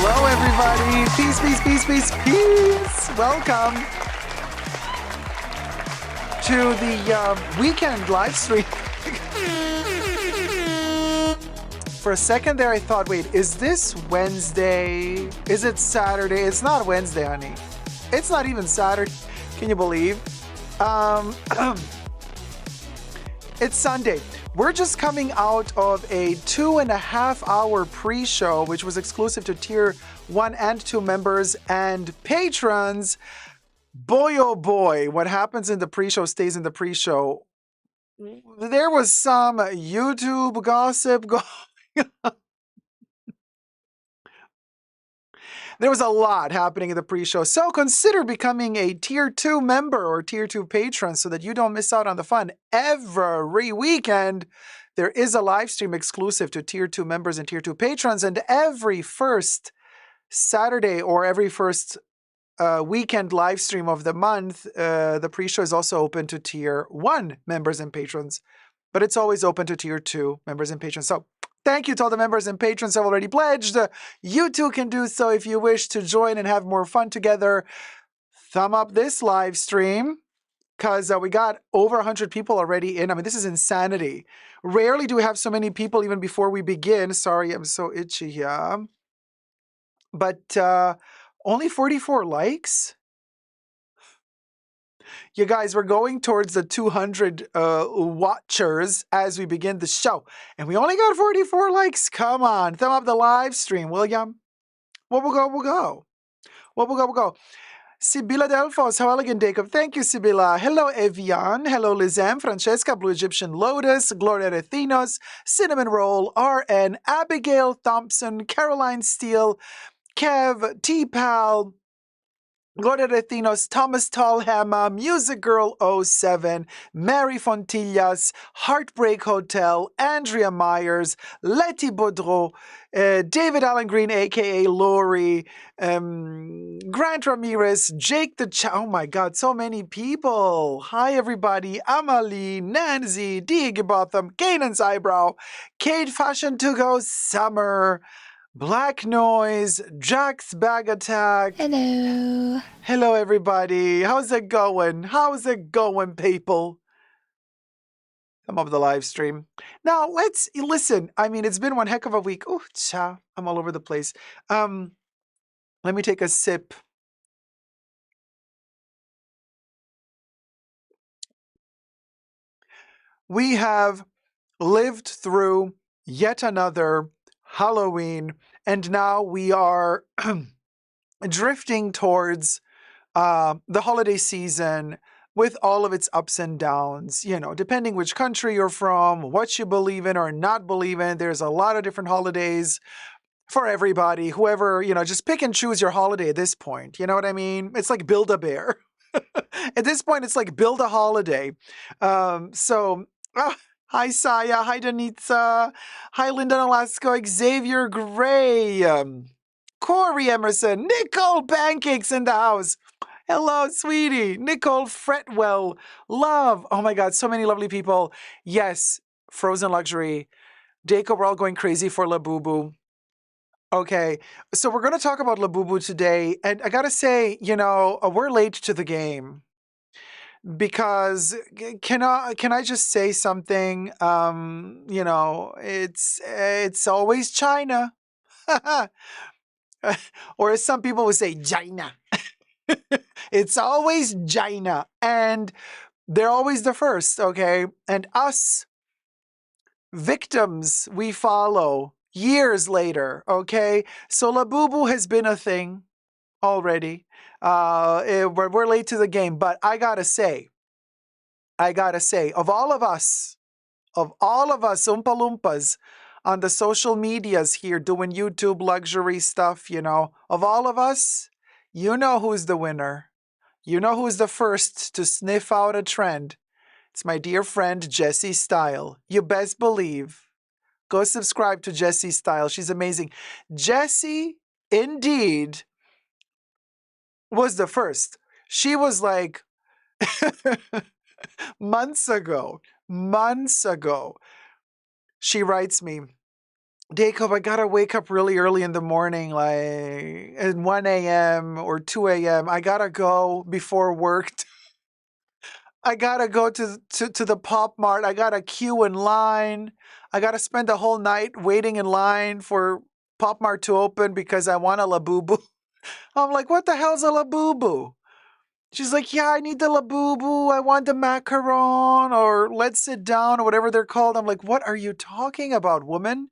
Hello, everybody. Peace, peace, peace, peace, peace. Welcome to the weekend live stream. For a second there, I thought, wait, is this Wednesday? Is it Saturday? It's not Wednesday, honey. It's not even Saturday. Can you believe? It's Sunday. We're just coming out of a 2.5-hour pre-show, which was exclusive to Tier 1 and 2 members and patrons. Boy, oh boy, what happens in the pre-show stays in the pre-show. There was some YouTube gossip going on. There was a lot happening in the pre-show. So consider becoming a Tier 2 member or Tier 2 patron so that you don't miss out on the fun. Every weekend, there is a live stream exclusive to Tier 2 members and Tier 2 patrons. And every first Saturday or every first weekend live stream of the month, the pre-show is also open to Tier 1 members and patrons. But it's always open to Tier 2 members and patrons. So thank you to all the members and patrons who have already pledged. You too can do so if you wish to join and have more fun together. Thumb up this live stream because we got over 100 people already in. I mean, this is insanity. Rarely do we have so many people even before we begin. Sorry, I'm so itchy here. But only 44 likes? You guys, we're going towards the 200 watchers as we begin the show. And we only got 44 likes. Come on. Thumb up the live stream, will ya? Well, we'll go. We'll go. Sibilla Delphos, how elegant, Dacob. Thank you, Sibilla. Hello, Evian. Hello, Lizam, Francesca, Blue Egyptian Lotus, Gloria Rethinos, Cinnamon Roll, RN, Abigail Thompson, Caroline Steele, Kev, T-Pal, Gloria Rethinos, Thomas Tallhammer, Music Girl 07, Mary Fontillas, Heartbreak Hotel, Andrea Myers, Letty Boudreau, David Allen Green, a.k.a. Lori, Grant Ramirez, Jake the oh my God, so many people. Hi, everybody. Amalie, Nancy, Dig Botham, Kanan's Eyebrow, Kate Fashion to Go, Summer, Black Noise, Jack's Bag Attack. Hello. Hello, everybody. How's it going? How's it going, people? I'm up the live stream. Now, let's listen. I mean, it's been one heck of a week. Oh, cha. I'm all over the place. Let me take a sip. We have lived through yet another Halloween, and now we are drifting towards the holiday season with all of its ups and downs, you know, depending which country you're from, what you believe in or not believe in. There's a lot of different holidays for everybody. Whoever, you know, just pick and choose your holiday at this point. You know what I mean? It's like Build-A-Bear. At this point, it's like build a holiday. Hi, Saya. Hi, Danitza. Hi, Linda Alaska. Xavier Gray. Corey Emerson. Nicole Pancakes in the house. Hello, sweetie. Nicole Fretwell. Love. Oh, my God. So many lovely people. Yes. Frozen Luxury. Dacob, we're all going crazy for Labubu. Okay. So we're going to talk about Labubu today. And I got to say, you know, we're late to the game. Because can I just say something? You know, it's always China. Or as some people would say, China. It's always China. And they're always the first, okay? And us, victims, we follow years later, okay? So Labubu has been a thing already. We're late to the game, but I gotta say, of all of us, Oompa Loompas on the social medias here doing YouTube luxury stuff, you know, of all of us, you know who's the winner. You know who's the first to sniff out a trend. It's my dear friend, Jessie Style. You best believe. Go subscribe to Jessie Style. She's amazing. Jessie, indeed, was the first. She was like, months ago, she writes me, Dacob, I gotta wake up really early in the morning, like at 1 a.m. or 2 a.m. I gotta go before work. I gotta go to the Pop Mart. I gotta queue in line. I gotta spend the whole night waiting in line for Pop Mart to open because I want a Labubu. I'm like, what the hell's a Labubu? She's like, yeah, I need the Labubu. I want the macaron or let's sit down or whatever they're called. I'm like, what are you talking about, woman?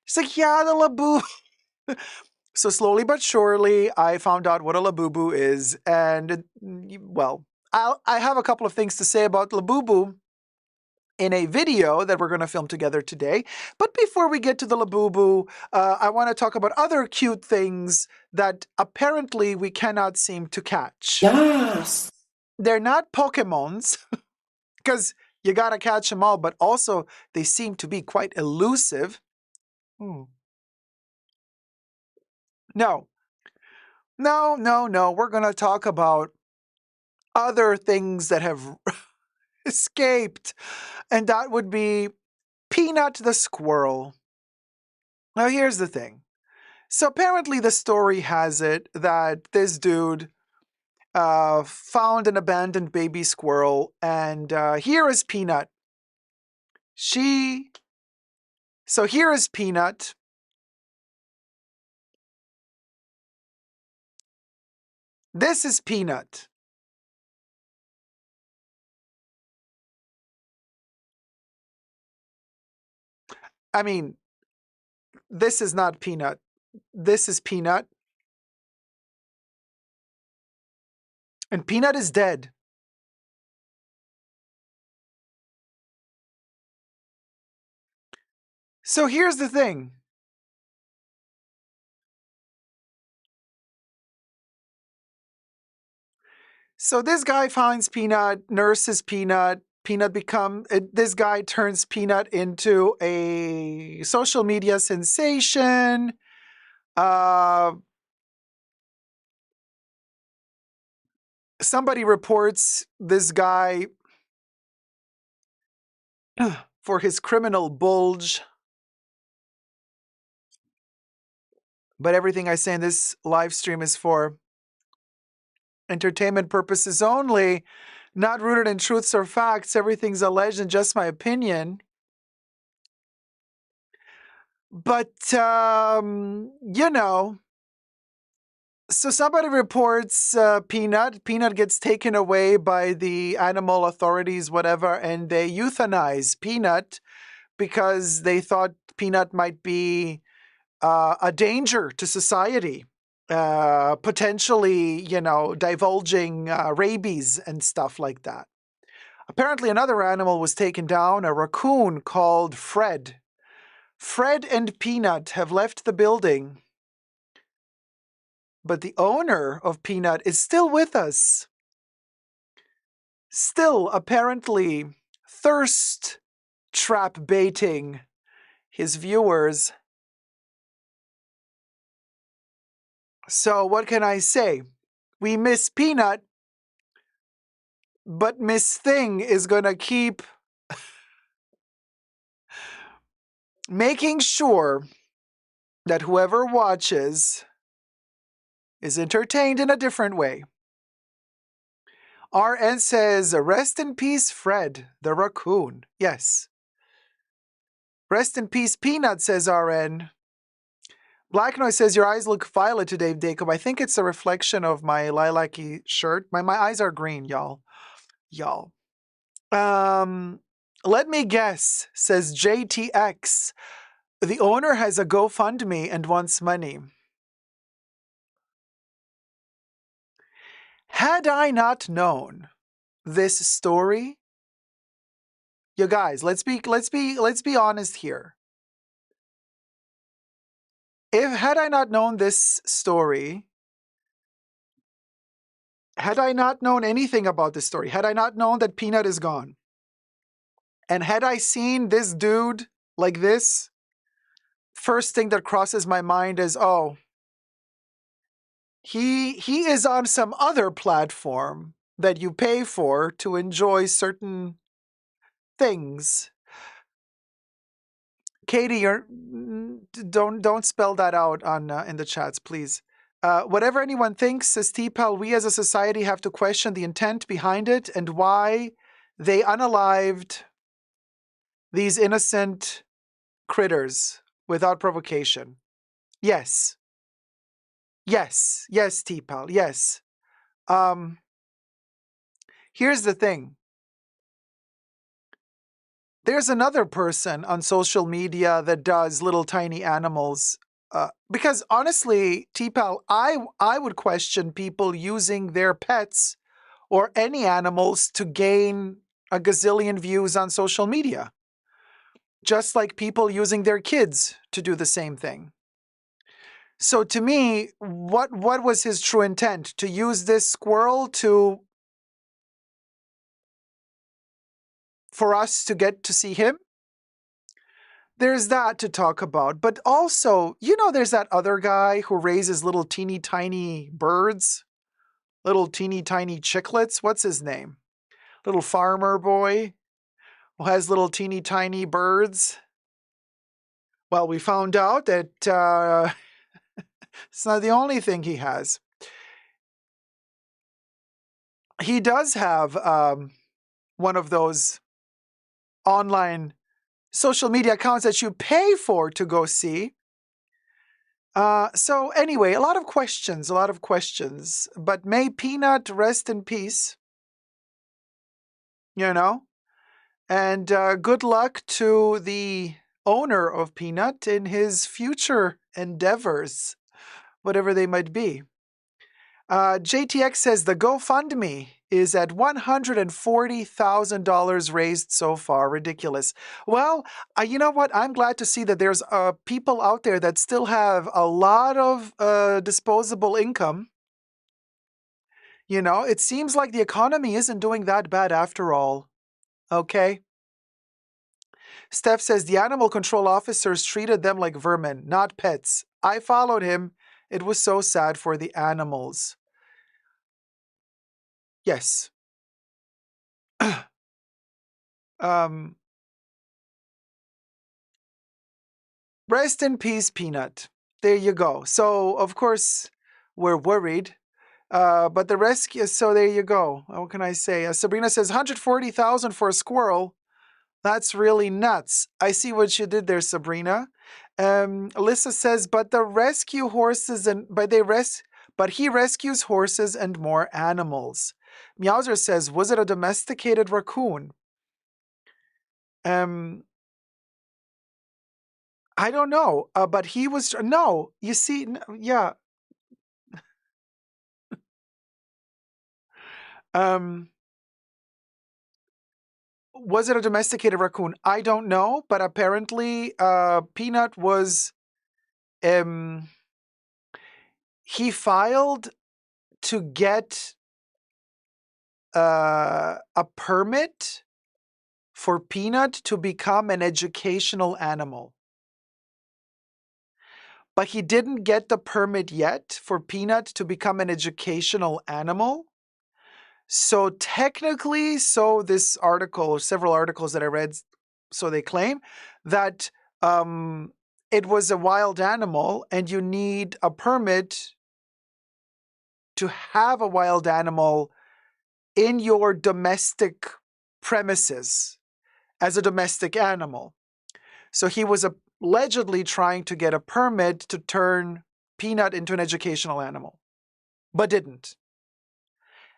She's like, yeah, the Labubu. So slowly but surely, I found out what a Labubu is. And, well, I have a couple of things to say about Labubu in a video that we're going to film together today. But before we get to the Labubu, I want to talk about other cute things that apparently we cannot seem to catch. Yes. They're not Pokemons, because you got to catch them all, but also they seem to be quite elusive. No, no, no. We're going to talk about other things that have escaped, and that would be Peanut the squirrel. Now, here's the thing. So apparently the story has it that this dude found an abandoned baby squirrel, and here is Peanut. So here is Peanut. This is Peanut. I mean, this is not Peanut. This is Peanut. And Peanut is dead. So here's the thing. So this guy finds Peanut, nurses Peanut. This guy turns Peanut into a social media sensation. Somebody reports this guy for his criminal bulge. But everything I say in this live stream is for entertainment purposes only, not rooted in truths or facts. Everything's alleged and just my opinion. But, so somebody reports Peanut. Peanut gets taken away by the animal authorities, whatever, and they euthanize Peanut because they thought Peanut might be a danger to society, potentially, divulging rabies and stuff like that. Apparently, another animal was taken down, a raccoon called Fred. Fred and Peanut have left the building, but the owner of Peanut is still with us. Still, apparently, thirst trap baiting his viewers. So, what can I say? We miss Peanut, but Miss Thing is going to keep making sure that whoever watches is entertained in a different way. RN says, rest in peace, Fred, the raccoon. Yes. Rest in peace, Peanut, says RN. Black Noise says, your eyes look violet today, Dacob. I think it's a reflection of my lilac-y shirt. My eyes are green, y'all. Let me guess, says JTX. The owner has a GoFundMe and wants money. Had I not known this story, you guys, let's be honest here. Had I not known this story, had I not known anything about this story, had I not known that Peanut is gone, and had I seen this dude like this, first thing that crosses my mind is, oh, he is on some other platform that you pay for to enjoy certain things. Katie, don't spell that out on in the chats, please. Whatever anyone thinks, says T-Pal, we as a society have to question the intent behind it and why they unalived these innocent critters without provocation. Yes. Yes. Yes, T-Pal. Yes. Here's the thing. There's another person on social media that does little tiny animals. Because honestly, T-Pal, I would question people using their pets or any animals to gain a gazillion views on social media. Just like people using their kids to do the same thing. So to me, what was his true intent? To use this squirrel for us to get to see him? There's that to talk about. But also, there's that other guy who raises little teeny tiny birds, little teeny tiny chicklets. What's his name? Little farmer boy who has little teeny tiny birds. Well, we found out that it's not the only thing he has. He does have one of those online social media accounts that you pay for to go see. So anyway, a lot of questions. But may Peanut rest in peace, and good luck to the owner of Peanut in his future endeavors, whatever they might be. JTX says the GoFundMe is at $140,000 raised so far. Ridiculous. Well, you know what? I'm glad to see that there's people out there that still have a lot of disposable income. It seems like the economy isn't doing that bad after all. Okay? Steph says the animal control officers treated them like vermin, not pets. I followed him. It was so sad for the animals. Yes. Rest in peace, Peanut. There you go. So, of course, we're worried. But the rescue, so there you go. What can I say? Sabrina says 140,000 for a squirrel. That's really nuts. I see what you did there, Sabrina. Alyssa says, but the rescue horses but he rescues horses and more animals. Meowser says, was it a domesticated raccoon? I don't know, but he was no. You see, yeah. Was it a domesticated raccoon? I don't know, but apparently, Peanut was. He filed to get a permit for Peanut to become an educational animal. But he didn't get the permit yet for Peanut to become an educational animal. So technically, this article, or several articles that I read, so they claim that it was a wild animal and you need a permit to have a wild animal in your domestic premises as a domestic animal. So he was allegedly trying to get a permit to turn Peanut into an educational animal, but didn't.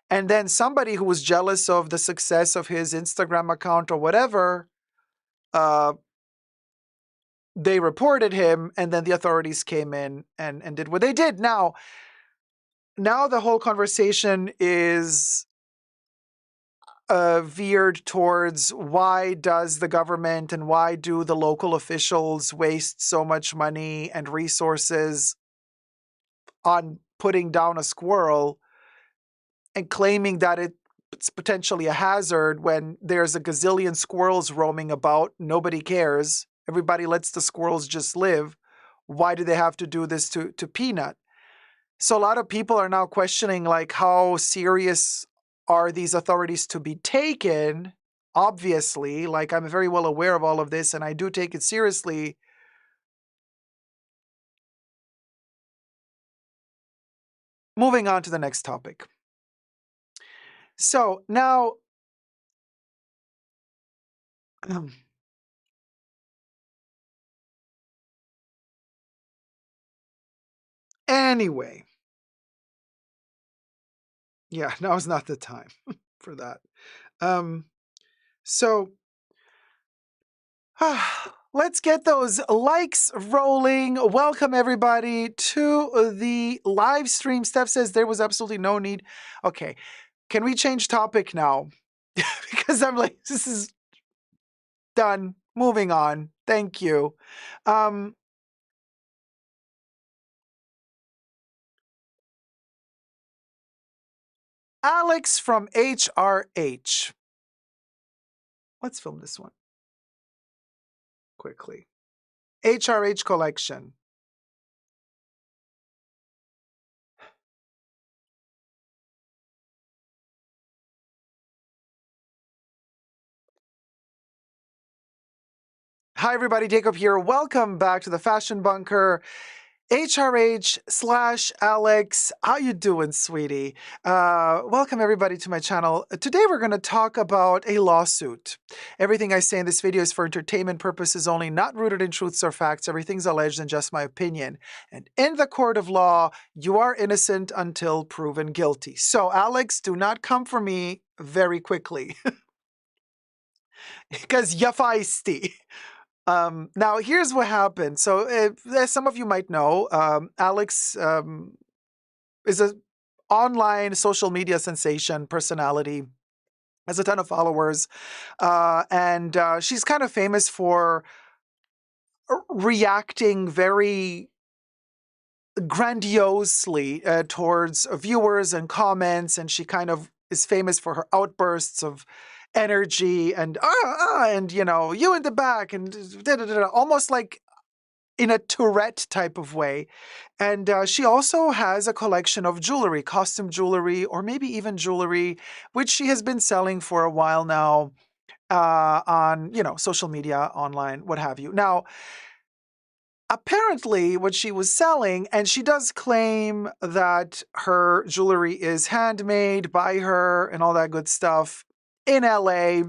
And then somebody who was jealous of the success of his Instagram account or whatever, they reported him, and then the authorities came in and did what they did. Now the whole conversation is veered towards why does the government and why do the local officials waste so much money and resources on putting down a squirrel and claiming that it's potentially a hazard when there's a gazillion squirrels roaming about. Nobody cares. Everybody lets the squirrels just live. Why do they have to do this to Peanut? So a lot of people are now questioning, like, how serious are these authorities to be taken obviously, like I'm very well aware of all of this and I do take it seriously. Moving on to the next topic. So now, anyway, yeah, now is not the time for that. So let's get those likes rolling. Welcome everybody to the live stream. Steph says there was absolutely no need. Okay, can we change topic now? Because I'm like, this is done. Moving on. Thank you. Alex from HRH. Let's film this one quickly. HRH collection. Hi everybody, Dacob here. Welcome back to the Fashion Bunker. HRH/Alex, how you doing, sweetie? Welcome everybody to my channel. Today we're going to talk about a lawsuit. Everything I say in this video is for entertainment purposes only, not rooted in truths or facts. Everything's alleged and just my opinion. And in the court of law, you are innocent until proven guilty. So, Alex, do not come for me very quickly. Because you're feisty. Now, here's what happened. So, as some of you might know, Alex is an online social media sensation personality, has a ton of followers, and she's kind of famous for reacting very grandiosely towards viewers and comments, and she kind of is famous for her outbursts of energy and and you in the back and almost like in a Tourette type of way. And she also has a collection of jewelry, costume jewelry, or maybe even jewelry, which she has been selling for a while now on, social media, online, what have you. Now, apparently what she was selling, and she does claim that her jewelry is handmade by her and all that good stuff in LA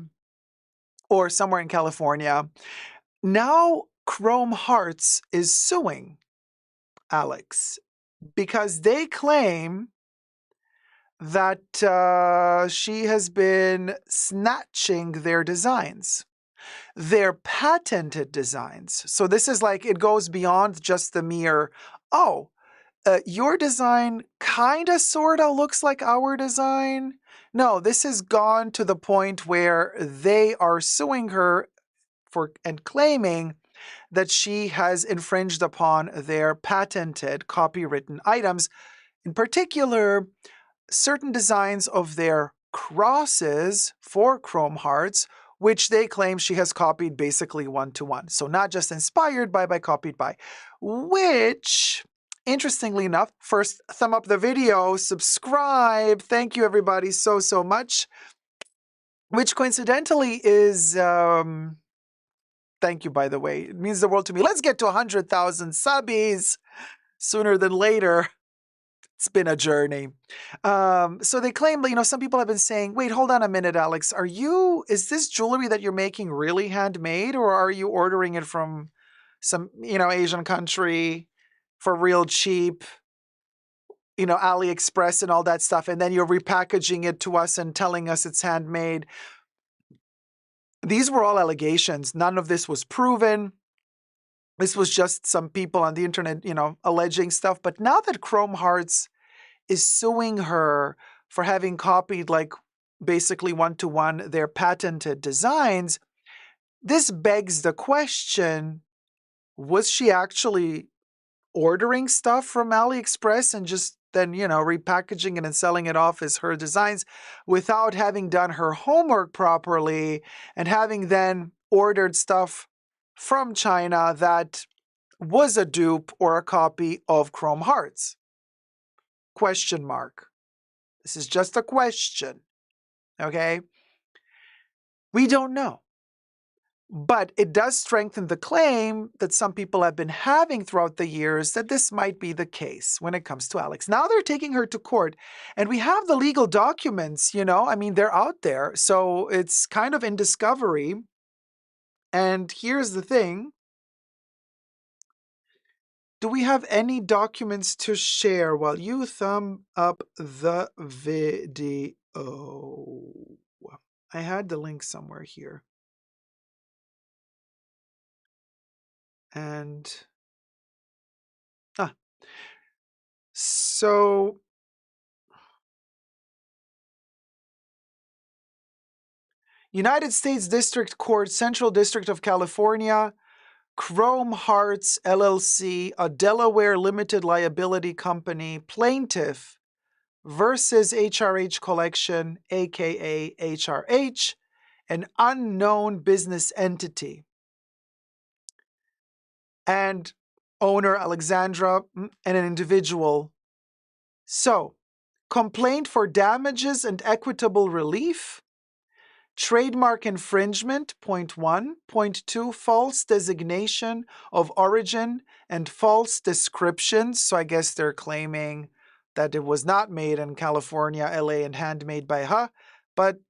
or somewhere in California. Now, Chrome Hearts is suing Alex because they claim that she has been snatching their designs, their patented designs. So this is like, it goes beyond just the mere, your design kind of sort of looks like our design. No, this has gone to the point where they are suing her and claiming that she has infringed upon their patented copywritten items, in particular, certain designs of their crosses for Chrome Hearts, which they claim she has copied basically one-to-one. So not just inspired by, copied by, which, interestingly enough, first thumb up the video, subscribe, thank you everybody so much, which coincidentally is, thank you by the way, it means the world to me. Let's get to 100,000 subbies sooner than later. It's been a journey. So they claim, some people have been saying, wait, hold on a minute, Alex. Is this jewelry that you're making really handmade, or are you ordering it from some, Asian country for real cheap, AliExpress and all that stuff, and then you're repackaging it to us and telling us it's handmade? These were all allegations. None of this was proven. This was just some people on the internet, alleging stuff. But now that Chrome Hearts is suing her for having copied, like, basically one-to-one their patented designs, this begs the question, was she actually ordering stuff from AliExpress and just then, repackaging it and selling it off as her designs without having done her homework properly and having then ordered stuff from China that was a dupe or a copy of Chrome Hearts? Question mark. This is just a question, okay? We don't know. But it does strengthen the claim that some people have been having throughout the years that this might be the case when it comes to Alex. Now they're taking her to court, and we have the legal documents, I mean, they're out there. So it's kind of in discovery. And here's the thing. Do we have any documents to share while you thumb up the video? I had the link somewhere here. And so United States District Court, Central District of California, Chrome Hearts LLC, a Delaware limited liability company, plaintiff versus HRH Collection, aka HRH, an unknown business entity. And owner Alexandra and an individual. So, complaint for damages and equitable relief. Trademark infringement, point 1. Point 2, false designation of origin and false descriptions. So I guess they're claiming that it was not made in California, LA, and handmade by her, but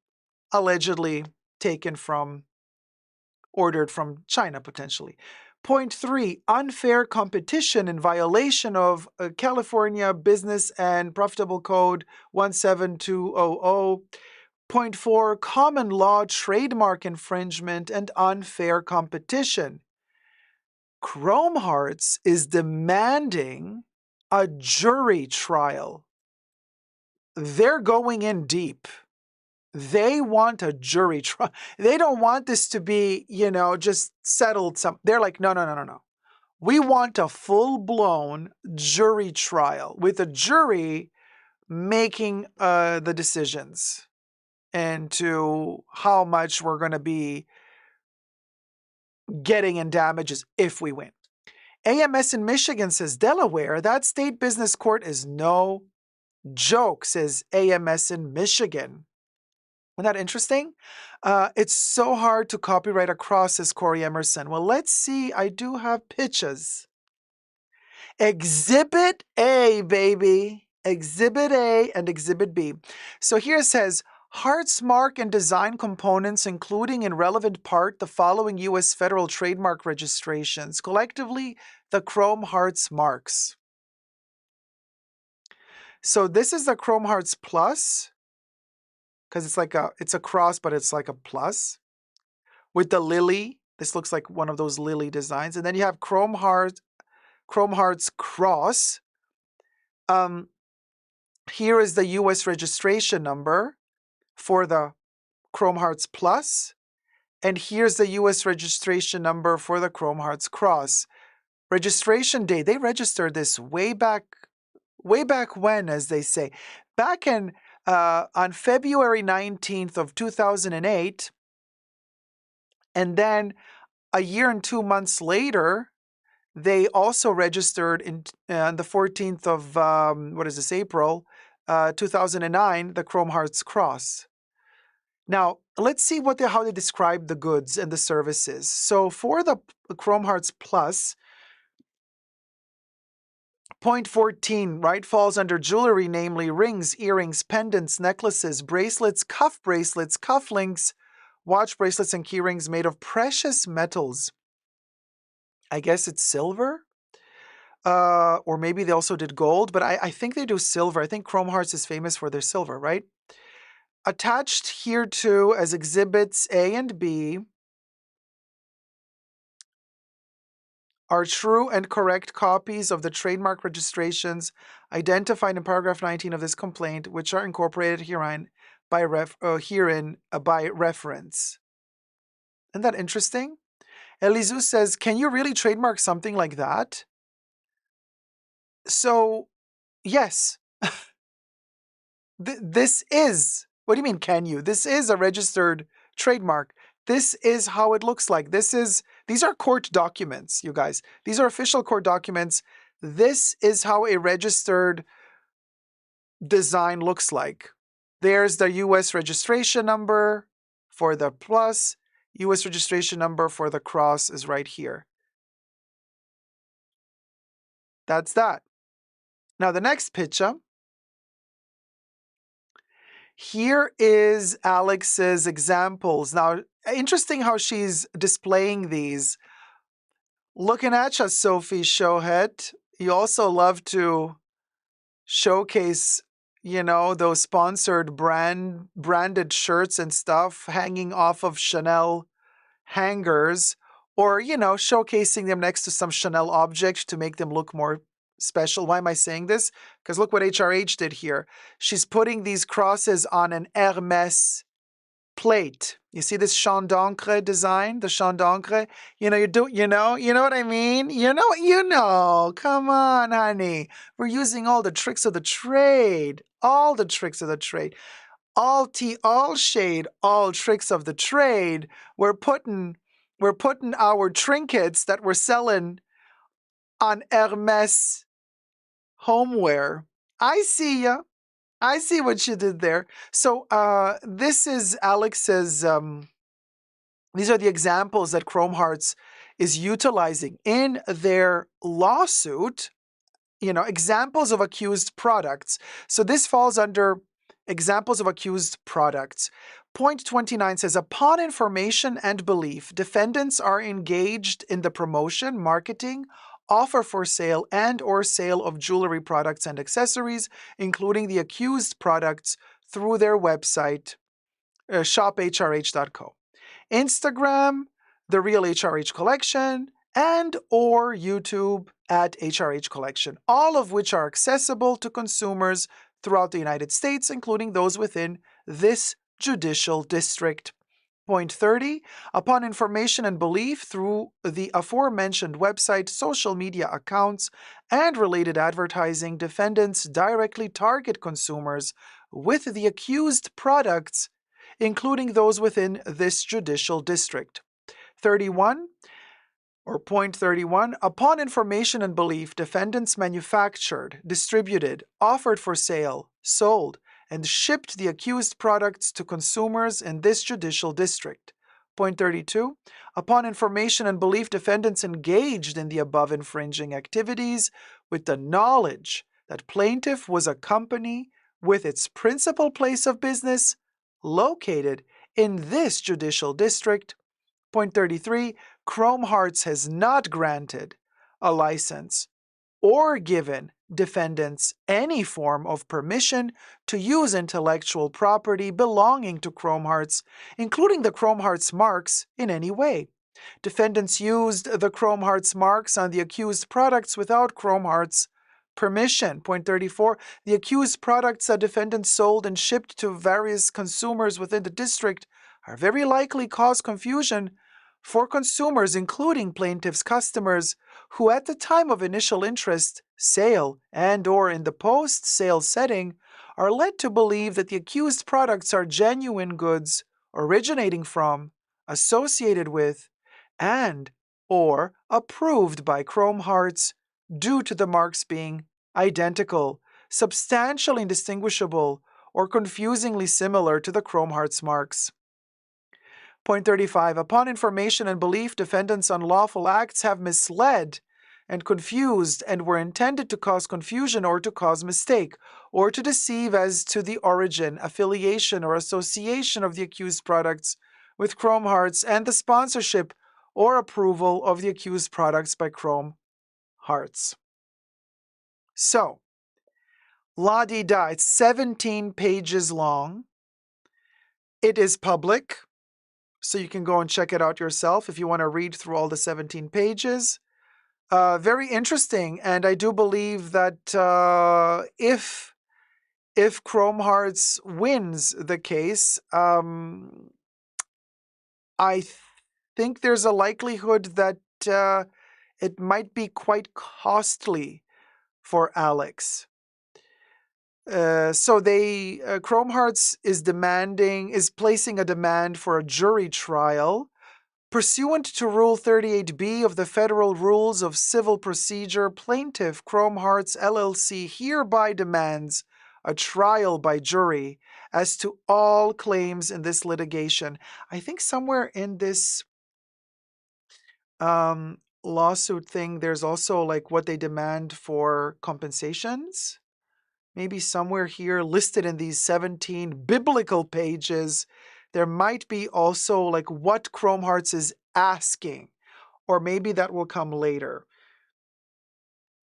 allegedly ordered from China potentially. Point 3, unfair competition in violation of California Business and Profitable Code 17200. Point 4, common law trademark infringement and unfair competition. Chrome Hearts is demanding a jury trial. They're going in deep. They want a jury trial. They don't want this to be, just settled. They're like, no. We want a full-blown jury trial with a jury making the decisions and to how much we're going to be getting in damages if we win. AMS in Michigan says Delaware, that state business court is no joke, says AMS in Michigan. Isn't that interesting? It's so hard to copyright across, says Corey Emerson. Well, let's see. I do have pictures. Exhibit A, baby. Exhibit A and Exhibit B. So here it says, Hearts mark and design components, including in relevant part the following U.S. federal trademark registrations, collectively the Chrome Hearts marks. So this is the Chrome Hearts Plus, because it's a cross, but it's like a plus with the lily. This looks like one of those lily designs. And then you have Chrome Hearts Cross. Here is the U.S. registration number for the Chrome Hearts Plus, and here's the U.S. registration number for the Chrome Hearts Cross. Registration date, they registered this way back when, as they say. Back on February 19th of 2008, and then a year and 2 months later, they also registered on the 14th of, April 2009, the Chrome Hearts Cross. Now, let's see how they describe the goods and the services. So for the Chrome Hearts Plus, point 14, right, falls under jewelry, namely rings, earrings, pendants, necklaces, bracelets, cufflinks, watch bracelets, and key rings made of precious metals. I guess it's silver? Or maybe they also did gold, but I think they do silver. I think Chrome Hearts is famous for their silver, right? Attached here too as exhibits A and B are true and correct copies of the trademark registrations identified in paragraph 19 of this complaint, which are incorporated herein by reference. Isn't that interesting? Elizu says, can you really trademark something like that? So, yes. This is, what do you mean, can you? This is a registered trademark. This is how it looks like. These are court documents, you guys. These are official court documents. This is how a registered design looks like. There's the U.S. registration number for the plus. U.S. registration number for the cross is right here. That's that. Now the next picture. Here is Alex's examples. Now, interesting how she's displaying these. Looking at you, Sophie Showhead. You also love to showcase, those sponsored branded shirts and stuff hanging off of Chanel hangers, or, showcasing them next to some Chanel object to make them look more special. Why am I saying this? Because look what HRH did here. She's putting these crosses on an Hermes plate. You see this Champ d'Ancre design, the Champ d'Ancre? You know what I mean? You know. Come on, honey. We're using all the tricks of the trade. All the tricks of the trade. All tea, all shade, all tricks of the trade. We're putting our trinkets that we're selling on Hermes homeware. I see ya. I see what you did there. So this is Alex's, these are the examples that Chrome Hearts is utilizing in their lawsuit, examples of accused products. So this falls under examples of accused products. Point 29 says, upon information and belief, defendants are engaged in the promotion, marketing, offer for sale, and or sale of jewelry products and accessories, including the accused products, through their website, shophrh.co. Instagram, The Real HRH Collection, and or YouTube at HRH Collection, all of which are accessible to consumers throughout the United States, including those within this judicial district. Point 30, upon information and belief through the aforementioned website, social media accounts, and related advertising, defendants directly target consumers with the accused products, including those within this judicial district. 31, or point 31, upon information and belief, defendants manufactured, distributed, offered for sale, sold, and shipped the accused products to consumers in this judicial district. Point 32, upon information and belief, defendants engaged in the above infringing activities with the knowledge that plaintiff was a company with its principal place of business located in this judicial district. Point 33, Chrome Hearts has not granted a license or given defendants any form of permission to use intellectual property belonging to Chrome Hearts, including the Chrome Hearts marks, in any way. Defendants used the Chrome Hearts marks on the accused products without Chrome Hearts permission. Point 34, the accused products that defendants sold and shipped to various consumers within the district are very likely cause confusion for consumers, including plaintiff's customers, who at the time of initial interest, sale, and or in the post-sale setting are led to believe that the accused products are genuine goods originating from, associated with, and or approved by Chrome Hearts due to the marks being identical, substantially indistinguishable, or confusingly similar to the Chrome Hearts marks. Point 35, upon information and belief, defendants' unlawful acts have misled and confused and were intended to cause confusion or to cause mistake, or to deceive as to the origin, affiliation, or association of the accused products with Chrome Hearts and the sponsorship or approval of the accused products by Chrome Hearts. So, la-di-da, it's 17 pages long. It is public, so you can go and check it out yourself if you want to read through all the 17 pages. Very interesting, and I do believe that if Chrome Hearts wins the case, I think there's a likelihood that it might be quite costly for Alex. So Chrome Hearts is placing a demand for a jury trial pursuant to Rule 38B of the Federal Rules of Civil Procedure. Plaintiff Chrome Hearts LLC hereby demands a trial by jury as to all claims in this litigation. I think somewhere in this lawsuit thing, there's also like what they demand for compensations. Maybe somewhere here listed in these 17 biblical pages, there might be also like what Chrome Hearts is asking, or maybe that will come later.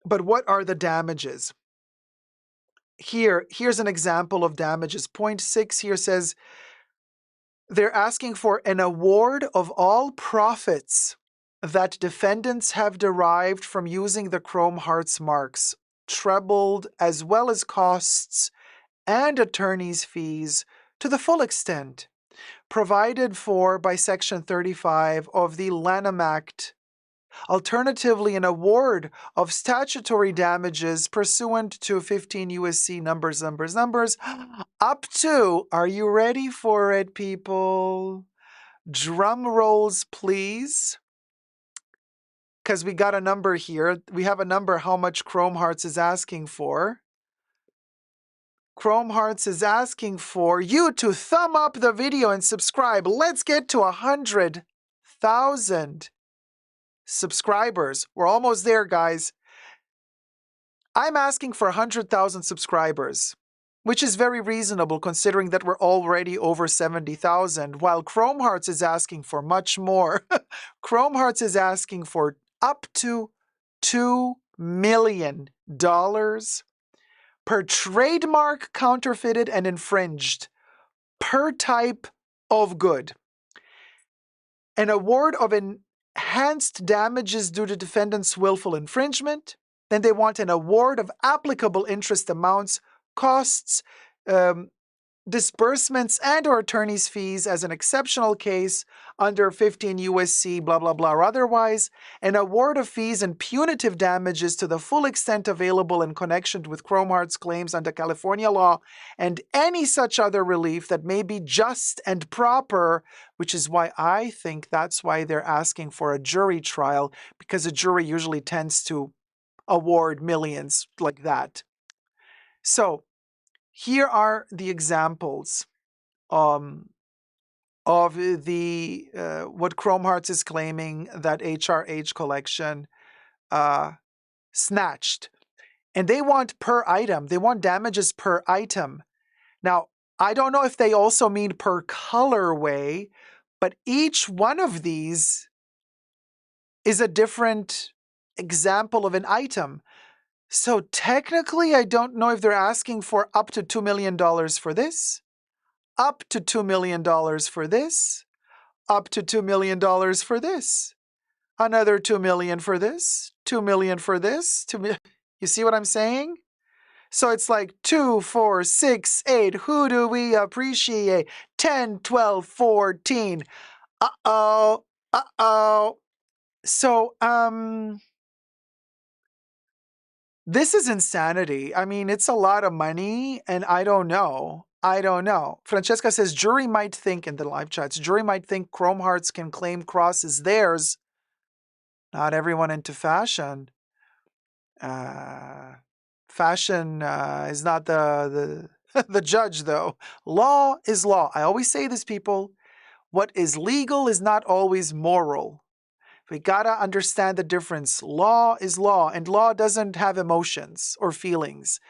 But what are the damages? Here's an example of damages. Point 6 here says they're asking for an award of all profits that defendants have derived from using the Chrome Hearts marks, trebled, as well as costs and attorney's fees to the full extent provided for by Section 35 of the Lanham Act. Alternatively, an award of statutory damages pursuant to 15 USC numbers, up to, are you ready for it, people? Drum rolls, please. Because we got a number here. We have a number how much Chrome Hearts is asking for. Chrome Hearts is asking for you to thumb up the video and subscribe. Let's get to 100,000 subscribers. We're almost there, guys. I'm asking for 100,000 subscribers, which is very reasonable considering that we're already over 70,000, while Chrome Hearts is asking for much more. Chrome Hearts is asking for up to $2 million per trademark counterfeited and infringed per type of good. An award of enhanced damages due to defendant's willful infringement. Then they want an award of applicable interest amounts, costs, disbursements, and or attorney's fees as an exceptional case under 15 USC, blah, blah, blah, or otherwise, an award of fees and punitive damages to the full extent available in connection with Chrome Hearts claims under California law, and any such other relief that may be just and proper, which is why I think that's why they're asking for a jury trial, because a jury usually tends to award millions like that. So, here are the examples of the what Chrome Hearts is claiming that HRH collection snatched. And they want per item. They want damages per item. Now, I don't know if they also mean per colorway, but each one of these is a different example of an item. So technically, I don't know if they're asking for up to $2 million for this, up to $2 million for this, up to $2 million for this, another $2 million for this, $2 million for this. You see what I'm saying? So it's like 2, 4, 6, 8. Who do we appreciate? 10, 12, 14. Uh-oh. Uh-oh. So, this is insanity. I mean, it's a lot of money, and I don't know. Francesca says, jury might think in the live chats, jury might think Chrome Hearts can claim cross is theirs. Not everyone into fashion. Fashion is not the the judge, though. Law is law. I always say this, people. What is legal is not always moral. We gotta understand the difference. Law is law, and law doesn't have emotions or feelings.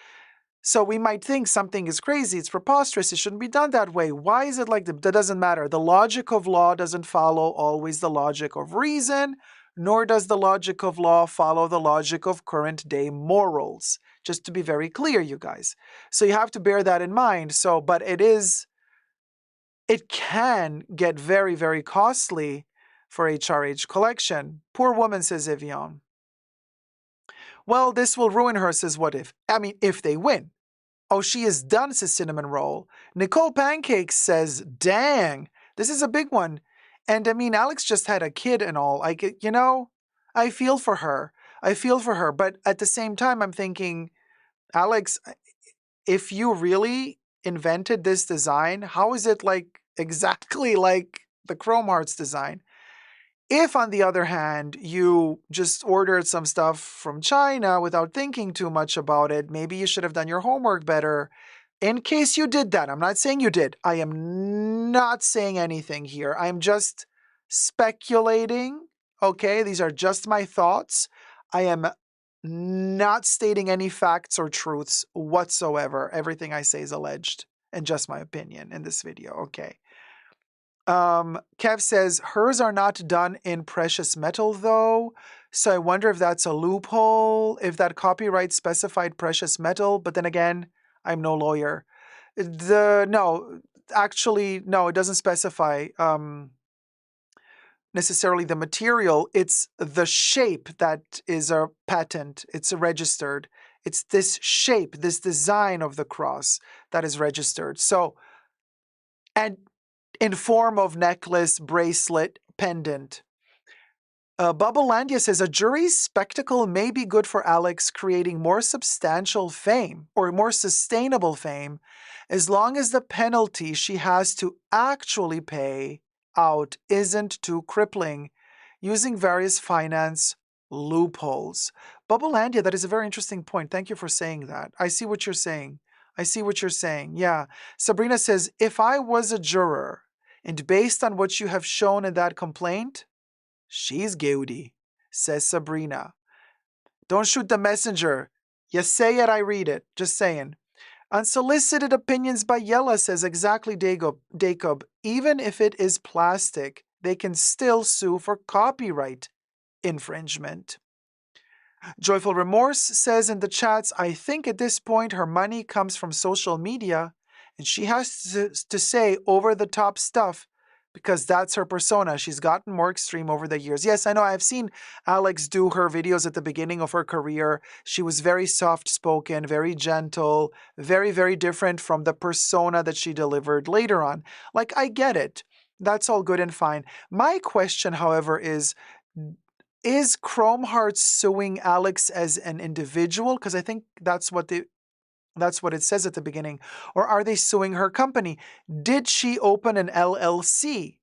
So we might think something is crazy, it's preposterous, it shouldn't be done that way. Why is it like that? That doesn't matter. The logic of law doesn't follow always the logic of reason, nor does the logic of law follow the logic of current day morals. Just to be very clear, you guys. So you have to bear that in mind. So, but it can get very, very costly for HRH collection. Poor woman, says Evian. Well, this will ruin her, says What If. I mean, if they win. Oh, she is done, says Cinnamon Roll. Nicole Pancakes says, dang, this is a big one. And I mean, Alex just had a kid and all. I feel for her. But at the same time, I'm thinking, Alex, if you really invented this design, how is it like exactly like the Chrome Hearts design? If, on the other hand, you just ordered some stuff from China without thinking too much about it, maybe you should have done your homework better. In case you did that, I'm not saying you did. I am not saying anything here. I'm just speculating. Okay, these are just my thoughts. I am not stating any facts or truths whatsoever. Everything I say is alleged and just my opinion in this video. Okay. Kev says hers are not done in precious metal though. So I wonder if that's a loophole, if that copyright specified precious metal, but then again, I'm no lawyer. No, actually, no, it doesn't specify necessarily the material. It's the shape that is a patent. It's registered. It's this shape, this design of the cross that is registered. So, and in form of necklace, bracelet, pendant. Bubblelandia says a jury's spectacle may be good for Alex, creating more substantial fame or more sustainable fame, as long as the penalty she has to actually pay out isn't too crippling, using various finance loopholes. Bubblelandia, that is a very interesting point. Thank you for saying that. I see what you're saying. I see what you're saying. Yeah. Sabrina says, if I was a juror, and based on what you have shown in that complaint, she's guilty, says Sabrina. Don't shoot the messenger. You say it, I read it. Just saying. Unsolicited opinions by Yella says exactly Dacob. Even if it is plastic, they can still sue for copyright infringement. Joyful Remorse says in the chats, I think at this point her money comes from social media and she has to say over-the-top stuff because that's her persona. She's gotten more extreme over the years. Yes, I know. I've seen Alex do her videos at the beginning of her career. She was very soft-spoken, very gentle, very, very different from the persona that she delivered later on. Like, I get it. That's all good and fine. My question, however, is Chrome Hearts suing Alex as an individual? Because I think that's what it says at the beginning. Or are they suing her company? Did she open an LLC?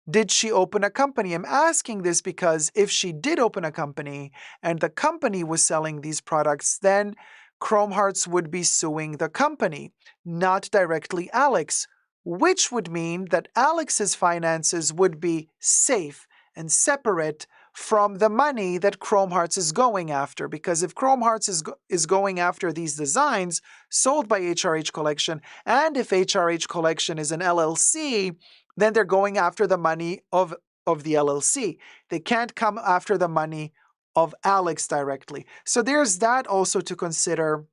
Did she open a company? I'm asking this because if she did open a company and the company was selling these products, then Chrome Hearts would be suing the company, not directly Alex, which would mean that Alex's finances would be safe and separate from the money that Chrome Hearts is going after. Because if Chrome Hearts is going after these designs sold by HRH Collection, and if HRH Collection is an LLC, then they're going after the money of the LLC. They can't come after the money of Alex directly. So there's that also to consider.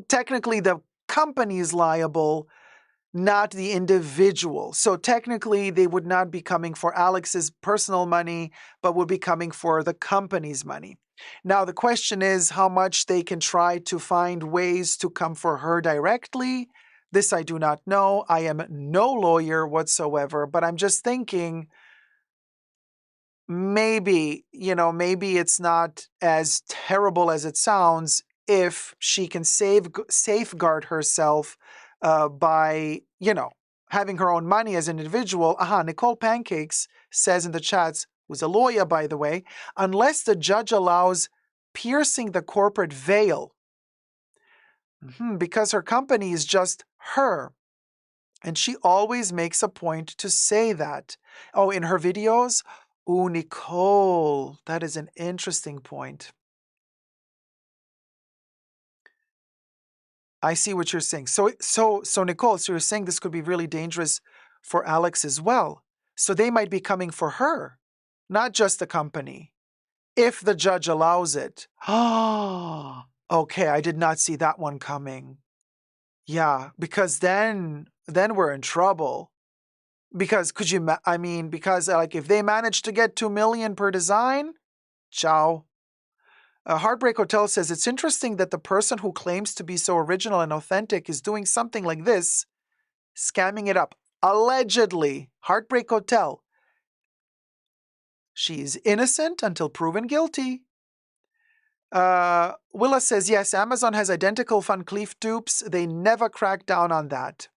Technically, the company is liable, not the individual. So technically, they would not be coming for Alex's personal money, but would be coming for the company's money. Now, the question is how much they can try to find ways to come for her directly. This I do not know. I am no lawyer whatsoever, but I'm just thinking maybe it's not as terrible as it sounds if she can safeguard herself by, having her own money as an individual. Nicole Pancakes says in the chats, who's a lawyer, by the way, unless the judge allows piercing the corporate veil, because her company is just her. And she always makes a point to say that. Oh, in her videos? Ooh, Nicole, that is an interesting point. I see what you're saying. So Nicole, so you're saying this could be really dangerous for Alex as well. So they might be coming for her, not just the company, if the judge allows it. Oh, okay. I did not see that one coming. Yeah, because then we're in trouble. Because because like if they manage to get 2 million per design, ciao. Heartbreak Hotel says, it's interesting that the person who claims to be so original and authentic is doing something like this, scamming it up. Allegedly, Heartbreak Hotel. She's innocent until proven guilty. Willa says, yes, Amazon has identical Van Cleef dupes. They never crack down on that.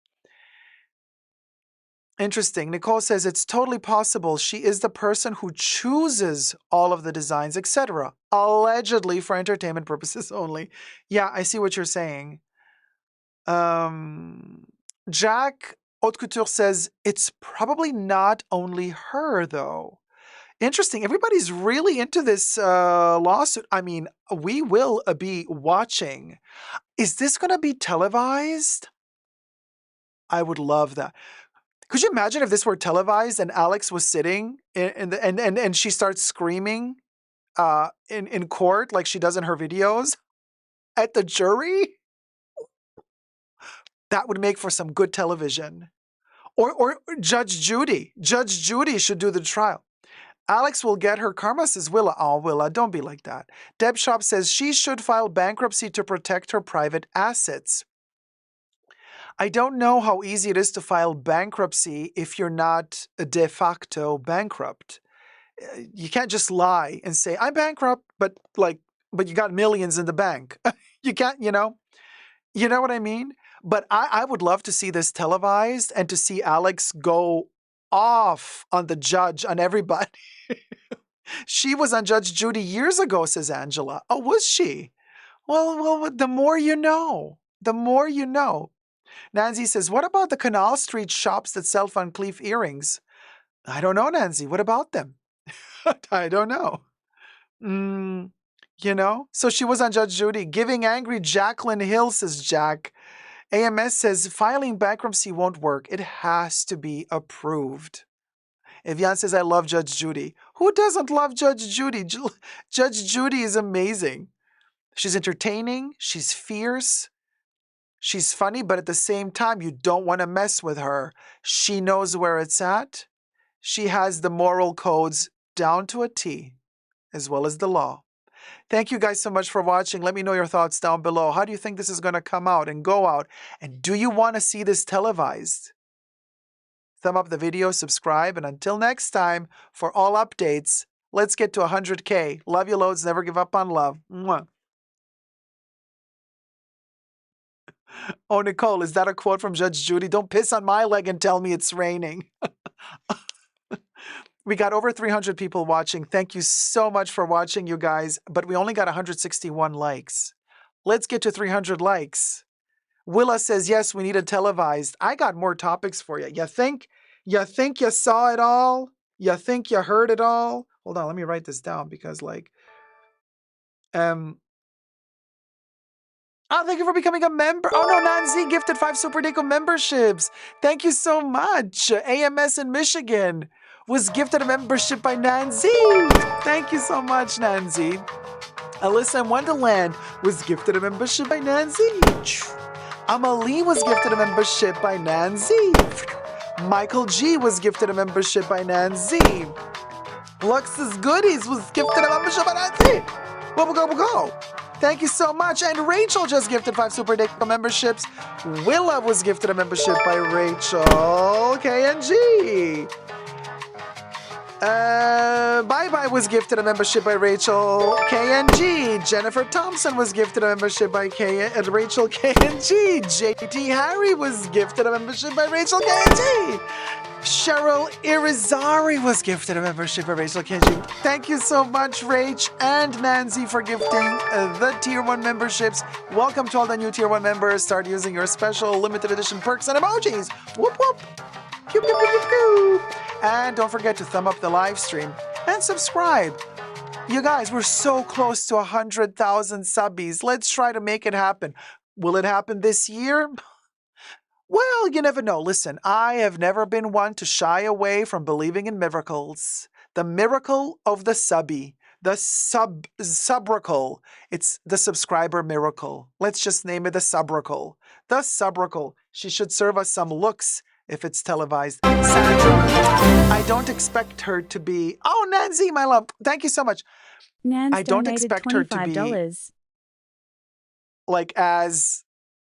Interesting. Nicole says it's totally possible she is the person who chooses all of the designs, etc. Allegedly for entertainment purposes only. Yeah, I see what you're saying. Jack Haute Couture says it's probably not only her though. Interesting. Everybody's really into this lawsuit. I mean, we will be watching. Is this going to be televised? I would love that. Could you imagine if this were televised and Alex was sitting and she starts screaming in court like she does in her videos at the jury? That would make for some good television. Or Judge Judy. Judge Judy should do the trial. Alex will get her karma, says Willa. Oh, Willa, don't be like that. Deb Shop says she should file bankruptcy to protect her private assets. I don't know how easy it is to file bankruptcy if you're not a de facto bankrupt. You can't just lie and say, I'm bankrupt, but you got millions in the bank. You can't, you know what I mean? But I would love to see this televised and to see Alex go off on the judge, on everybody. She was on Judge Judy years ago, says Angela. Oh, was she? Well, the more you know. The more you know. Nancy says, what about the Canal Street shops that sell Van Cleef earrings? I don't know, Nancy. What about them? I don't know. So she was on Judge Judy. Giving angry Jacqueline Hill, says Jack. AMS says filing bankruptcy won't work. It has to be approved. Evian says, I love Judge Judy. Who doesn't love Judge Judy? Judge Judy is amazing. She's entertaining. She's fierce. She's funny, but at the same time, you don't want to mess with her. She knows where it's at. She has the moral codes down to a T, as well as the law. Thank you guys so much for watching. Let me know your thoughts down below. How do you think this is going to come out and go out? And do you want to see this televised? Thumb up the video, subscribe, and until next time, for all updates, let's get to 100K. Love you loads. Never give up on love. Mwah. Oh, Nicole, is that a quote from Judge Judy? Don't piss on my leg and tell me it's raining. We got over 300 people watching. Thank you so much for watching, you guys. But we only got 161 likes. Let's get to 300 likes. Willa says, yes, we need it televised. I got more topics for you. You think you saw it all? You think you heard it all? Hold on, let me write this down because oh, thank you for becoming a member. Oh no, Nancy gifted 5 Super Dacob memberships. Thank you so much. AMS in Michigan was gifted a membership by Nancy. Thank you so much, Nancy. Alyssa in Wonderland was gifted a membership by Nancy. Amalie was gifted a membership by Nancy. Michael G was gifted a membership by Nancy. Lux's Goodies was gifted a membership by Nancy. We'll go. Thank you so much. And Rachel just gifted 5 Super Dacob memberships. Willa was gifted a membership by Rachel. KNG. Bye was gifted a membership by Rachel KNG. Jennifer Thompson was gifted a membership by Rachel KNG. JT Harry was gifted a membership by Rachel KNG. Cheryl Irizarry was gifted a membership by Rachel KNG. Thank you so much, Rach and Nancy, for gifting the Tier 1 memberships. Welcome to all the new Tier 1 members. Start using your special limited edition perks and emojis. Whoop whoop. Pew, pew, pew, pew, pew. And don't forget to thumb up the live stream and subscribe. You guys, we're so close to 100,000 subbies. Let's try to make it happen. Will it happen this year? Well, you never know. Listen, I have never been one to shy away from believing in miracles. The miracle of the subby. The subracle. It's the subscriber miracle. Let's just name it the subracle. The subracle. She should serve us some looks if it's televised. Sandra, I don't expect her to be... Oh, Nancy, my love. Thank you so much. Nance I don't expect her to be like as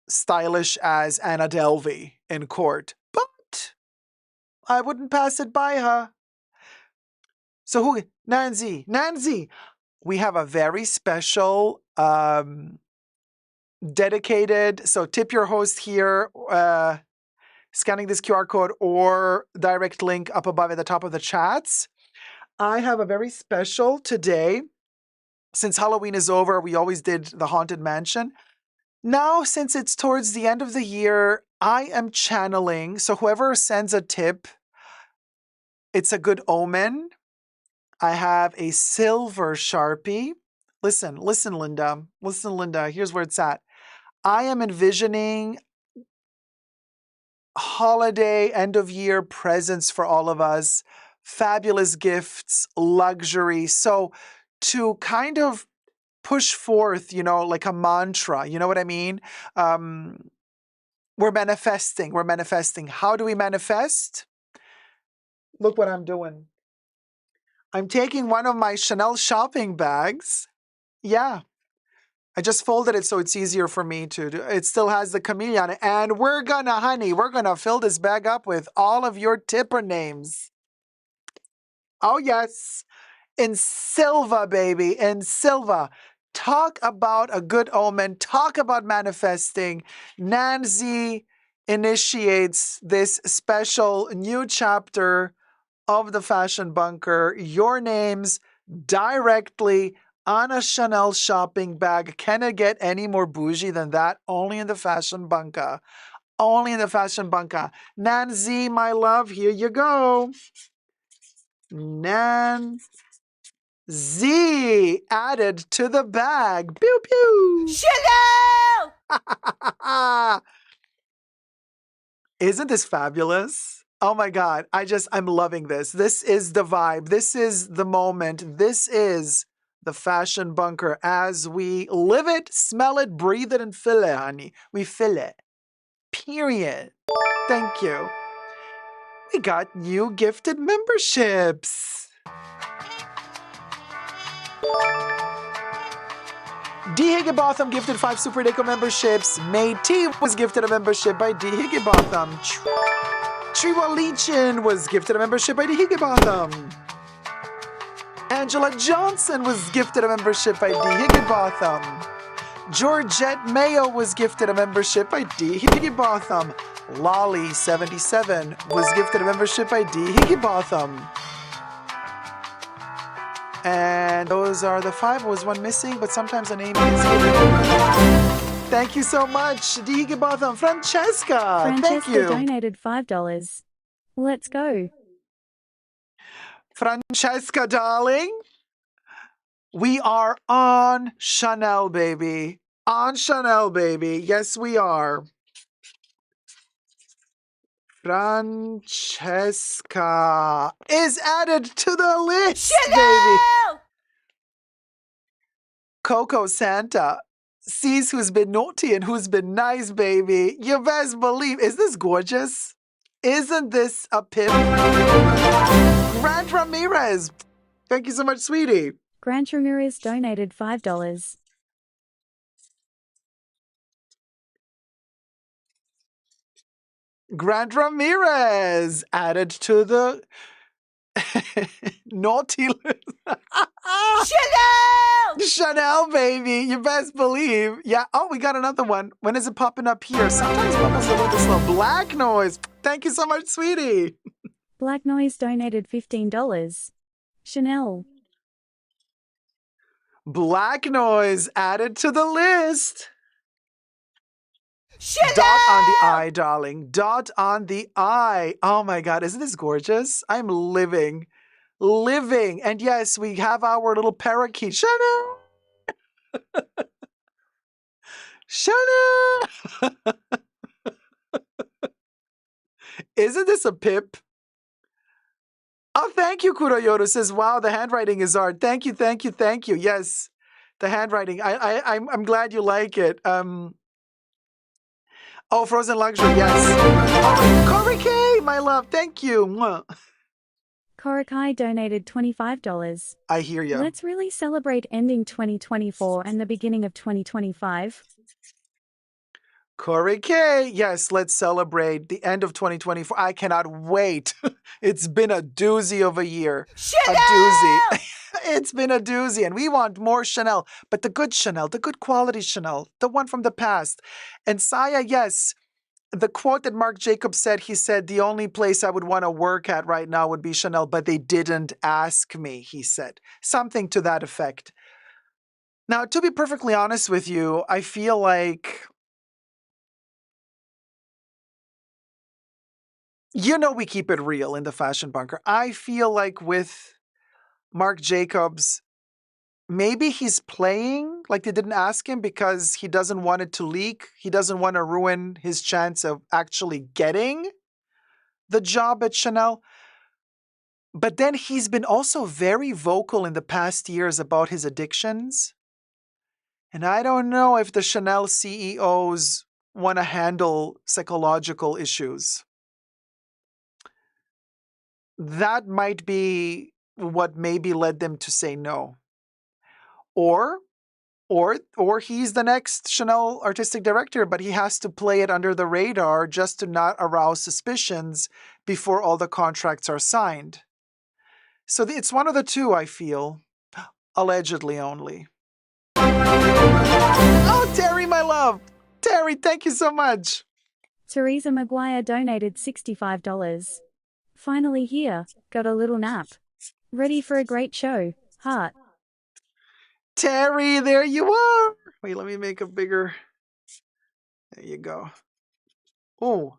stylish as Anna Delvey in court. But I wouldn't pass it by her. So who... Nancy, we have a very special dedicated... So tip your host here... scanning this QR code or direct link up above at the top of the chats. I have a very special today. Since Halloween is over, we always did the Haunted Mansion. Now, since it's towards the end of the year, I am channeling. So whoever sends a tip, it's a good omen. I have a silver Sharpie. Listen, Linda. Listen, Linda. Here's where it's at. I am envisioning holiday, end of year presents for all of us, fabulous gifts, luxury. So to kind of push forth, like a mantra, you know what I mean? We're manifesting. We're manifesting. How do we manifest? Look what I'm doing. I'm taking one of my Chanel shopping bags. Yeah. I just folded it so it's easier for me to do. It still has the chameleon on it. And we're gonna fill this bag up with all of your tipper names. Oh, yes. In silver, baby. In silver. Talk about a good omen. Talk about manifesting. Nancy initiates this special new chapter of the Fashion Bunker. Your names directly on a Chanel shopping bag. Can it get any more bougie than that? Only in the Fashion Bunker. Only in the Fashion Bunker. Nancy, my love, here you go. Nancy added to the bag. Pew pew. Chanel! Isn't this fabulous? Oh my God. I'm loving this. This is the vibe. This is the moment. This is the Fashion Bunker as we live it, smell it, breathe it, and feel it, honey. We feel it. Period. Thank you. We got new gifted memberships. D. Higginbotham gifted 5 Super Dacob memberships. May T was gifted a membership by D. Higginbotham. Triwa Leachin was gifted a membership by D. Higginbotham. Angela Johnson was gifted a membership by D. Higginbotham. Georgette Mayo was gifted a membership by D. Higginbotham. Lolly77 was gifted a membership by D. Higginbotham. And those are the 5. There was one missing, but sometimes a name is given. Thank you so much, D. Higginbotham. Francesca, thank you. Donated $5. Let's go. Francesca, darling. We are on Chanel, baby. On Chanel, baby. Yes, we are. Francesca is added to the list, Chanel! baby. Coco Santa sees who's been naughty and who's been nice, baby. You best believe. Is this gorgeous? Isn't this a pimp? Grant Ramirez. Thank you so much, sweetie. Grant Ramirez donated $5. Grant Ramirez added to the naughty list. Chanel! Chanel, baby. You best believe. Yeah. Oh, we got another one. When is it popping up here? Sometimes Bubbles a little bit slow. Black Noise. Thank you so much, sweetie. Black Noise donated $15. Chanel. Black Noise added to the list. Chanel! Dot on the I, darling. Dot on the I. Oh my God. Isn't this gorgeous? I'm living. Living. And yes, we have our little parakeet. Chanel. Chanel. Isn't this a pip? Oh, thank you, Kuroyoto says, wow, the handwriting is art. Thank you, thank you, thank you. Yes, the handwriting. I'm glad you like it. Oh, Frozen Luxury, yes. Oh, Corey K, my love, thank you. Mwah. Korakai donated $25. I hear you. Let's really celebrate ending 2024 and the beginning of 2025. Corey K, yes, let's celebrate the end of 2024. I cannot wait. It's been a doozy of a year. Chanel! A doozy. It's been a doozy, and we want more Chanel, but the good Chanel, the good quality Chanel, the one from the past. And Saya, yes, the quote that Marc Jacobs said, he said, the only place I would want to work at right now would be Chanel, but they didn't ask me, he said. Something to that effect. Now, to be perfectly honest with you, I feel like You know we keep it real in the Fashion Bunker. I feel like with Marc Jacobs, maybe he's playing like they didn't ask him because he doesn't want it to leak. He doesn't want to ruin his chance of actually getting the job at Chanel. But then he's been also very vocal in the past years about his addictions. And I don't know if the Chanel CEOs want to handle psychological issues. That might be what maybe led them to say no. Or or he's the next Chanel artistic director, but he has to play it under the radar just to not arouse suspicions before all the contracts are signed. So it's one of the two, I feel. Allegedly only. Oh, Terry, my love. Terry, thank you so much. Teresa McGuire donated $65. Finally here, got a little nap. Ready for a great show, heart. Terry, there you are. Wait, let me make a bigger. There you go. Oh,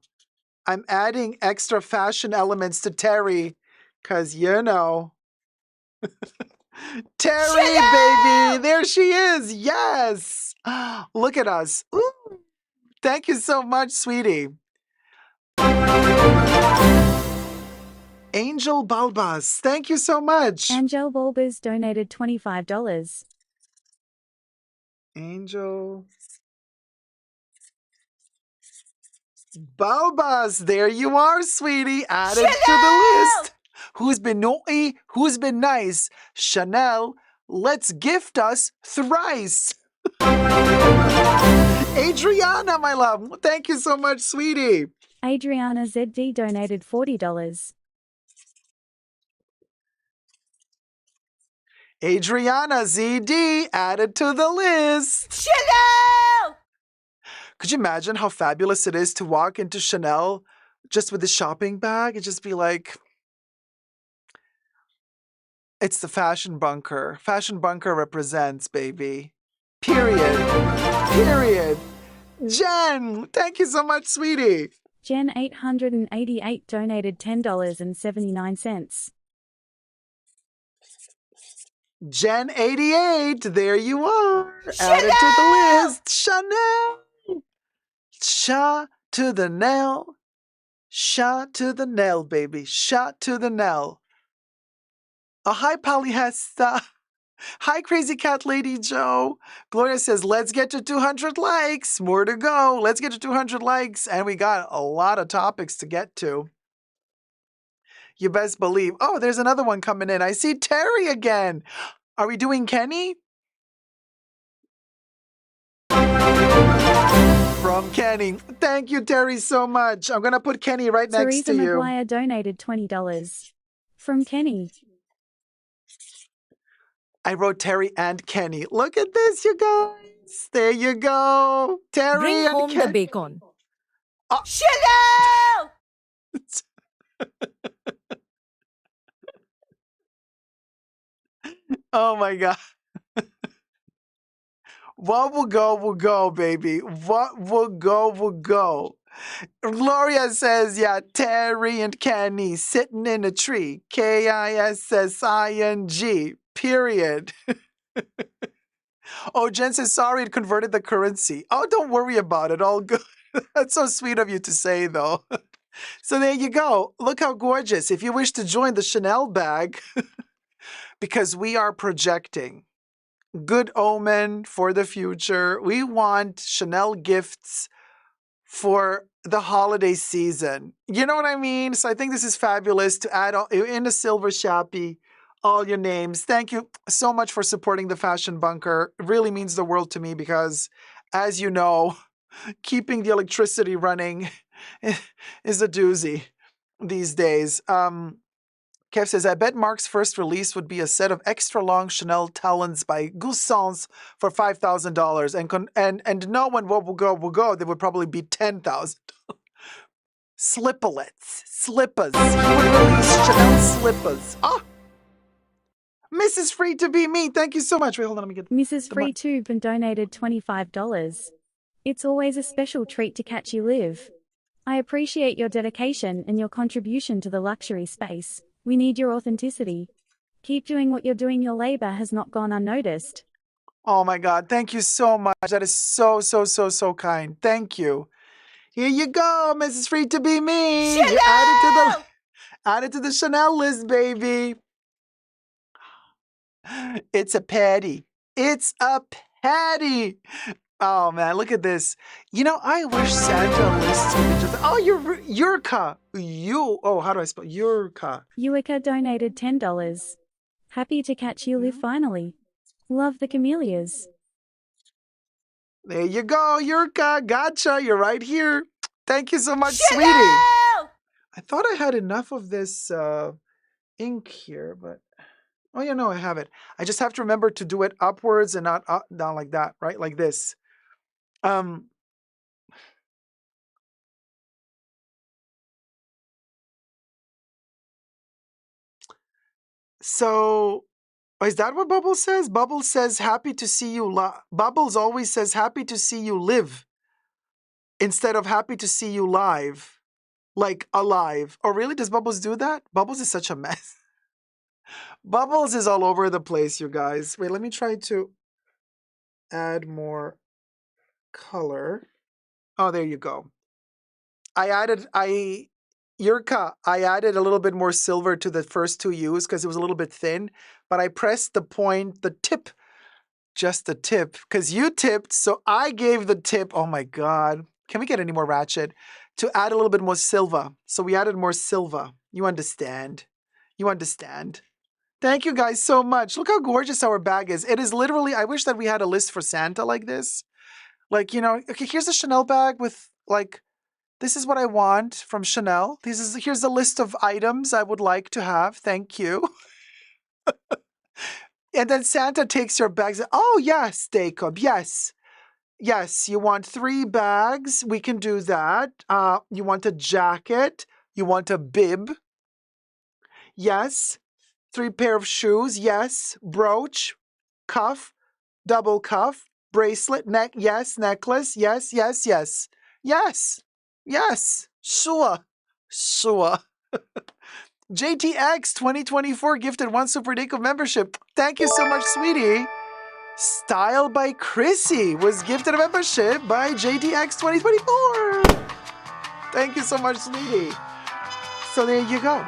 I'm adding extra fashion elements to Terry because, you know. Terry, baby, there she is. Yes. Look at us. Ooh. Thank you so much, sweetie. Angel Balbas, thank you so much. Angel Balbas donated $25. Angel Balbas, there you are, sweetie. Added to the list. Who's been naughty? Who's been nice? Chanel, let's gift us thrice. Adriana, my love, thank you so much, sweetie. Adriana ZD donated $40. Adriana ZD added to the list. Chanel! Could you imagine how fabulous it is to walk into Chanel just with a shopping bag and just be like, it's the Fashion Bunker. Fashion Bunker represents, baby. Period. Period. Jen, thank you so much, sweetie. Jen 888 donated $10.79. Jen 88, there you are. Added to the list. Chanel. Shot to the nail. Shot to the nail, baby. Shot to the nail. Oh, hi, Polyhesta. Hi, Crazy Cat Lady Joe. Gloria says, let's get to 200 likes. More to go. Let's get to 200 likes. And we got a lot of topics to get to. You best believe. Oh, there's another one coming in. I see Terry again. Are we doing Kenny? From Kenny. Thank you, Terry, so much. I'm going to put Kenny right next to you. Teresa McGuire donated $20. From Kenny. I wrote Terry and Kenny. Look at this, you guys. There you go. Terry Bring and home Kenny. the bacon. Oh. Chanel! Oh my God. What will go, baby. What will go. Gloria says, yeah, Terry and Kenny sitting in a tree. KISSING. Period. Oh, Jen says, sorry, it converted the currency. Oh, don't worry about it. All good. That's so sweet of you to say, though. So there you go. Look how gorgeous. If you wish to join the Chanel bag, because we are projecting good omen for the future. We want Chanel gifts for the holiday season. You know what I mean? So I think this is fabulous to add in a silver shappy all your names. Thank you so much for supporting the Fashion Bunker. It really means the world to me because, as you know, keeping the electricity running is a doozy these days. Kev says, I bet Marc's first release would be a set of extra long Chanel talons by Goussons for $5,000. And no one will go. They would probably be $10,000. Slippalets. Slippers. He would release Chanel slippers. Oh! Mrs. Free to be me. Thank you so much. Wait, hold on. Let me get Mrs. Free Tube donated $25. It's always a special treat to catch you live. I appreciate your dedication and your contribution to the luxury space. We need your authenticity. Keep doing what you're doing. Your labor has not gone unnoticed. Oh my God, thank you so much. That is so, so, so, so kind. Thank you. Here you go, Mrs. Free to be me. You're Chanel! added to the Chanel list, baby. It's a patty. It's a patty. Oh man, look at this. You know, I wish Santa lists me just. Oh, Yurka. How do I spell Yurka? Uika donated $10. Happy to catch you live finally. Love the camellias. There you go, Yurka. Gotcha. You're right here. Thank you so much, sweetie. Chanel! I thought I had enough of this ink here, but oh yeah, no, I have it. I just have to remember to do it upwards and not down like that, right? Like this. So is that what Bubbles says? Bubbles says happy to see you. Bubbles always says happy to see you live instead of happy to see you live, like alive. Oh, really? Does Bubbles do that? Bubbles is such a mess. Bubbles is all over the place, you guys. Wait, let me try to add more color. Oh, there you go. Yurka, I added a little bit more silver to the first two U's because it was a little bit thin, but I pressed the tip, just the tip, because you tipped, so I gave the tip. Oh my God. Can we get any more ratchet? To add a little bit more silver. So we added more silver. You understand. You understand. Thank you guys so much. Look how gorgeous our bag is. It is literally, I wish that we had a list for Santa like this. Like, you know, okay, here's a Chanel bag with like, this is what I want from Chanel. Here's a list of items I would like to have. Thank you. And then Santa takes your bags. Oh, yes, Dacob. Yes. Yes, you want 3 bags. We can do that. You want a jacket. You want a bib. Yes. 3 pair of shoes. Yes. Brooch. Cuff. Double cuff. Bracelet. Neck. Yes. Necklace. Yes. Yes. Yes. Yes. Yes. Sure. Sure. JTX 2024 gifted 1 Super Dacob membership. Thank you so much, sweetie. Style by Chrissy was gifted a membership by JTX 2024. Thank you so much, sweetie. So there you go.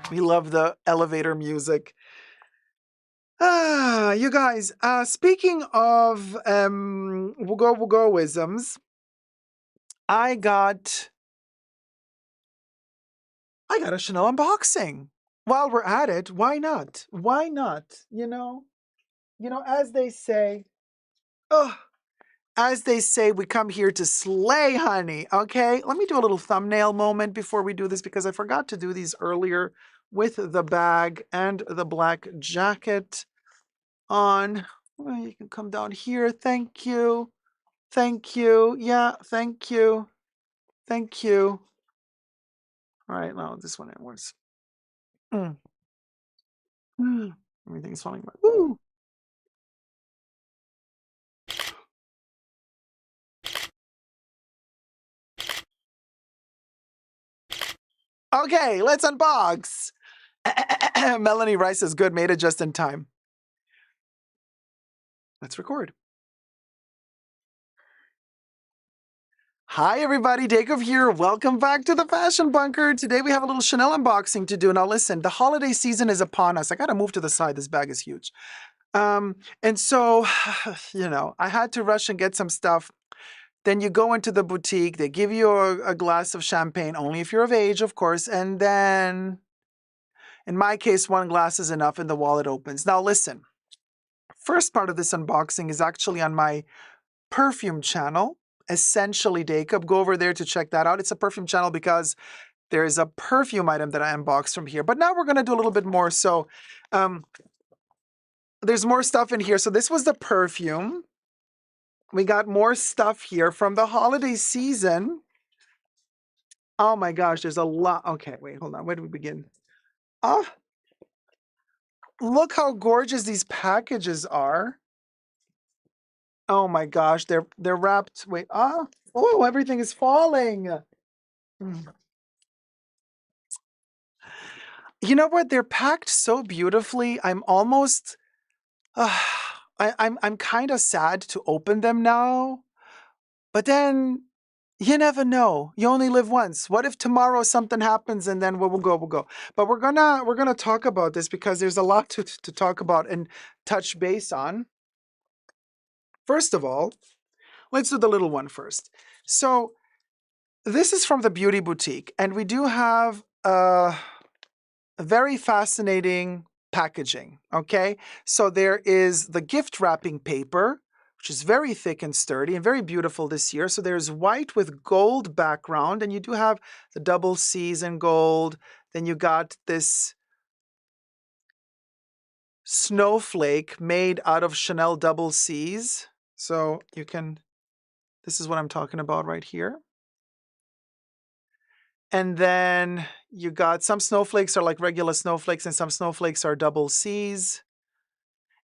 We love the elevator music. You guys, speaking of woogo-woogoisms, I got a Chanel unboxing. While we're at it, why not? Why not? You know, as they say, we come here to slay, honey. Okay, let me do a little thumbnail moment before we do this because I forgot to do these earlier with the bag and the black jacket on. Well, you can come down here. Thank you. Thank you. Yeah, thank you. Thank you. All right, now this one was. Everything's falling apart. Woo! Okay, let's unbox. Melanie Rice is good. Made it just in time. Let's record. Hi, everybody. Dacob here. Welcome back to the Fashion Bunker. Today we have a little Chanel unboxing to do. Now, listen, the holiday season is upon us. I got to move to the side. This bag is huge. And so, you know, I had to rush and get some stuff. Then you go into the boutique. They give you a glass of champagne, only if you're of age, of course. And then, in my case, 1 glass is enough and the wallet opens. Now, listen, first part of this unboxing is actually on my perfume channel, Essentially Dacob. Go over there to check that out. It's a perfume channel because there's a perfume item that I unboxed from here. But now we're going to do a little bit more. So there's more stuff in here. So this was the perfume. We got more stuff here from the holiday season. Oh my gosh, there's a lot. Okay, wait, hold on. Where do we begin? Look how gorgeous these packages are. Oh my gosh, they're wrapped. Wait, oh, everything is falling. Mm. You know what? They're packed so beautifully. I'm almost I'm kind of sad to open them now. But then you never know. You only live once. What if tomorrow something happens and then we'll go, we'll go. But we're gonna talk about this because there's a lot to talk about and touch base on. First of all, let's do the little one first. So this is from the Beauty Boutique, and we do have a very fascinating packaging. Okay, so there is the gift wrapping paper, which is very thick and sturdy and very beautiful this year. So there's white with gold background, and you do have the double C's in gold. Then you got this snowflake made out of Chanel double C's. So you can, this is what I'm talking about right here. And then you got some snowflakes are like regular snowflakes and some snowflakes are double C's.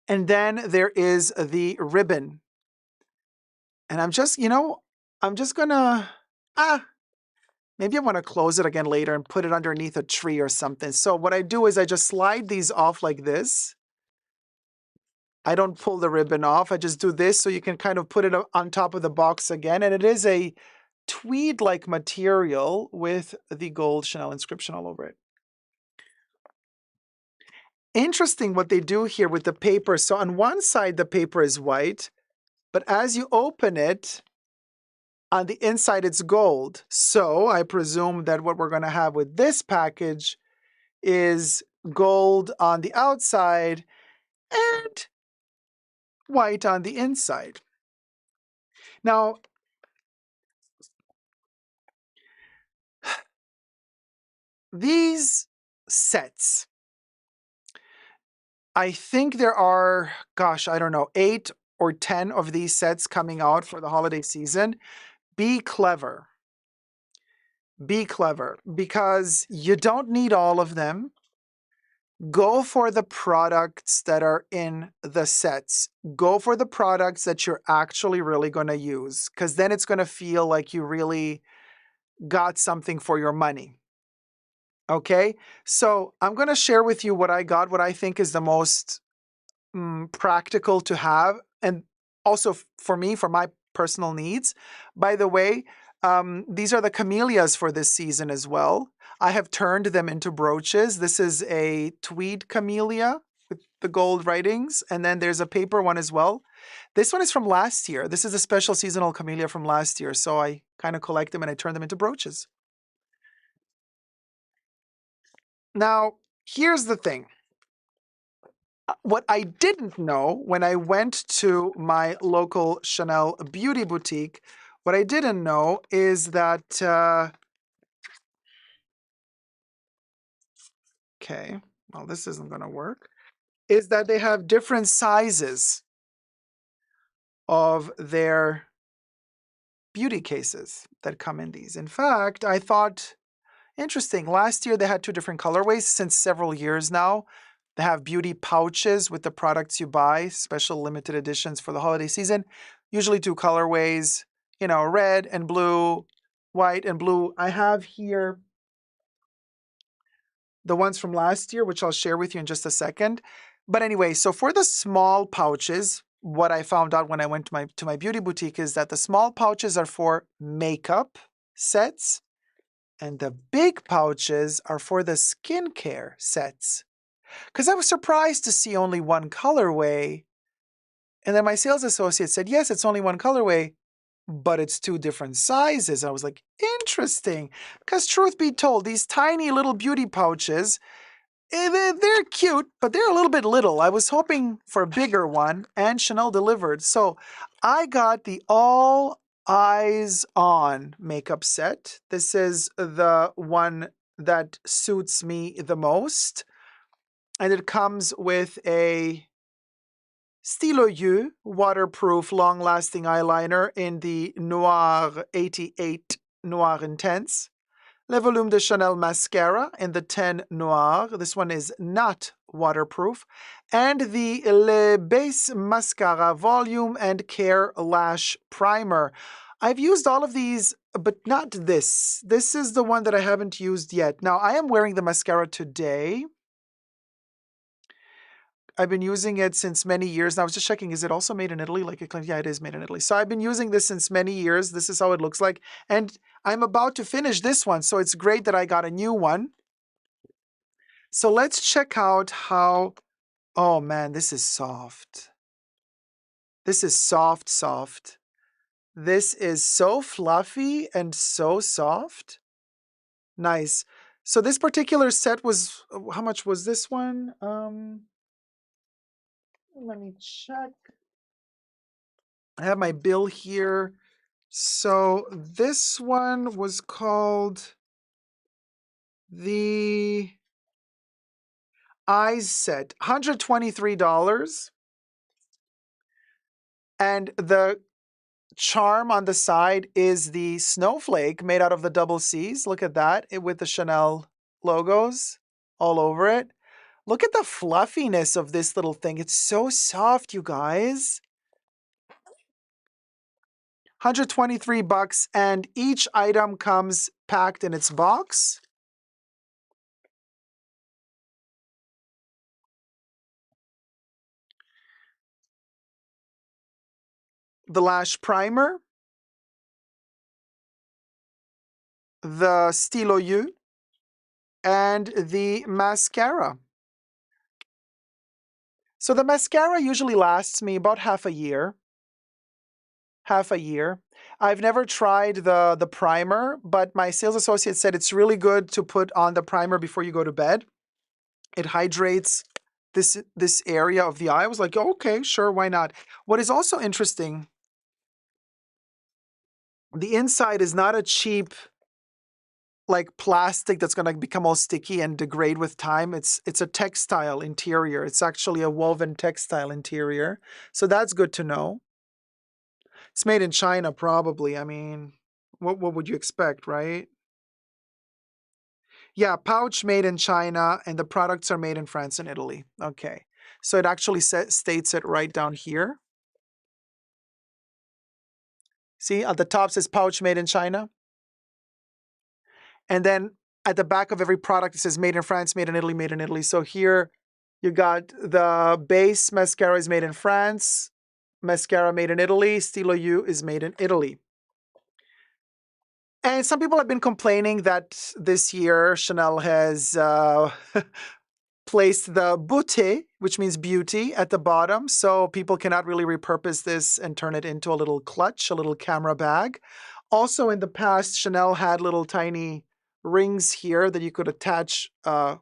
And then there is the ribbon. And I'm just, I'm just gonna, maybe I want to close it again later and put it underneath a tree or something. So what I do is I just slide these off like this. I don't pull the ribbon off. I just do this so you can kind of put it on top of the box again. And it is a tweed-like material with the gold Chanel inscription all over it. Interesting what they do here with the paper. So on one side, the paper is white, but as you open it, on the inside, it's gold. So I presume that what we're going to have with this package is gold on the outside and white on the inside. Now, these sets, I think there are, gosh, I don't know, 8 or 10 of these sets coming out for the holiday season. Be clever. Be clever because you don't need all of them. Go for the products that are in the sets. Go for the products that you're actually really going to use because then it's going to feel like you really got something for your money. Okay, so I'm going to share with you what I got, what I think is the most practical to have, and also for me, for my personal needs. By the way, these are the camellias for this season as well. I have turned them into brooches. This is a tweed camellia with the gold writings, and then there's a paper one as well. This one is from last year. This is a special seasonal camellia from last year, so I kind of collect them and I turn them into brooches. Now, here's the thing. What I didn't know when I went to my local Chanel beauty boutique, what I didn't know is that, okay, well, this isn't going to work, is that they have different sizes of their beauty cases that come in these. In fact, I thought, interesting, last year they had 2 different colorways. Since several years now, they have beauty pouches with the products you buy, special limited editions for the holiday season. Usually 2 colorways, red and blue, white and blue. I have here the ones from last year, which I'll share with you in just a second. But anyway, so for the small pouches, what I found out when I went to my beauty boutique is that the small pouches are for makeup sets, and the big pouches are for the skincare sets. Because I was surprised to see only one colorway. And then my sales associate said, yes, it's only one colorway, but it's 2 different sizes. I was like, interesting. Because truth be told, these tiny little beauty pouches, they're cute, but they're a little bit little. I was hoping for a bigger one, and Chanel delivered. So I got the All Eyes On makeup set. This is the one that suits me the most. And it comes with a Stylo Yeux waterproof, long-lasting eyeliner in the Noir 88 Noir Intense. Le Volume de Chanel Mascara in the 10 Noir. This one is not waterproof. And the Le Base Mascara Volume and Care Lash Primer. I've used all of these, but not this. This is the one that I haven't used yet. Now, I am wearing the mascara today. I've been using it since many years. Now, I was just checking, is it also made in Italy? Like it claims, yeah, it is made in Italy. So I've been using this since many years. This is how it looks like. And I'm about to finish this one, so it's great that I got a new one. So let's check out how, oh man, this is soft. This is soft, soft. This is so fluffy and so soft. Nice. So this particular set was, how much was this one? Let me check. I have my bill here. So this one was called the Eyes Set, $123. And the charm on the side is the snowflake made out of the double C's. Look at that, with the Chanel logos all over it. Look at the fluffiness of this little thing. It's so soft, you guys. $123, and each item comes packed in its box. The lash primer, the stylo yeux, and the mascara. So the mascara usually lasts me about half a year. Half a year. I've never tried the primer, but my sales associate said it's really good to put on the primer before you go to bed. It hydrates this area of the eye. I was like, oh, okay, sure, why not? What is also interesting, the inside is not a cheap like plastic that's going to become all sticky and degrade with time. It's a textile interior. It's actually a woven textile interior. So that's good to know. It's made in China, probably. I mean, what would you expect, right? Yeah, pouch made in China, and the products are made in France and Italy. Okay. So it actually states it right down here. See, at the top says pouch made in China. And then at the back of every product, it says made in France, made in Italy, made in Italy. So here you got the base mascara is made in France, mascara made in Italy, stylo yeux is made in Italy. And some people have been complaining that this year Chanel has placed the beauté, which means beauty, at the bottom. So people cannot really repurpose this and turn it into a little clutch, a little camera bag. Also in the past, Chanel had little tiny rings here that you could attach a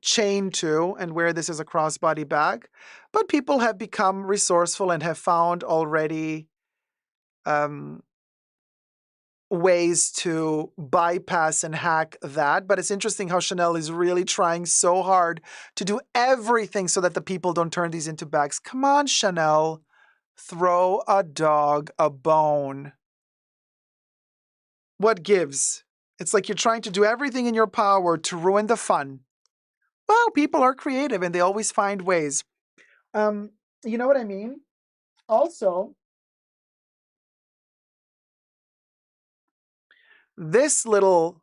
chain to and wear this as a crossbody bag. But people have become resourceful and have found already ways to bypass and hack that. But it's interesting how Chanel is really trying so hard to do everything so that the people don't turn these into bags. Come on, Chanel. Throw a dog a bone. What gives? It's like you're trying to do everything in your power to ruin the fun. Well, people are creative and they always find ways. You know what I mean? Also, this little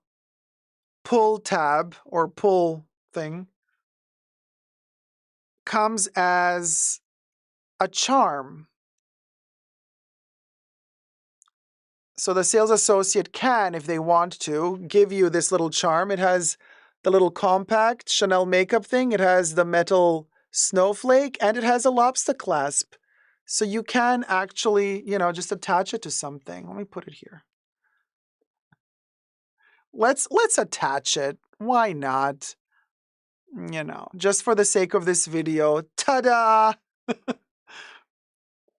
pull tab or pull thing comes as a charm. So the sales associate can, if they want to, give you this little charm. It has the little compact Chanel makeup thing. It has the metal snowflake, and it has a lobster clasp. So you can actually, just attach it to something. Let me put it here. Let's attach it. Why not? Just for the sake of this video. Ta-da!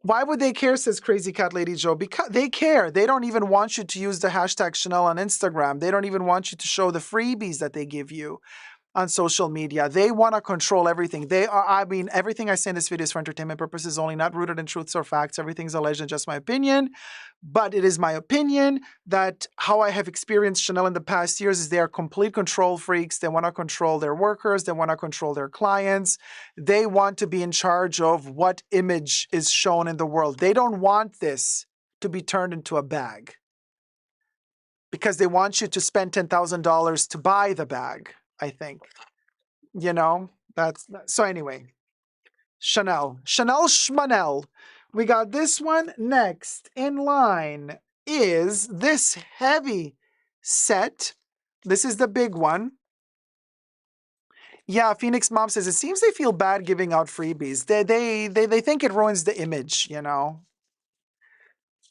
Why would they care, says Crazy Cat Lady Joe? Because they care. They don't even want you to use the hashtag Chanel on Instagram. They don't even want you to show the freebies that they give you. on social media. They want to control everything. They are, I mean, everything I say in this video is for entertainment purposes only, not rooted in truths or facts. Everything's alleged and just my opinion. But it is my opinion that how I have experienced Chanel in the past years is they are complete control freaks. They want to control their workers. They want to control their clients. They want to be in charge of what image is shown in the world. They don't want this to be turned into a bag because they want you to spend $10,000 to buy the bag, I think. You know, so anyway, Chanel Schmanel. We got this one. Next in line is this heavy set. This is the big one. Yeah, Phoenix Mom says it seems they feel bad giving out freebies. They think it ruins the image, you know.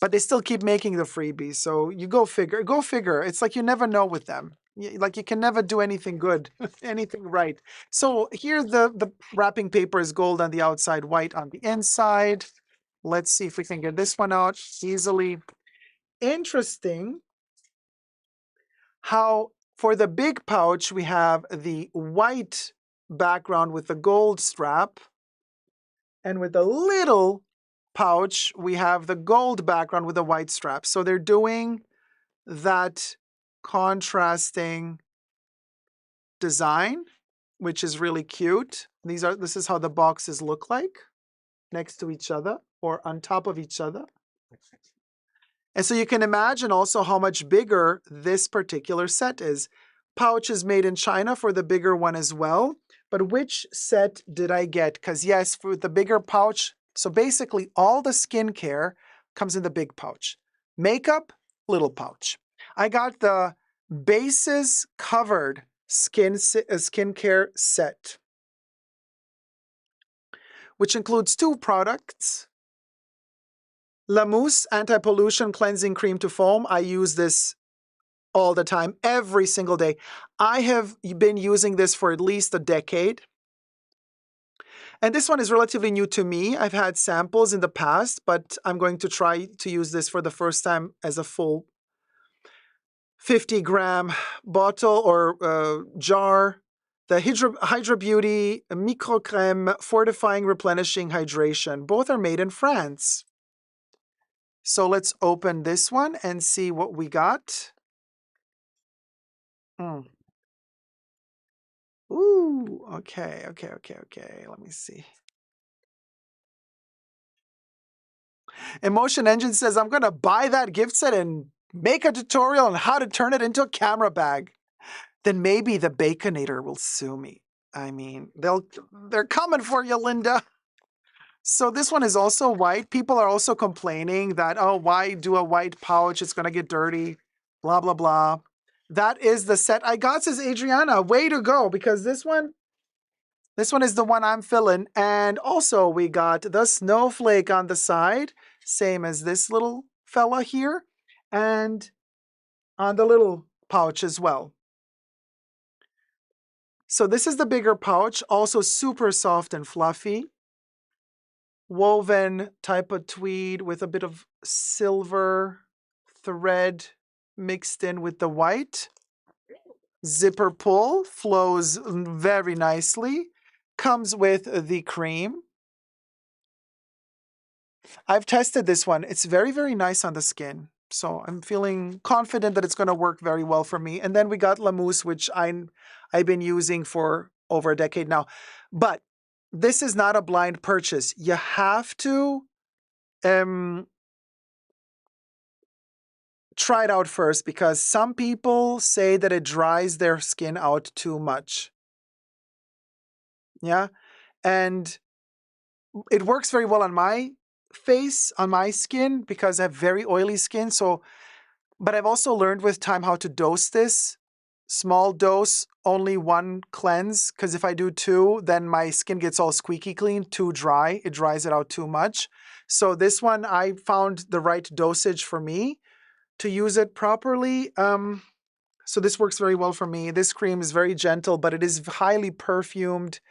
But they still keep making the freebies. So you go figure. Go figure. It's like you never know with them. Like you can never do anything good, anything right. So here the wrapping paper is gold on the outside, white on the inside. Let's see if we can get this one out easily. Interesting how for the big pouch we have the white background with the gold strap. And with the little pouch, we have the gold background with the white strap. So they're doing that contrasting design, which is really cute. This is how the boxes look like next to each other or on top of each other. And so you can imagine also how much bigger this particular set is. Pouch is made in China for the bigger one as well. But which set did I get? Because yes, for the bigger pouch, so basically all the skincare comes in the big pouch. Makeup, little pouch. I got the bases covered skincare set, which includes 2 products. La Mousse Anti-Pollution Cleansing Cream to Foam. I use this all the time, every single day. I have been using this for at least a decade. And this one is relatively new to me. I've had samples in the past, but I'm going to try to use this for the first time as a full 50-gram bottle or jar. The Hydra Beauty Micro Crème Fortifying Replenishing Hydration. Both are made in France. So let's open this one and see what we got. Ooh, okay. Let me see. Emotion Engine says, I'm going to buy that gift set and make a tutorial on how to turn it into a camera bag. Then maybe the Baconator will sue me. I mean, they're coming for you, Linda. So this one is also white. People are also complaining that, oh, why do a white pouch? It's going to get dirty, blah, blah, blah. That is the set I got, says Adriana. Way to go, because this one is the one I'm filling. And also we got the snowflake on the side, same as this little fella here, and on the little pouch as well. So this is the bigger pouch, also super soft and fluffy. Woven type of tweed with a bit of silver thread mixed in with the white. Zipper pull, flows very nicely. Comes with the cream. I've tested this one. It's very, very nice on the skin. So I'm feeling confident that it's going to work very well for me. And then we got La Mousse, which I've been using for over a decade now. But this is not a blind purchase. You have to try it out first because some people say that it dries their skin out too much. Yeah. And it works very well on my face, on my skin, because I have very oily skin. So, but I've also learned with time how to dose this. Small dose, only 1 cleanse, because if I do 2, then my skin gets all squeaky clean, too dry. It dries it out too much. So this one, I found the right dosage for me to use it properly. So this works very well for me. This cream is very gentle, but it is highly perfumed.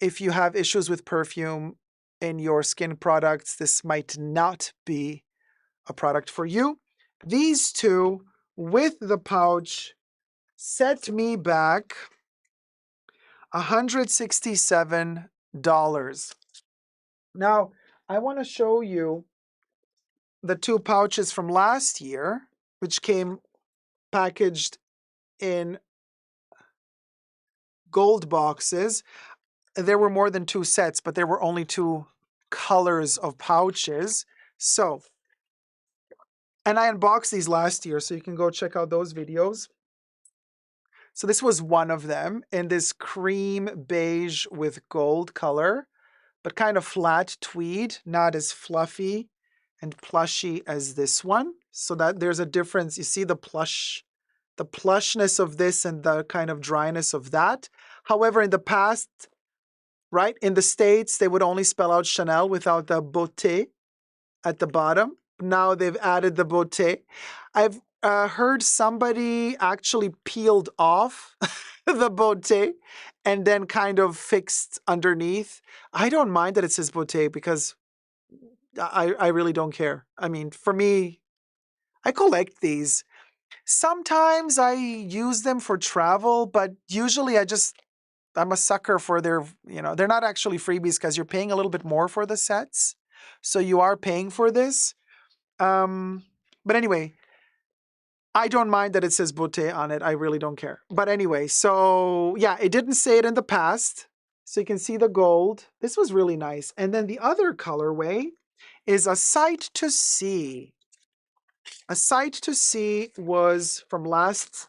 If you have issues with perfume in your skin products, this might not be a product for you. These 2 with the pouch set me back $167. Now, I want to show you the 2 pouches from last year, which came packaged in gold boxes. There were more than 2 sets, but there were only 2 colors of pouches. So, and I unboxed these last year, so you can go check out those videos. So this was one of them in this cream beige with gold color, but kind of flat tweed, not as fluffy and plushy as this one. So that there's a difference. You see the plushness of this and the kind of dryness of that. However, in the past, right, in the States, they would only spell out Chanel without the beauté at the bottom. Now they've added the beauté. I've heard somebody actually peeled off the beauté and then kind of fixed underneath. I don't mind that it says beauté because I really don't care. I mean, for me, I collect these. Sometimes I use them for travel, but usually I'm a sucker for their, they're not actually freebies because you're paying a little bit more for the sets. So you are paying for this. But anyway, I don't mind that it says beauté on it. I really don't care. But anyway, so yeah, it didn't say it in the past. So you can see the gold. This was really nice. And then the other colorway is A Sight to See. A Sight to See was from last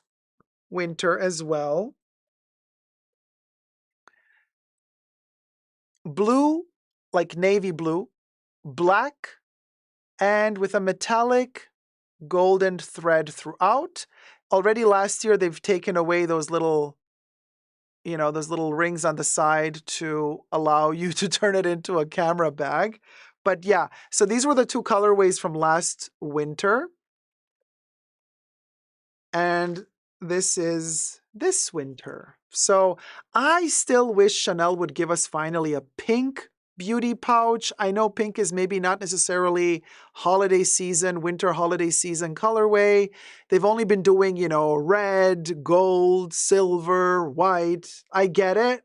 winter as well. Blue, like navy blue, black, and with a metallic golden thread throughout. Already last year, they've taken away those little, those little rings on the side to allow you to turn it into a camera bag. But yeah, so these were the 2 colorways from last winter. And this is this winter. So I still wish Chanel would give us finally a pink beauty pouch. I know pink is maybe not necessarily holiday season, winter holiday season colorway. They've only been doing, red, gold, silver, white. I get it.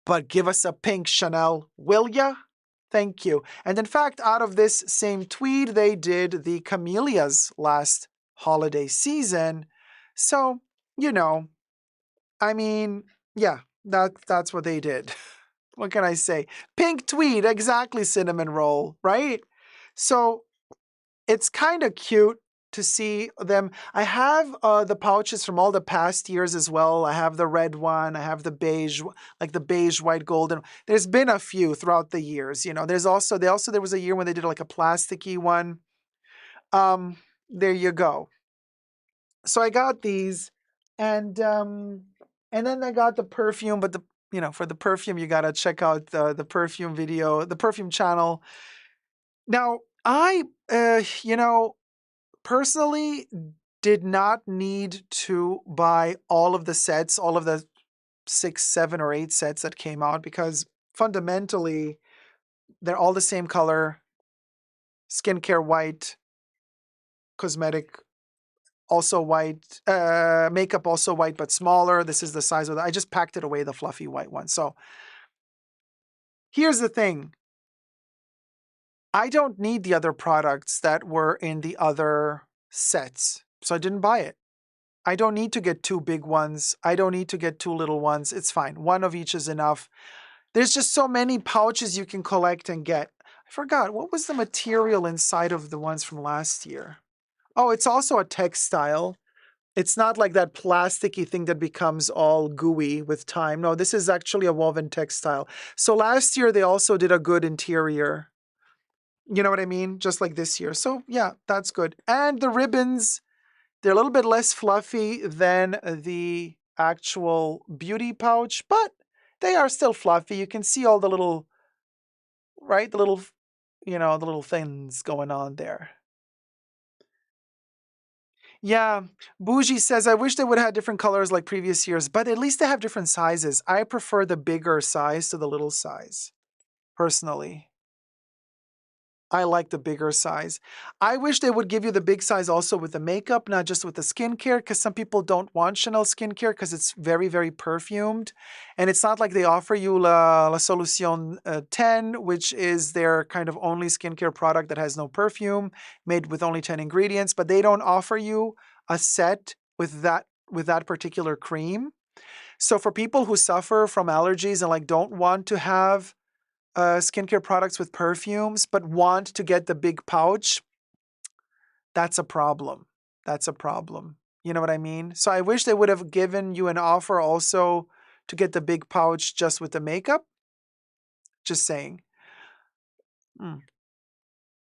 But give us a pink, Chanel, will ya? Thank you. And in fact, out of this same tweed, they did the camellias last holiday season. So, I mean, yeah, that's what they did. What can I say? Pink tweed, exactly, cinnamon roll, right? So it's kind of cute to see them. I have the pouches from all the past years as well. I have the red one. I have the beige, like the beige, white, golden. There's been a few throughout the years. There was a year when they did like a plasticky one. There you go. So I got these, and then I got the perfume. But for the perfume, you gotta check out the perfume video, the perfume channel. Now I, personally did not need to buy all of the sets, all of the 6, 7, or 8 sets that came out because fundamentally they're all the same color, skincare white, cosmetic also white, makeup also white but smaller. This is the size of I just packed it away, the fluffy white one. So here's the thing. I don't need the other products that were in the other sets, so I didn't buy it. I don't need to get 2 big ones. I don't need to get 2 little ones. It's fine. One of each is enough. There's just so many pouches you can collect and get. I forgot, what was the material inside of the ones from last year? Oh, it's also a textile. It's not like that plasticky thing that becomes all gooey with time. No, this is actually a woven textile. So last year, they also did a good interior. You know what I mean? Just like this year. So yeah, that's good. And the ribbons, they're a little bit less fluffy than the actual beauty pouch, but they are still fluffy. You can see all the little, right? The little, the little things going on there. Yeah, Bougie says, I wish they would have had different colors like previous years, but at least they have different sizes. I prefer the bigger size to the little size, personally. I like the bigger size. I wish they would give you the big size also with the makeup, not just with the skincare, because some people don't want Chanel skincare because it's very, very perfumed. And it's not like they offer you La Solution 10, which is their kind of only skincare product that has no perfume, made with only 10 ingredients, but they don't offer you a set with that particular cream. So for people who suffer from allergies and like don't want to have skincare products with perfumes, but want to get the big pouch, that's a problem. That's a problem. You know what I mean? So I wish they would have given you an offer also to get the big pouch just with the makeup. Just saying.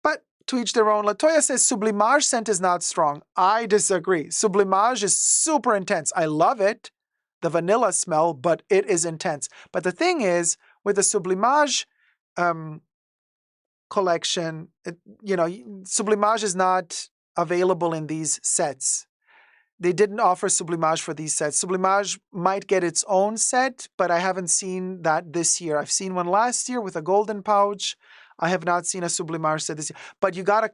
But to each their own. Latoya says Sublimage scent is not strong. I disagree. Sublimage is super intense. I love it, the vanilla smell, but it is intense. But the thing is, with the Sublimage collection, Sublimage is not available in these sets. They didn't offer Sublimage for these sets. Sublimage might get its own set, but I haven't seen that this year. I've seen one last year with a golden pouch. I have not seen a Sublimage set this year. But you gotta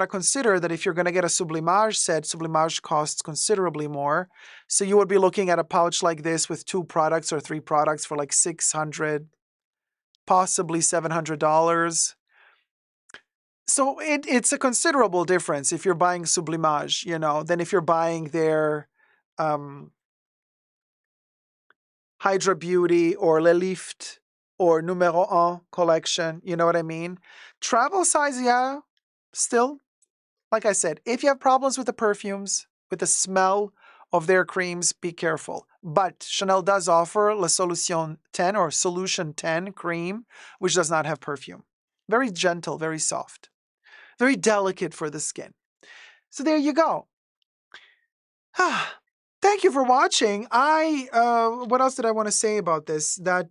consider that if you're gonna get a Sublimage set, Sublimage costs considerably more. So you would be looking at a pouch like this with 2 products or 3 products for like $600, possibly $700. So it's a considerable difference if you're buying Sublimage, than if you're buying their Hydra Beauty or Le Lift or Numero 1 collection. You know what I mean? Travel size, yeah, still. Like I said, if you have problems with the perfumes, with the smell of their creams, be careful. But Chanel does offer La Solution 10 or Solution 10 cream, which does not have perfume. Very gentle, very soft. Very delicate for the skin. So there you go. Thank you for watching. What else did I want to say about this? That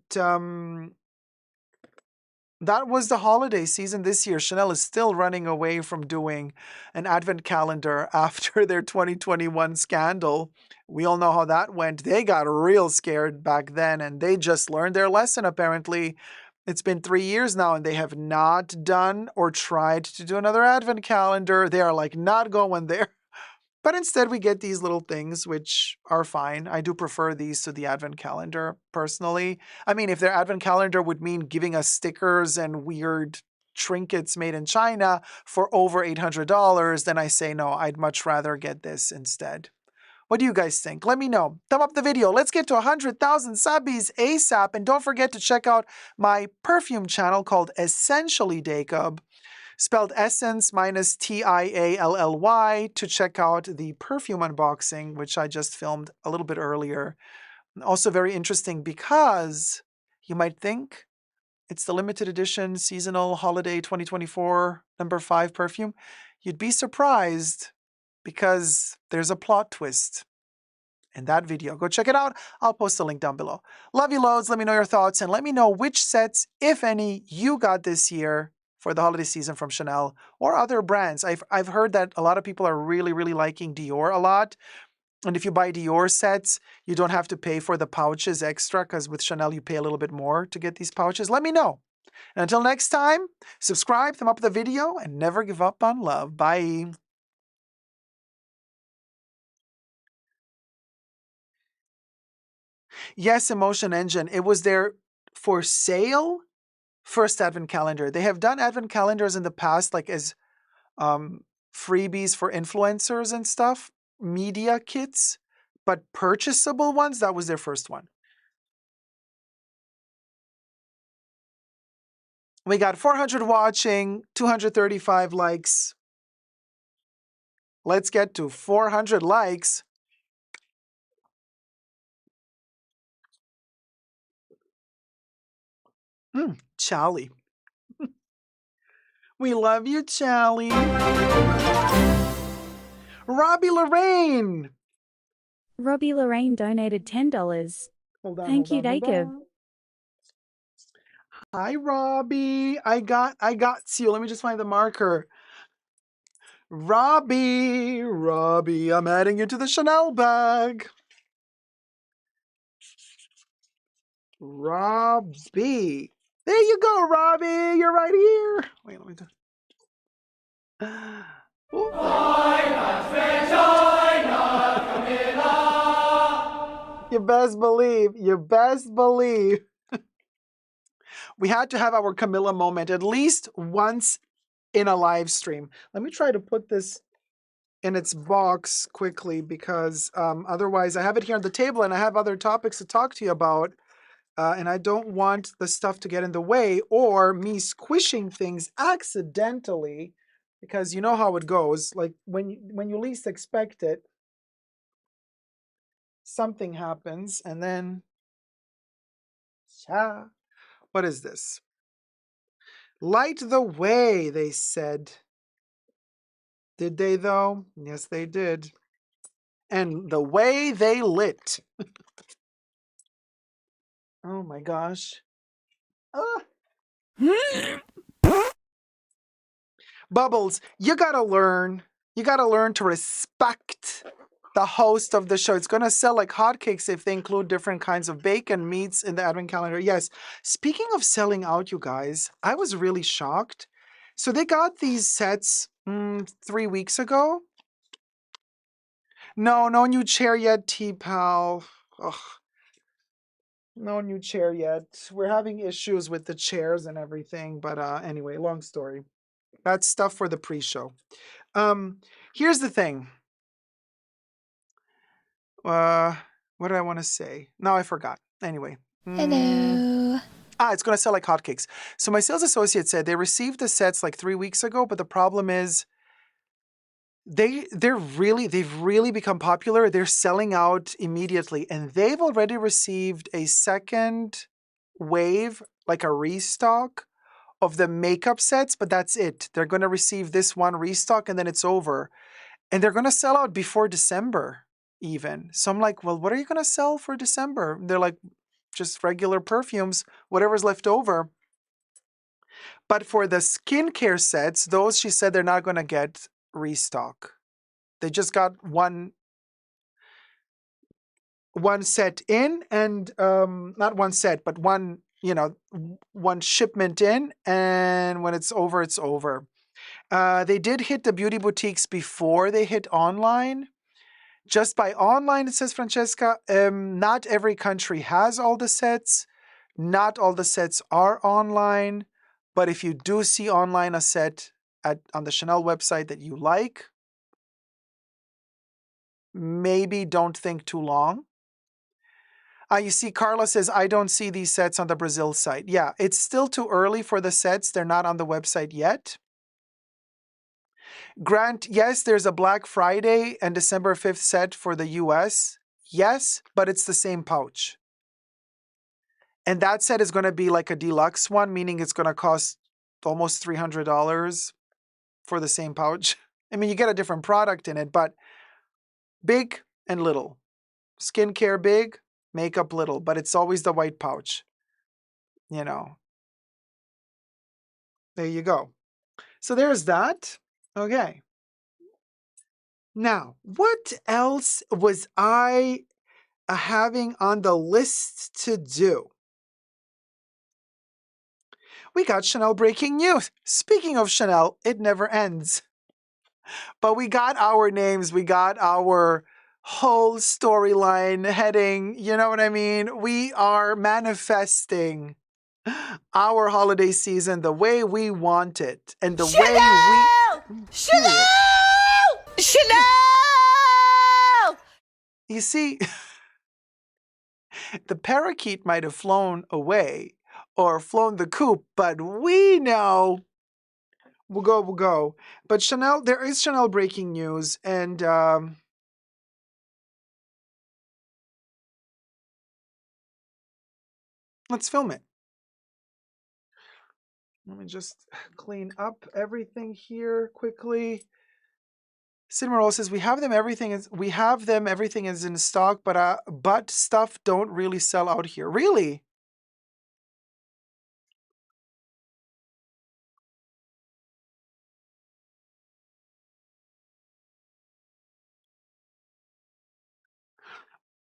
was the holiday season this year. Chanel is still running away from doing an advent calendar after their 2021 scandal. We all know how that went. They got real scared back then, and they just learned their lesson, apparently. It's been 3 years now, and they have not done or tried to do another advent calendar. They are like not going there. But instead, we get these little things, which are fine. I do prefer these to the advent calendar, personally. I mean, if their advent calendar would mean giving us stickers and weird trinkets made in China for over $800, then I say no, I'd much rather get this instead. What do you guys think? Let me know. Thumb up the video. Let's get to 100,000 subbies ASAP. And don't forget to check out my perfume channel called Essentially Dacob, spelled essence minus Tially, to check out the perfume unboxing, which I just filmed a little bit earlier. Also very interesting because you might think it's the limited edition seasonal holiday 2024 number 5 perfume. You'd be surprised because there's a plot twist in that video. Go check it out. I'll post the link down below. Love you loads. Let me know your thoughts and let me know which sets, if any, you got this year for the holiday season from Chanel or other brands. I've heard that a lot of people are really, really liking Dior a lot. And if you buy Dior sets, you don't have to pay for the pouches extra, because with Chanel, you pay a little bit more to get these pouches. Let me know. And until next time, subscribe, thumb up the video, and never give up on love. Bye. Yes, Emotion Engine. It was their for sale first advent calendar. They have done advent calendars in the past, like as freebies for influencers and stuff, media kits, but purchasable ones, that was their first one. We got 400 watching, 235 likes. Let's get to 400 likes. Charlie. We love you, Charlie. Robbie Lorraine. Robbie Lorraine donated $10. Thank you, Dacob. Hi, Robbie. I got you. Let me just find the marker. Robbie, I'm adding you to the Chanel bag. Robbie. There you go, Robbie. You're right here. Wait, let me do. You best believe. You best believe. We had to have our Camilla moment at least once in a live stream. Let me try to put this in its box quickly because otherwise I have it here on the table and I have other topics to talk to you about. And I don't want the stuff to get in the way or me squishing things accidentally because you know how it goes. Like when you least expect it, something happens and then, what is this? Light the way, they said. Did they though? Yes, they did. And the way they lit. Oh my gosh. Ah. Bubbles, you gotta learn. You gotta learn to respect the host of the show. It's gonna sell like hotcakes if they include different kinds of bacon meats in the advent calendar. Yes. Speaking of selling out, you guys, I was really shocked. So they got these sets 3 weeks ago. No new chair yet, T-Pal. Ugh. No new chair yet. We're having issues with the chairs and everything. But anyway, long story. That's stuff for the pre-show. Here's the thing. What did I want to say? No, I forgot. Anyway. Hello. It's going to sell like hotcakes. So my sales associate said they received the sets like 3 weeks ago, but the problem is they've really become popular. They're selling out immediately, and they've already received a second wave, like a restock of the makeup sets, but that's it. They're going to receive this one restock and then it's over. And they're going to sell out before December even. So I'm like, well, what are you going to sell for December? They're like, just regular perfumes, whatever's left over. But for the skincare sets, those she said they're not going to get restock. They just got one set in and not one set, but one shipment in, and when it's over, it's over. They did hit the beauty boutiques before they hit online. Just by online, it says Francesca, not every country has all the sets. Not all the sets are online. But if you do see online a set on the Chanel website that you like, maybe don't think too long. You see, Carla says, I don't see these sets on the Brazil site. Yeah, it's still too early for the sets. They're not on the website yet. Grant, yes, there's a Black Friday and December 5th set for the US. Yes, but it's the same pouch. And that set is going to be like a deluxe one, meaning it's going to cost almost $300 for the same pouch. I mean, you get a different product in it, but big and little. Skincare big, makeup little, but it's always the white pouch. There you go. So there's that. Okay. Now, what else was I having on the list to do? We got Chanel breaking news. Speaking of Chanel, it never ends. But we got our names, we got our whole storyline heading, you know what I mean? We are manifesting our holiday season the way we want it and the way we... Chanel! Chanel! You see, the parakeet might have flown away or flown the coop, but we know we'll go. But Chanel, there is Chanel breaking news, and let's film it. Let me just clean up everything here quickly. Cinnamoroll says we have them. Everything is in stock, but stuff don't really sell out here. Really?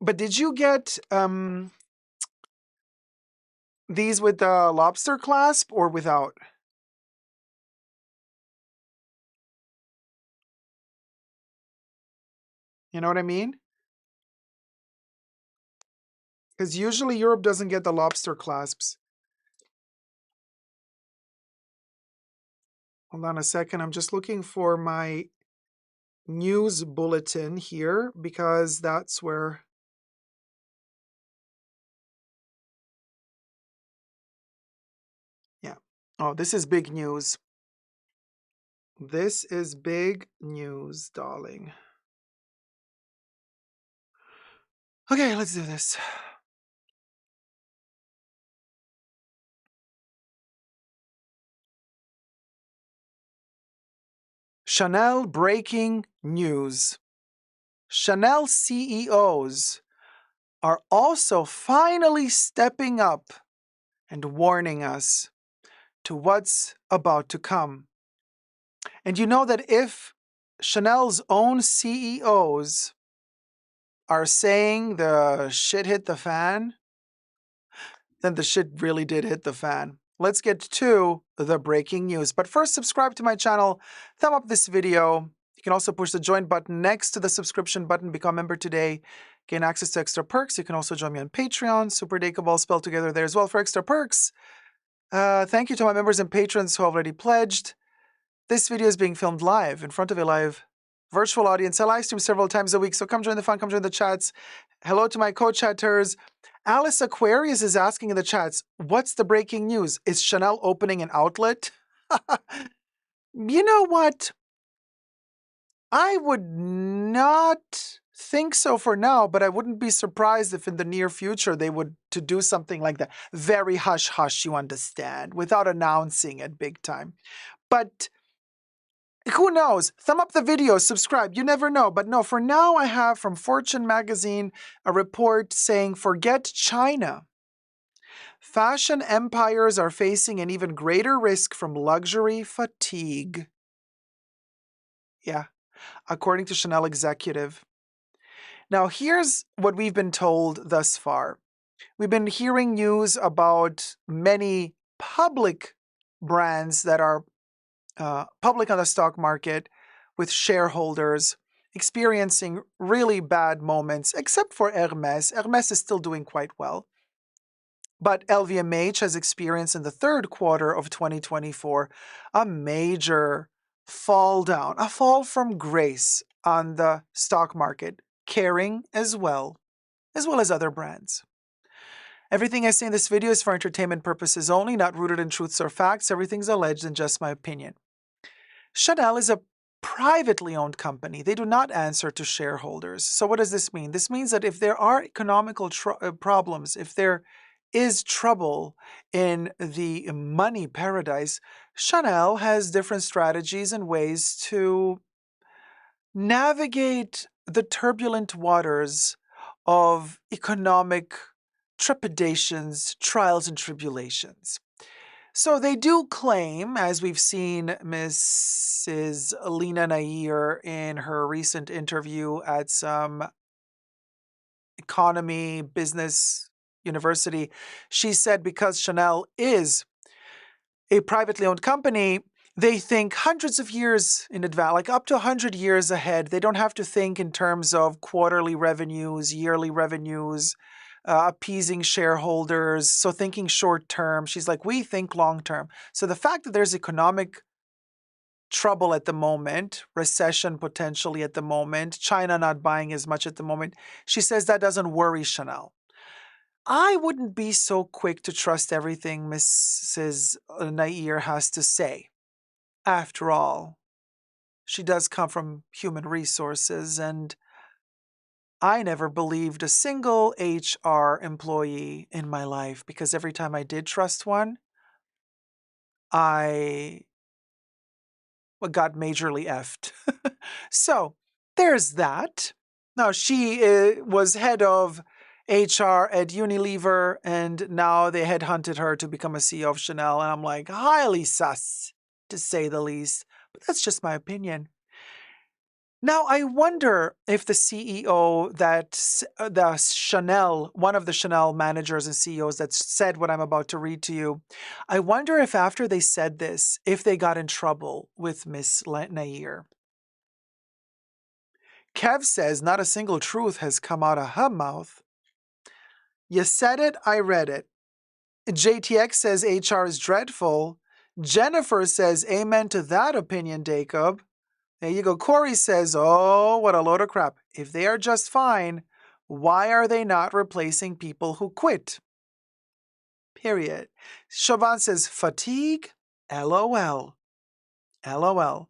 But did you get these with the lobster clasp or without? You know what I mean? Because usually Europe doesn't get the lobster clasps. Hold on a second. I'm just looking for my news bulletin here because that's where... Yeah. Oh, this is big news. This is big news, darling. Okay, let's do this. Chanel breaking news. Chanel CEOs are also finally stepping up and warning us to what's about to come. And you know that if Chanel's own CEOs are saying the shit hit the fan, then the shit really did hit the fan. Let's get to the breaking news. But first, subscribe to my channel, thumb up this video. You can also push the join button next to the subscription button, become a member today, gain access to extra perks. You can also join me on Patreon, Super Dacob, all spelled together there as well for extra perks. Thank you to my members and patrons who already pledged. This video is being filmed live in front of a live virtual audience. I live stream several times a week, so come join the fun, come join the chats. Hello to my co-chatters. Alice Aquarius is asking in the chats, what's the breaking news? Is Chanel opening an outlet? You know what? I would not think so for now, but I wouldn't be surprised if in the near future they would to do something like that. Very hush-hush, you understand, without announcing it big time. But who knows? Thumb up the video, subscribe. You never know. But no, for now I have from Fortune magazine a report saying forget China. Fashion empires are facing an even greater risk from luxury fatigue. Yeah, according to Chanel executive. Now, here's what we've been told thus far. We've been hearing news about many public brands that are public on the stock market with shareholders experiencing really bad moments, except for Hermes. Hermes is still doing quite well. But LVMH has experienced in the third quarter of 2024 a major fall down, a fall from grace on the stock market, Kering as well as other brands. Everything I say in this video is for entertainment purposes only, not rooted in truths or facts. Everything's alleged and just my opinion. Chanel is a privately owned company. They do not answer to shareholders. So what does this mean? This means that if there are economical problems, if there is trouble in the money paradise, Chanel has different strategies and ways to navigate the turbulent waters of economic trepidations, trials, and tribulations. So they do claim, as we've seen Mrs. Lena Nair in her recent interview at some economy business university, she said because Chanel is a privately owned company, they think hundreds of years in advance, like up to 100 years ahead. They don't have to think in terms of quarterly revenues, yearly revenues, appeasing shareholders. So thinking short term, she's like, we think long term. So the fact that there's economic trouble at the moment, recession potentially at the moment, China not buying as much at the moment, she says that doesn't worry Chanel. I wouldn't be so quick to trust everything Mrs. Nair has to say. After all, she does come from human resources, and I never believed a single HR employee in my life because every time I did trust one, I got majorly effed. So there's that. Now, she was head of HR at Unilever, and now they headhunted her to become a CEO of Chanel. And I'm like, highly sus, to say the least. But that's just my opinion. Now, I wonder if the CEO the Chanel, one of the Chanel managers and CEOs that said what I'm about to read to you, I wonder if after they said this, if they got in trouble with Miss Nair. Kev says not a single truth has come out of her mouth. You said it, I read it. JTX says HR is dreadful. Jennifer says amen to that opinion, Dacob. There you go. Corey says, oh, what a load of crap. If they are just fine, why are they not replacing people who quit? Period. Siobhan says, fatigue? LOL. LOL.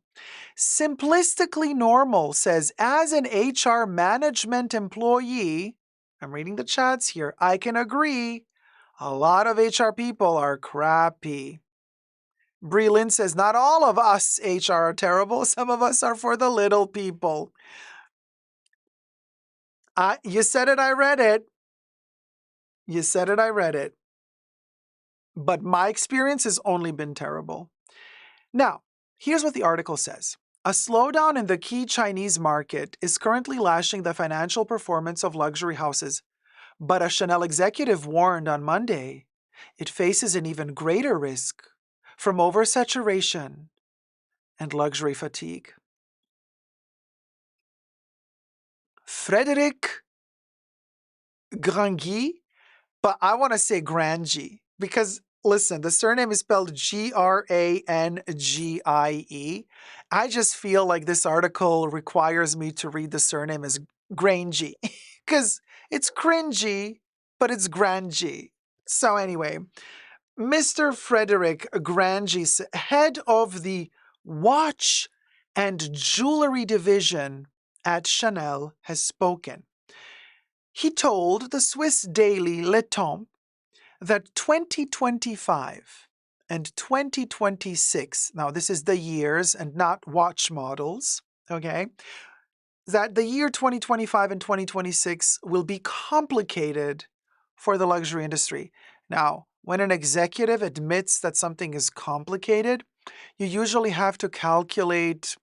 Simplistically Normal says, as an HR management employee, I'm reading the chats here, I can agree, a lot of HR people are crappy. Bree Lynn says, not all of us HR are terrible. Some of us are for the little people. You said it, I read it. You said it, I read it. But my experience has only been terrible. Now, here's what the article says. A slowdown in the key Chinese market is currently lashing the financial performance of luxury houses. But a Chanel executive warned on Monday it faces an even greater risk from oversaturation and luxury fatigue. Frédéric Grangy, but I want to say Grangy because, listen, the surname is spelled Grangie. I just feel like this article requires me to read the surname as Grangy because it's cringy, but it's Grangy. So anyway, Mr. Frederick Grangy, head of the watch and jewelry division at Chanel, has spoken. He told the Swiss daily Le Temps that 2025 and 2026, now this is the years and not watch models, okay, that the year 2025 and 2026 will be complicated for the luxury industry. Now, when an executive admits that something is complicated, you usually have to calculate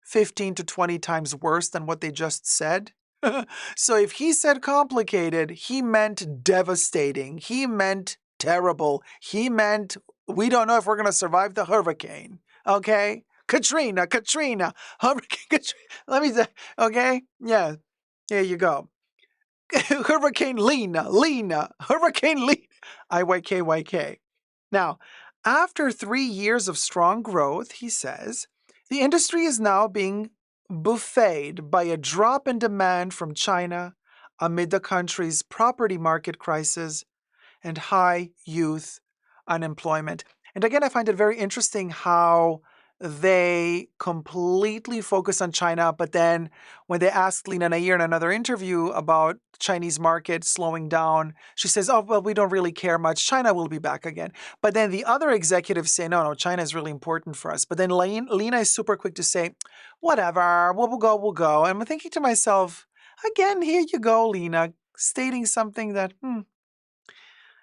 15 to 20 times worse than what they just said. So if he said complicated, he meant devastating. He meant terrible. He meant we don't know if we're going to survive the hurricane. Okay? Katrina, hurricane Katrina. Let me say, okay? Yeah, here you go. Hurricane Lena, Hurricane Lena. IYK. Now, after 3 years of strong growth, he says, the industry is now being buffeted by a drop in demand from China amid the country's property market crisis and high youth unemployment. And again, I find it very interesting how they completely focus on China, but then when they asked Lena Nair in another interview about Chinese market slowing down, she says, oh, well, we don't really care much. China will be back again. But then the other executives say, no, China is really important for us. But then Lena is super quick to say, whatever, we'll go. And I'm thinking to myself, again, here you go, Lena, stating something that,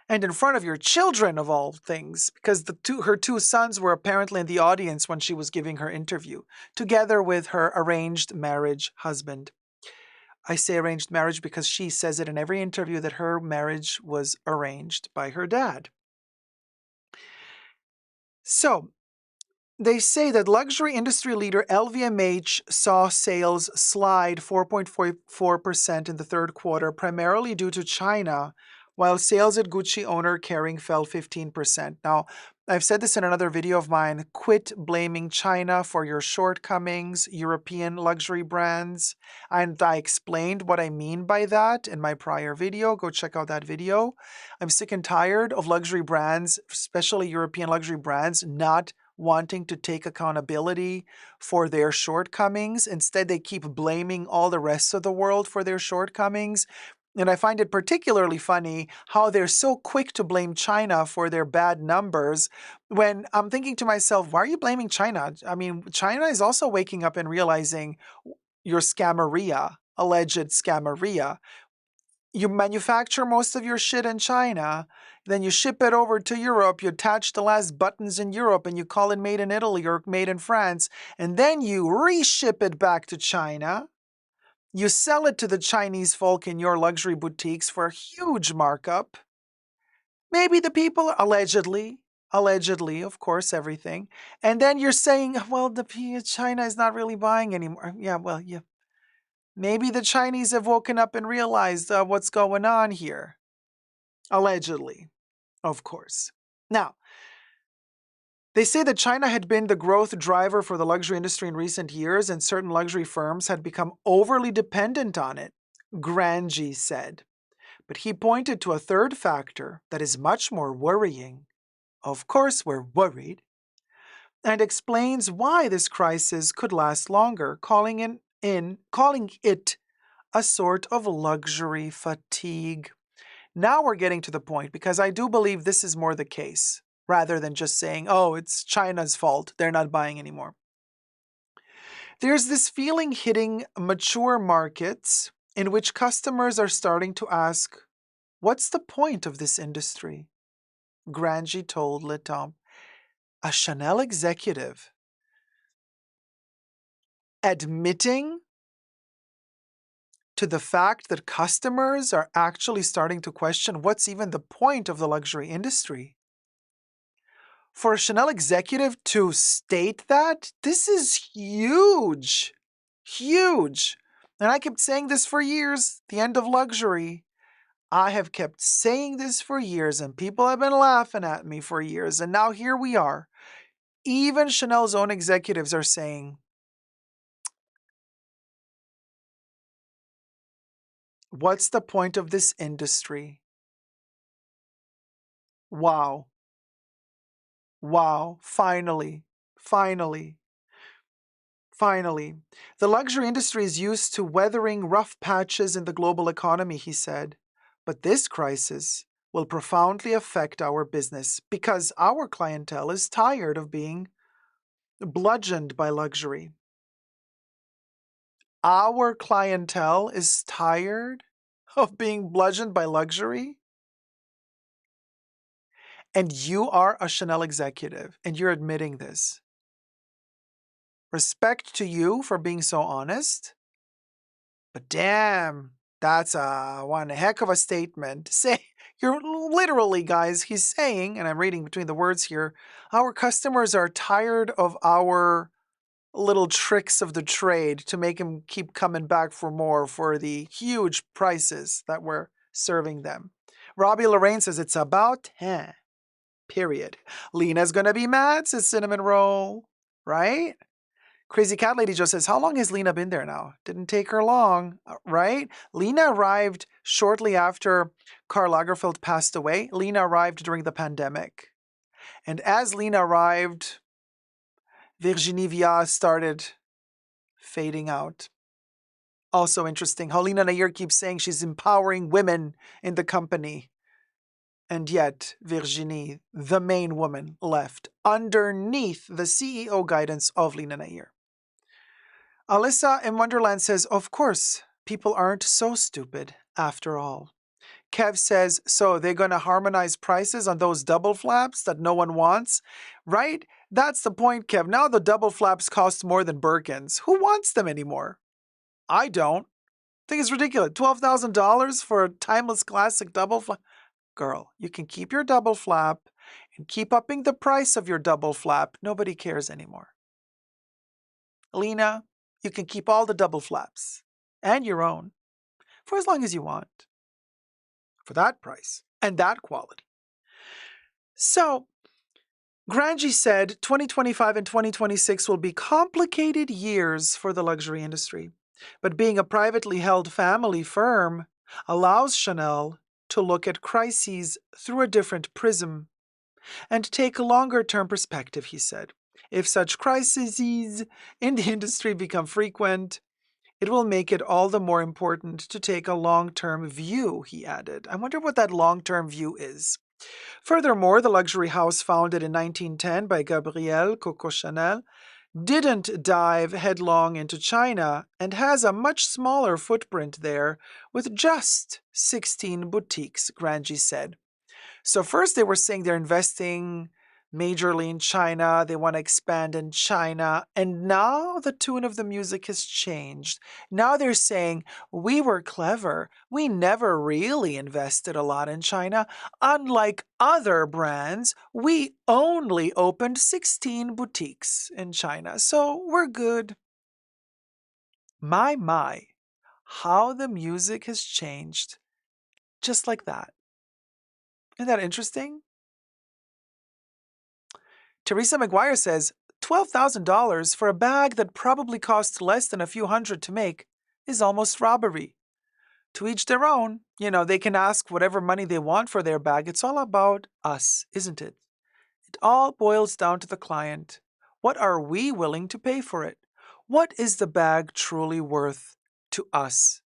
and in front of your children of all things, because her two sons were apparently in the audience when she was giving her interview, together with her arranged marriage husband. I say arranged marriage because she says it in every interview that her marriage was arranged by her dad. So, they say that luxury industry leader LVMH saw sales slide 4.44% in the third quarter, primarily due to China, while sales at Gucci owner Kering fell 15%. Now, I've said this in another video of mine, quit blaming China for your shortcomings, European luxury brands. And I explained what I mean by that in my prior video. Go check out that video. I'm sick and tired of luxury brands, especially European luxury brands, not wanting to take accountability for their shortcomings. Instead, they keep blaming all the rest of the world for their shortcomings. And I find it particularly funny how they're so quick to blame China for their bad numbers when I'm thinking to myself, why are you blaming China? I mean, China is also waking up and realizing your scammeria, alleged scammeria. You manufacture most of your shit in China, then you ship it over to Europe, you attach the last buttons in Europe and you call it made in Italy or made in France, and then you reship it back to China. You sell it to the Chinese folk in your luxury boutiques for a huge markup. Maybe the people, allegedly, of course, everything. And then you're saying, well, China is not really buying anymore. Yeah, well, yeah. Maybe the Chinese have woken up and realized what's going on here. Allegedly, of course. Now, they say that China had been the growth driver for the luxury industry in recent years, and certain luxury firms had become overly dependent on it, Granji said. But he pointed to a third factor that is much more worrying. Of course, we're worried. And explains why this crisis could last longer, calling it a sort of luxury fatigue. Now we're getting to the point, because I do believe this is more the case, rather than just saying, oh, it's China's fault, they're not buying anymore. There's this feeling hitting mature markets in which customers are starting to ask, what's the point of this industry? Granji told Le Temps. A Chanel executive admitting to the fact that customers are actually starting to question what's even the point of the luxury industry. For a Chanel executive to state that, this is huge. Huge. And I kept saying this for years, the end of luxury. I have kept saying this for years, and people have been laughing at me for years, and now here we are. Even Chanel's own executives are saying, what's the point of this industry? Wow. Wow. Finally. Finally. Finally. The luxury industry is used to weathering rough patches in the global economy, he said. But this crisis will profoundly affect our business because our clientele is tired of being bludgeoned by luxury. Our clientele is tired of being bludgeoned by luxury? And you are a Chanel executive, and you're admitting this. Respect to you for being so honest. But damn, that's one heck of a statement. Say, you're literally, guys, he's saying, and I'm reading between the words here, our customers are tired of our little tricks of the trade to make them keep coming back for more for the huge prices that we're serving them. Robbie Lorraine says it's about 10. Period. Lena's gonna be mad, says Cinnamon Roll. Right? Crazy Cat Lady Joe says, how long has Lena been there now? Didn't take her long, right? Lena arrived shortly after Karl Lagerfeld passed away. Lena arrived during the pandemic. And as Lena arrived, Virginie Viard started fading out. Also interesting how Lena Nair keeps saying she's empowering women in the company. And yet, Virginie, the main woman, left underneath the CEO guidance of Lena Nair. Alyssa in Wonderland says, of course, people aren't so stupid after all. Kev says, so they're going to harmonize prices on those double flaps that no one wants? Right? That's the point, Kev. Now the double flaps cost more than Birkins. Who wants them anymore? I don't. I think it's ridiculous. $12,000 for a timeless classic double flap. Girl, you can keep your double flap and keep upping the price of your double flap. Nobody cares anymore. Lena, you can keep all the double flaps and your own for as long as you want for that price and that quality. So, Granji said 2025 and 2026 will be complicated years for the luxury industry, but being a privately held family firm allows Chanel to look at crises through a different prism and take a longer-term perspective, he said. If such crises in the industry become frequent, it will make it all the more important to take a long-term view, he added. I wonder what that long-term view is. Furthermore, the luxury house founded in 1910 by Gabrielle Coco Chanel didn't dive headlong into China and has a much smaller footprint there with just 16 boutiques, Granji said. So first they were saying they're investing majorly in China, they want to expand in China, and now the tune of the music has changed. Now they're saying, we were clever. We never really invested a lot in China. Unlike other brands, we only opened 16 boutiques in China, so we're good. My. how the music has changed just like that. Isn't that interesting? Teresa McGuire says $12,000 for a bag that probably costs less than a few hundred to make is almost robbery. To each their own. You know, they can ask whatever money they want for their bag. It's all about us, isn't it? It all boils down to the client. What are we willing to pay for it? What is the bag truly worth to us?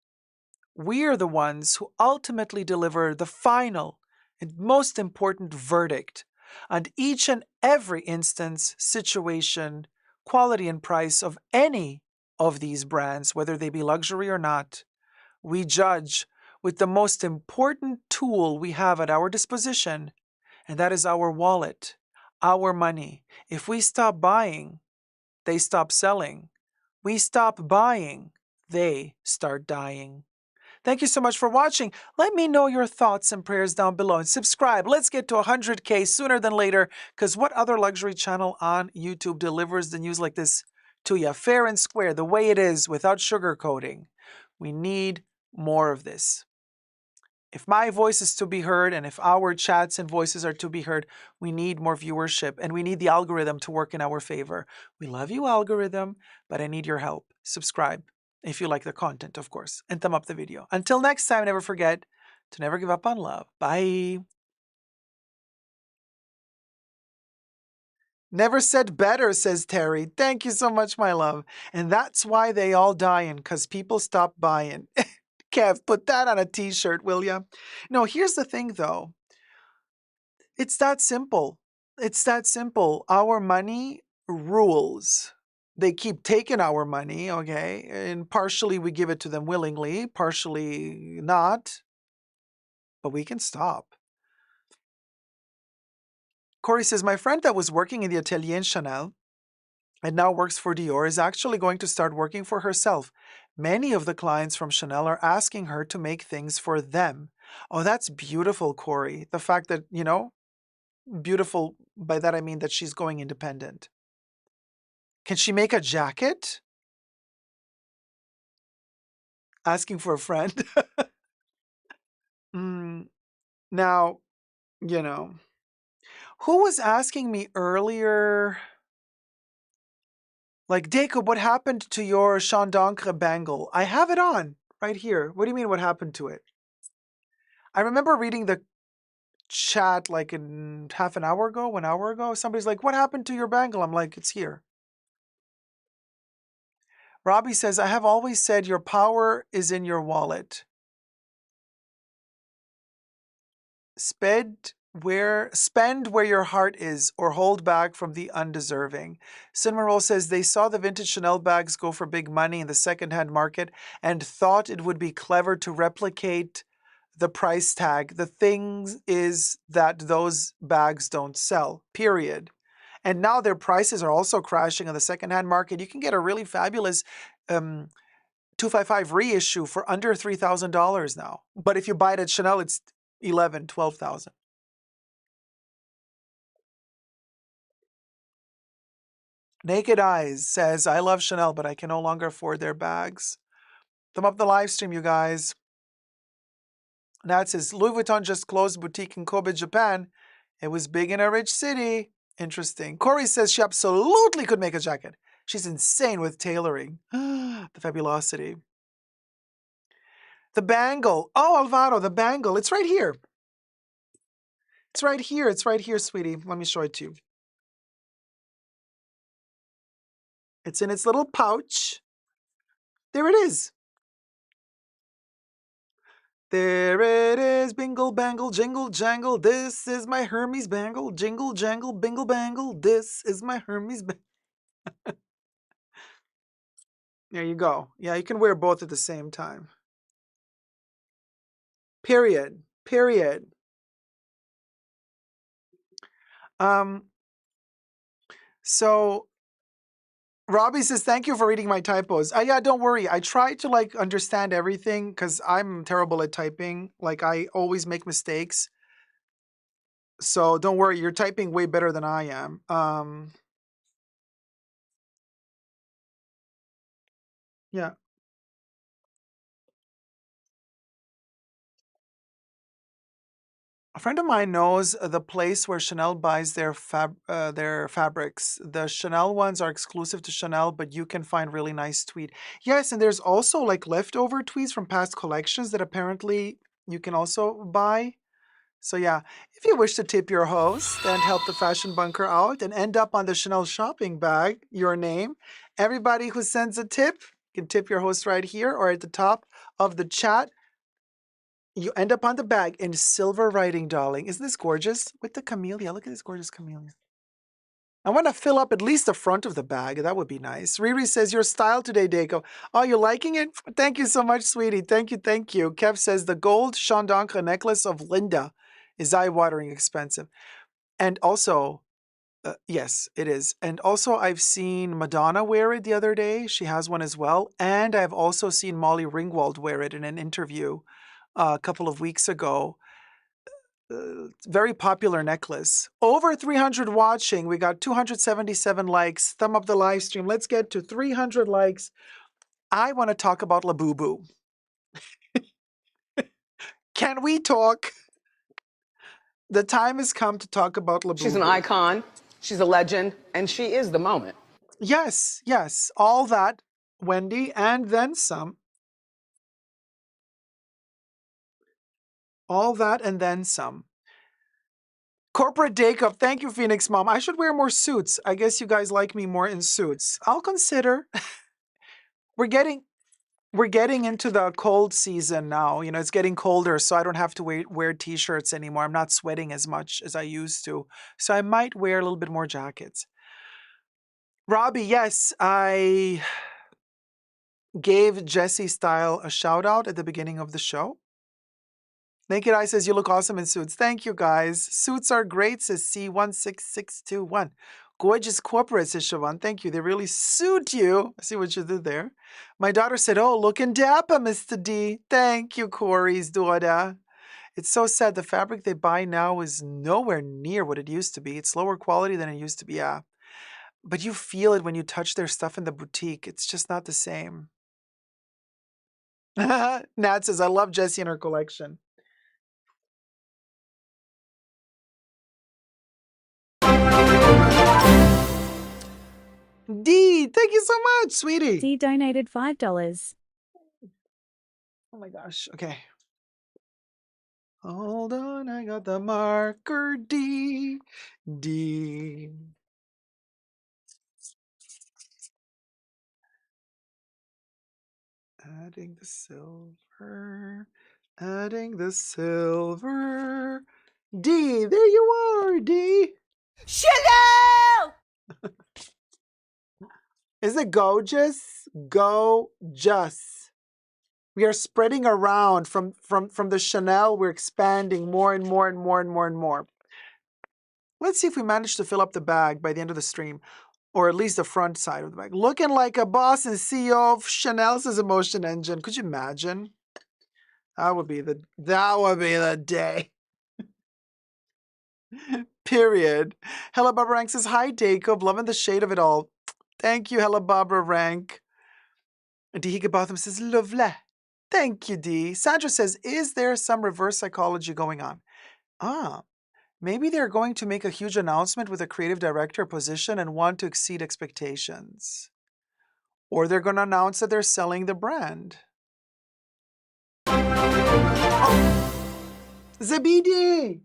We are the ones who ultimately deliver the final and most important verdict on each and every instance, situation, quality, and price of any of these brands, whether they be luxury or not. We judge with the most important tool we have at our disposition, and that is our wallet, our money. If we stop buying, they stop selling. We stop buying, they start dying. Thank you so much for watching. Let me know your thoughts and prayers down below and subscribe. Let's get to 100K sooner than later, because what other luxury channel on YouTube delivers the news like this to you fair and square, the way it is, without sugarcoating? We need more of this. If my voice is to be heard and if our chats and voices are to be heard, we need more viewership and we need the algorithm to work in our favor. We love you, algorithm, but I need your help. Subscribe if you like the content, of course, and thumb up the video. Until next time, never forget to never give up on love. Bye. Never said better, says Terry. Thank you so much, my love. And that's why they all dying, because people stop buying. Kev, put that on a t-shirt, will ya? No, here's the thing, though. It's that simple. It's that simple. Our money rules. They keep taking our money, okay? And partially we give it to them willingly, partially not. But we can stop. Corey says, my friend that was working in the atelier in Chanel and now works for Dior is actually going to start working for herself. Many of the clients from Chanel are asking her to make things for them. Oh, that's beautiful, Corey. The fact that, you know, beautiful, by that I mean that she's going independent. Can she make a jacket? Asking for a friend. Now, you know, who was asking me earlier, like, Dacob, what happened to your Jean d'Ancre bangle? I have it on right here. What do you mean, what happened to it? I remember reading the chat like in half an hour ago, 1 hour ago. Somebody's like, what happened to your bangle? I'm like, it's here. Robbie says, I have always said your power is in your wallet. Spend where your heart is, or hold back from the undeserving. Cinnamon Roll says they saw the vintage Chanel bags go for big money in the secondhand market and thought it would be clever to replicate the price tag. The thing is that those bags don't sell, period. And now their prices are also crashing on the secondhand market. You can get a really fabulous 255 reissue for under $3,000 now. But if you buy it at Chanel, it's 11, 12,000. Naked Eyes says, I love Chanel, but I can no longer afford their bags. Thumb up the live stream, you guys. Nat says, Louis Vuitton just closed a boutique in Kobe, Japan. It was big in a rich city. Interesting. Corey says she absolutely could make a jacket. She's insane with tailoring. The fabulosity. The bangle. Oh, Alvaro, the bangle. It's right here. It's right here. It's right here, sweetie. Let me show it to you. It's in its little pouch. There it is. There it is, bingle, bangle, jingle, jangle. This is my Hermes bangle. Jingle, jangle, bingle, bangle. This is my Hermes bangle. There you go. Yeah, you can wear both at the same time. Period. Period. So Robbie says, thank you for reading my typos. Yeah, don't worry. I try to like understand everything because I'm terrible at typing. Like I always make mistakes. So don't worry. You're typing way better than I am. Yeah. A friend of mine knows the place where Chanel buys their fabrics. The Chanel ones are exclusive to Chanel, but you can find really nice tweed. Yes, and there's also like leftover tweeds from past collections that apparently you can also buy. So yeah, if you wish to tip your host and help the fashion bunker out and end up on the Chanel shopping bag, your name, everybody who sends a tip can tip your host right here or at the top of the chat. You end up on the bag in silver writing, darling. Isn't this gorgeous? With the camellia. Look at this gorgeous camellia. I want to fill up at least the front of the bag. That would be nice. Riri says, your style today, Daco. Oh, you liking it? Thank you so much, sweetie. Thank you, thank you. Kev says, the gold Chandonka necklace of Linda is eye-watering expensive. And also, yes, it is. And also, I've seen Madonna wear it the other day. She has one as well. And I've also seen Molly Ringwald wear it in an interview a couple of weeks ago. Very popular necklace. Over 300 watching. We got 277 likes. Thumb up the live stream. Let's get to 300 likes. I want to talk about Labubu. Can we talk? The time has come to talk about Labubu. She's an icon. She's a legend. And she is the moment. Yes, yes. All that, Wendy, and then some. All that and then some. Corporate Dacob, thank you, Phoenix Mom. I should wear more suits. I guess you guys like me more in suits. I'll consider. We're getting into the cold season now. You know, it's getting colder, so I don't have to wear t-shirts anymore. I'm not sweating as much as I used to. So I might wear a little bit more jackets. Robbie, yes, I gave Jesse Style a shout out at the beginning of the show. Naked Eye says, you look awesome in suits. Thank you, guys. Suits are great, says C16621. Gorgeous corporate, says Siobhan. Thank you. They really suit you. I see what you did there. My daughter said, oh, looking dapper, Mr. D. Thank you, Corey's daughter. It's so sad. The fabric they buy now is nowhere near what it used to be. It's lower quality than it used to be, yeah. But you feel it when you touch their stuff in the boutique. It's just not the same. Nat says, I love Jessie and her collection. D, thank you so much, sweetie. D donated $5. Oh my gosh. Okay. Hold on, I got the marker D. D. Adding the silver. Adding the silver. D, there you are, D. Chanel! Is it gorgeous? Gorgeous. We are spreading around from the Chanel. We're expanding more and more and more and more and more. Let's see if we manage to fill up the bag by the end of the stream, or at least the front side of the bag. Looking like a boss and CEO of Chanel's Emotion Engine. Could you imagine? That would be the day. Period. Hella Barbara Rank says, hi, Dacob. Loving the shade of it all. Thank you, Hella Barbara Rank. D. Higginbotham says, lovely. Thank you, D. Sandra says, is there some reverse psychology going on? Maybe they're going to make a huge announcement with a creative director position and want to exceed expectations. Or they're going to announce that they're selling the brand. Oh. Zabidi!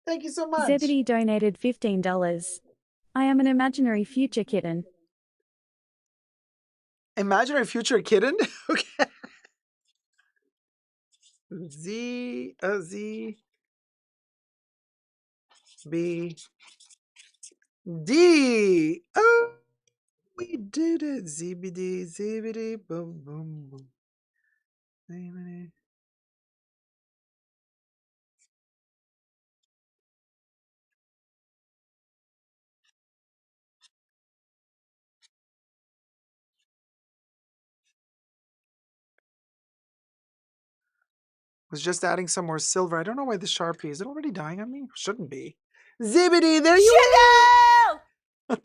Thank you so much. Zebedee donated $15. I am an imaginary future kitten. Imaginary future kitten? Okay. B, D. Oh, we did it. ZBD, ZBD, boom, boom, boom. ZBD. Was just adding some more silver. I don't know why the Sharpie, is it already dying on me? Shouldn't be. Zibbity, there you are!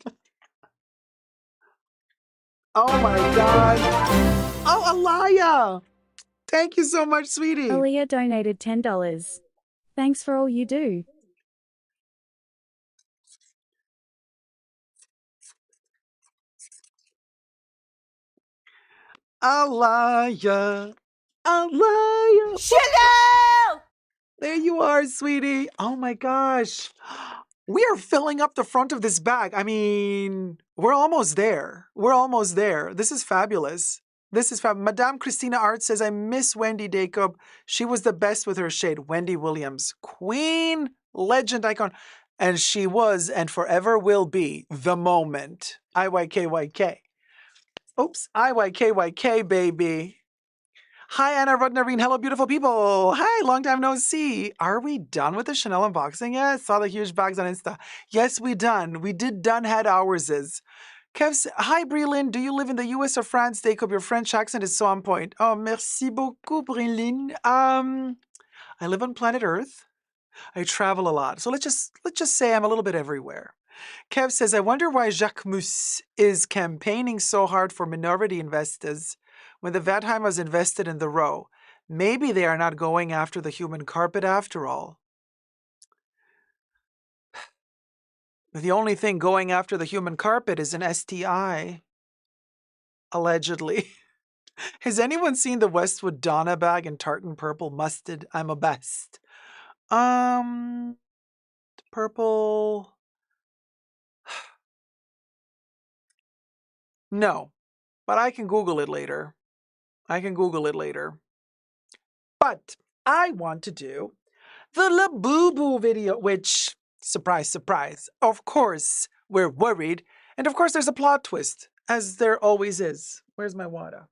Oh my God. Oh, Alaya. Thank you so much, sweetie. Aaliyah donated $10. Thanks for all you do. Alaya. Alaya. Chanel! There you are, sweetie. Oh my gosh. We are filling up the front of this bag. I mean, we're almost there. We're almost there. This is fabulous. This is fab. Madame Christina Art says, I miss Wendy Dacob. She was the best with her shade. Wendy Williams, queen, legend, icon. And she was and forever will be the moment. IYKYK. Oops, IYKYK, baby. Hi, Anna Rudnarine. Hello, beautiful people. Hi, long time no see. Are we done with the Chanel unboxing yet? Saw the huge bags on Insta. Yes, we done. We done had ours is. Kev, hi, Brilyn. Do you live in the US or France? Jacob, your French accent is so on point. Oh, merci beaucoup, Brilyn. I live on planet Earth. I travel a lot. So let's just say I'm a little bit everywhere. Kev says, I wonder why Jacobs is campaigning so hard for minority investors when the Wertheimers invested in the row. Maybe they are not going after the human carpet after all. The only thing going after the human carpet is an STI. Allegedly. Has anyone seen the Westwood Donna bag in tartan purple mustard? I'm a best. Purple. No, but I can Google it later. But I want to do the Labubu video, which, surprise, surprise, of course, we're worried. And of course, there's a plot twist, as there always is. Where's my water?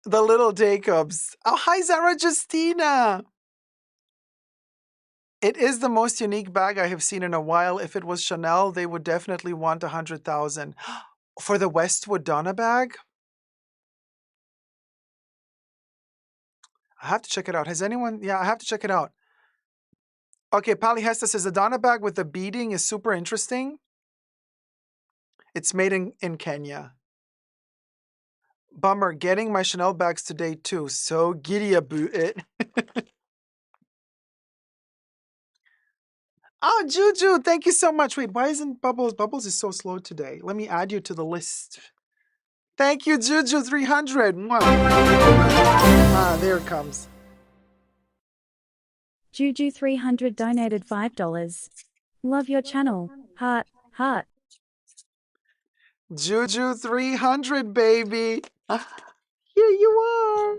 The little Jacobs. Oh, hi, Zara Justina. It is the most unique bag I have seen in a while. If it was Chanel, they would definitely want 100,000 for the Westwood Donna bag. I have to check it out. Has anyone? Yeah, I have to check it out. Okay, Pali Hesta says the Donna bag with the beading is super interesting. It's made in Kenya. Bummer, getting my Chanel bags today too. So giddy about it. Oh, Juju, thank you so much. Wait, why isn't Bubbles? Bubbles is so slow today. Let me add you to the list. Thank you, Juju 300. Ah, there it comes. Juju 300 donated $5. Love your channel. Heart, heart. Juju 300, baby. Here you are.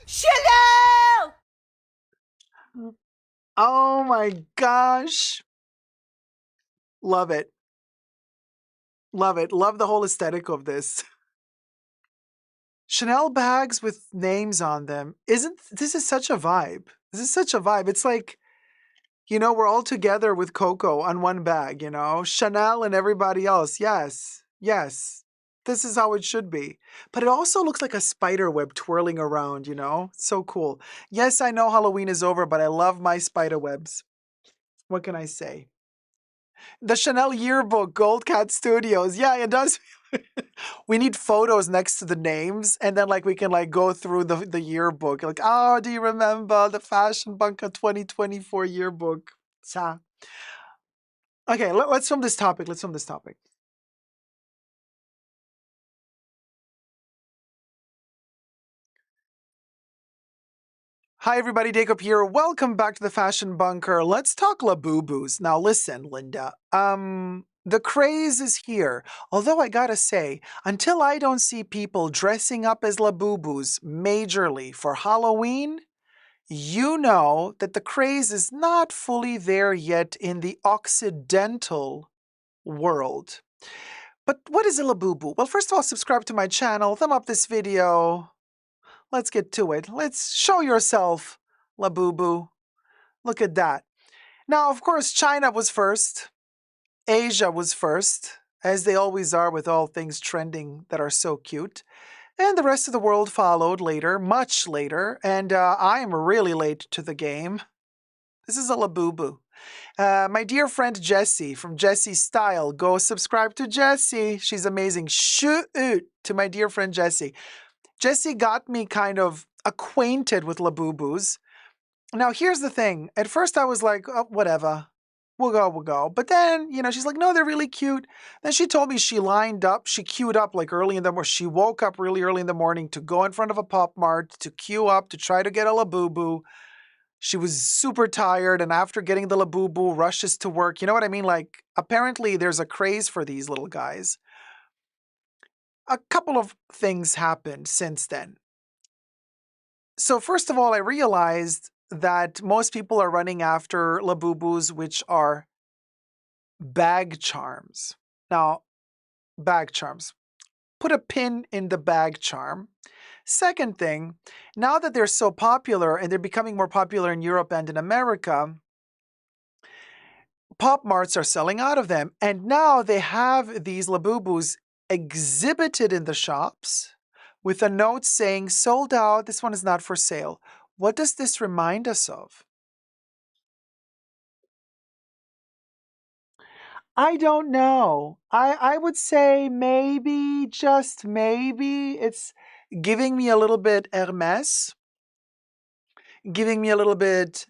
Chanel! Oh my gosh. Love it. Love it. Love the whole aesthetic of this. Chanel bags with names on them. This is such a vibe. This is such a vibe. It's like, you know, we're all together with Coco on one bag, you know, Chanel and everybody else. Yes, yes, this is how it should be. But it also looks like a spider web twirling around, you know, so cool. Yes, I know Halloween is over, but I love my spider webs. What can I say? The Chanel yearbook, Gold Cat Studios. Yeah, it does. We need photos next to the names, and then like we can like go through the yearbook. Like, oh, do you remember the Fashion Bunker 2024 yearbook? Sa. Okay, let's film this topic. Let's film this topic. Hi, everybody. Dacob here. Welcome back to the Fashion Bunker. Let's talk Labubus. Now, listen, Linda. The craze is here. Although I gotta say, until I don't see people dressing up as Labubus majorly for Halloween, you know that the craze is not fully there yet in the Occidental world. But what is a Labubu? Well, first of all, subscribe to my channel, thumb up this video. Let's get to it. Let's show yourself, Labubu. Look at that. Now, of course, China was first. Asia was first, as they always are with all things trending that are so cute. And the rest of the world followed later, much later, and I am really late to the game. This is a Labubu. My dear friend Jessie from Jessie's Style. Go subscribe to Jessie. She's amazing. Shoot to my dear friend Jessie. Jessie got me kind of acquainted with Labubus. Now, here's the thing. At first, I was like, oh, whatever. We'll go, we'll go. But then, she's like, no, they're really cute. Then she told me she queued up like early in the morning. She woke up really early in the morning to go in front of a Pop Mart, to queue up, to try to get a Labubu. She was super tired, and after getting the Labubu, rushes to work. You know what I mean? Like, apparently there's a craze for these little guys. A couple of things happened since then. So first of all, I realized that most people are running after Labubus, which are bag charms. Now, bag charms. Put a pin in the bag charm. Second thing, now that they're so popular and they're becoming more popular in Europe and in America, Pop Marts are selling out of them. And now they have these Labubus exhibited in the shops with a note saying, sold out, this one is not for sale. What does this remind us of? I don't know. I would say maybe, just maybe, it's giving me a little bit Hermes, giving me a little bit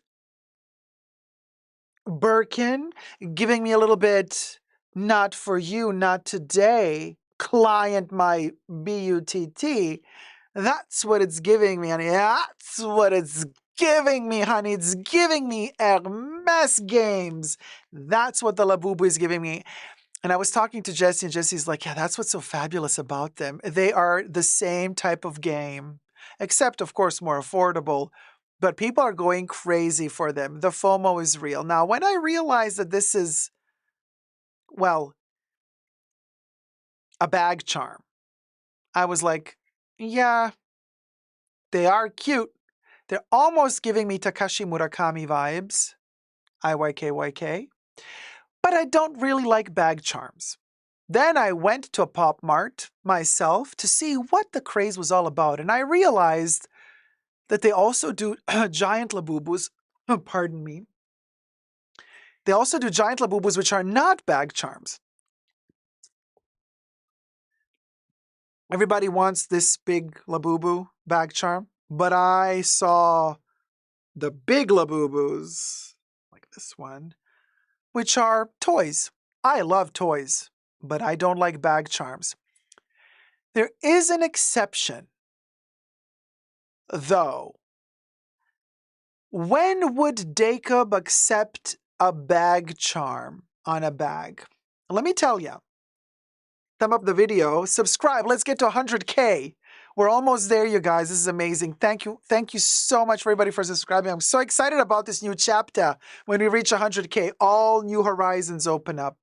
Birkin, giving me a little bit not for you, not today, client my BUTT. That's what it's giving me, honey. That's what it's giving me, honey. It's giving me Hermes games. That's what the Labubu is giving me. And I was talking to Jessie, and Jessie's like, yeah, that's what's so fabulous about them. They are the same type of game, except, of course, more affordable. But people are going crazy for them. The FOMO is real. Now, when I realized that this is, well, a bag charm, I was like, yeah, they are cute. They're almost giving me Takashi Murakami vibes, IYKYK, but I don't really like bag charms. Then I went to a Pop Mart myself to see what the craze was all about, and I realized that they also do giant Labubus, pardon me. They also do giant Labubus which are not bag charms. Everybody wants this big Labubu bag charm, but I saw the big Labubus, like this one, which are toys. I love toys, but I don't like bag charms. There is an exception, though. When would Dacob accept a bag charm on a bag? Let me tell you. Thumb up the video, subscribe, let's get to 100K. We're almost there, you guys. This is amazing. Thank you so much for everybody for subscribing. I'm so excited about this new chapter. When we reach 100K, all new horizons open up.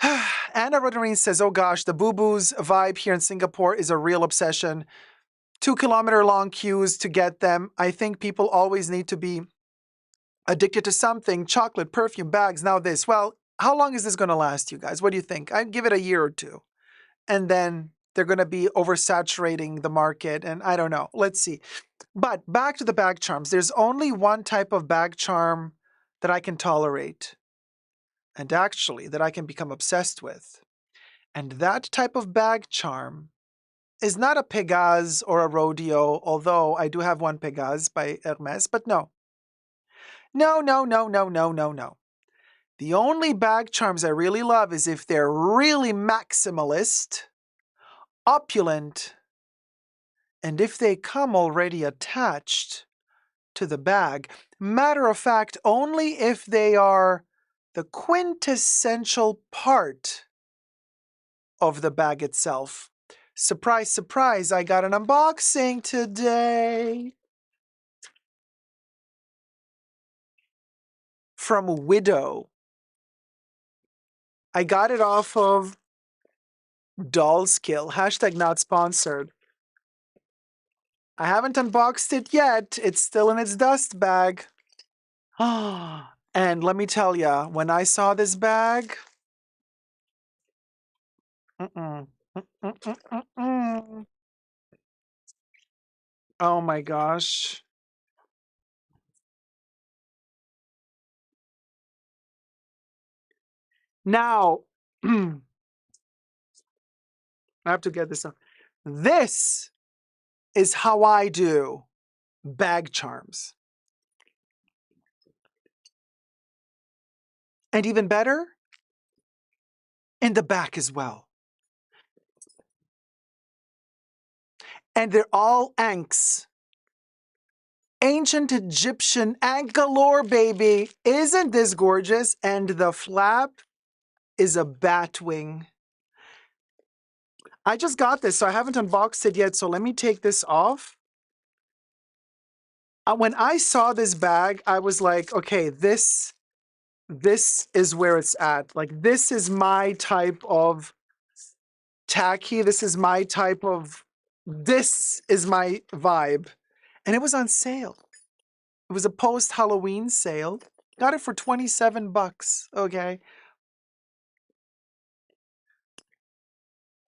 Anna Rodarine says, oh gosh, the boo-boos vibe here in Singapore is a real obsession. 2-kilometer long queues to get them. I think people always need to be addicted to something. Chocolate, perfume, bags, now this. Well, how long is this going to last, you guys? What do you think? I'd give it a year or two. And then they're going to be oversaturating the market. And I don't know. Let's see. But back to the bag charms. There's only one type of bag charm that I can tolerate. And actually, that I can become obsessed with. And that type of bag charm is not a Pégase or a Rodeo, although I do have one Pégase by Hermes, but no. No. The only bag charms I really love is if they're really maximalist, opulent, and if they come already attached to the bag. Matter of fact, only if they are the quintessential part of the bag itself. Surprise, surprise, I got an unboxing today from Widow. I got it off of Dollskill, hashtag not sponsored. I haven't unboxed it yet. It's still in its dust bag. And let me tell ya, when I saw this bag, mm-mm, mm-mm, mm-mm. Oh my gosh. Now, I have to get this up. This is how I do bag charms. And even better, in the back as well. And they're all Anks. Ancient Egyptian Ank galore, baby. Isn't this gorgeous? And the flap is a bat wing. I just got this, so I haven't unboxed it yet. So let me take this off. When I saw this bag, I was like, okay, this is where it's at. Like, this is my type of tacky. This is my type of, this is my vibe. And it was on sale. It was a post-Halloween sale. Got it for 27 bucks, okay?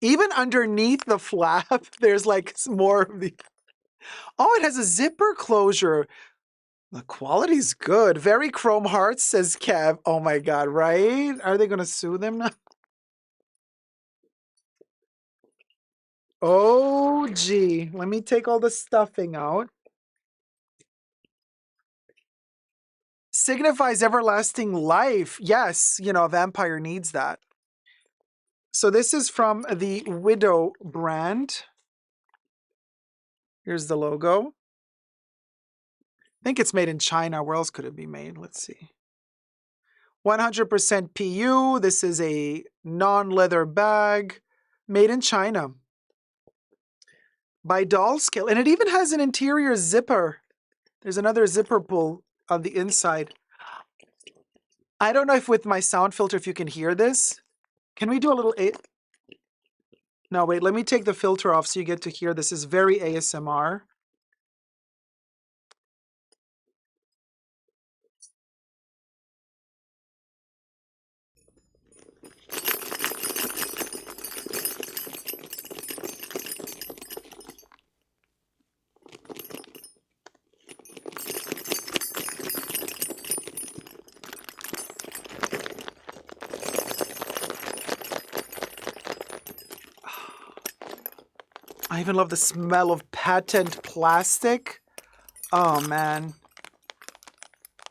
Even underneath the flap, there's like more of the... Oh, it has a zipper closure. The quality's good. Very chrome hearts, says Kev. Oh my God, right? Are they gonna sue them now? Oh, gee. Let me take all the stuffing out. Signifies everlasting life. Yes, you know, a vampire needs that. So this is from the Widow brand. Here's the logo. I think it's made in China. Where else could it be made? Let's see. 100% PU. This is a non-leather bag made in China by Doll Scale. And it even has an interior zipper. There's another zipper pull on the inside. I don't know if with my sound filter, if you can hear this. Can we do a little... No, wait, let me take the filter off so you get to hear this. Is very ASMR. I even love the smell of patent plastic. Oh, man.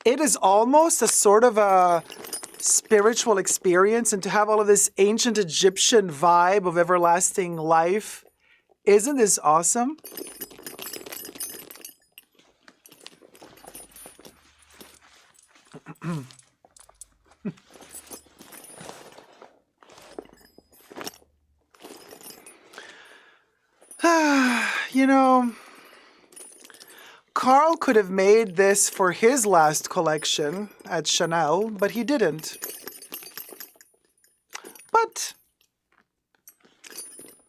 It is almost a sort of a spiritual experience, and to have all of this ancient Egyptian vibe of everlasting life. Isn't this awesome? You know, Carl could have made this for his last collection at Chanel, but he didn't. But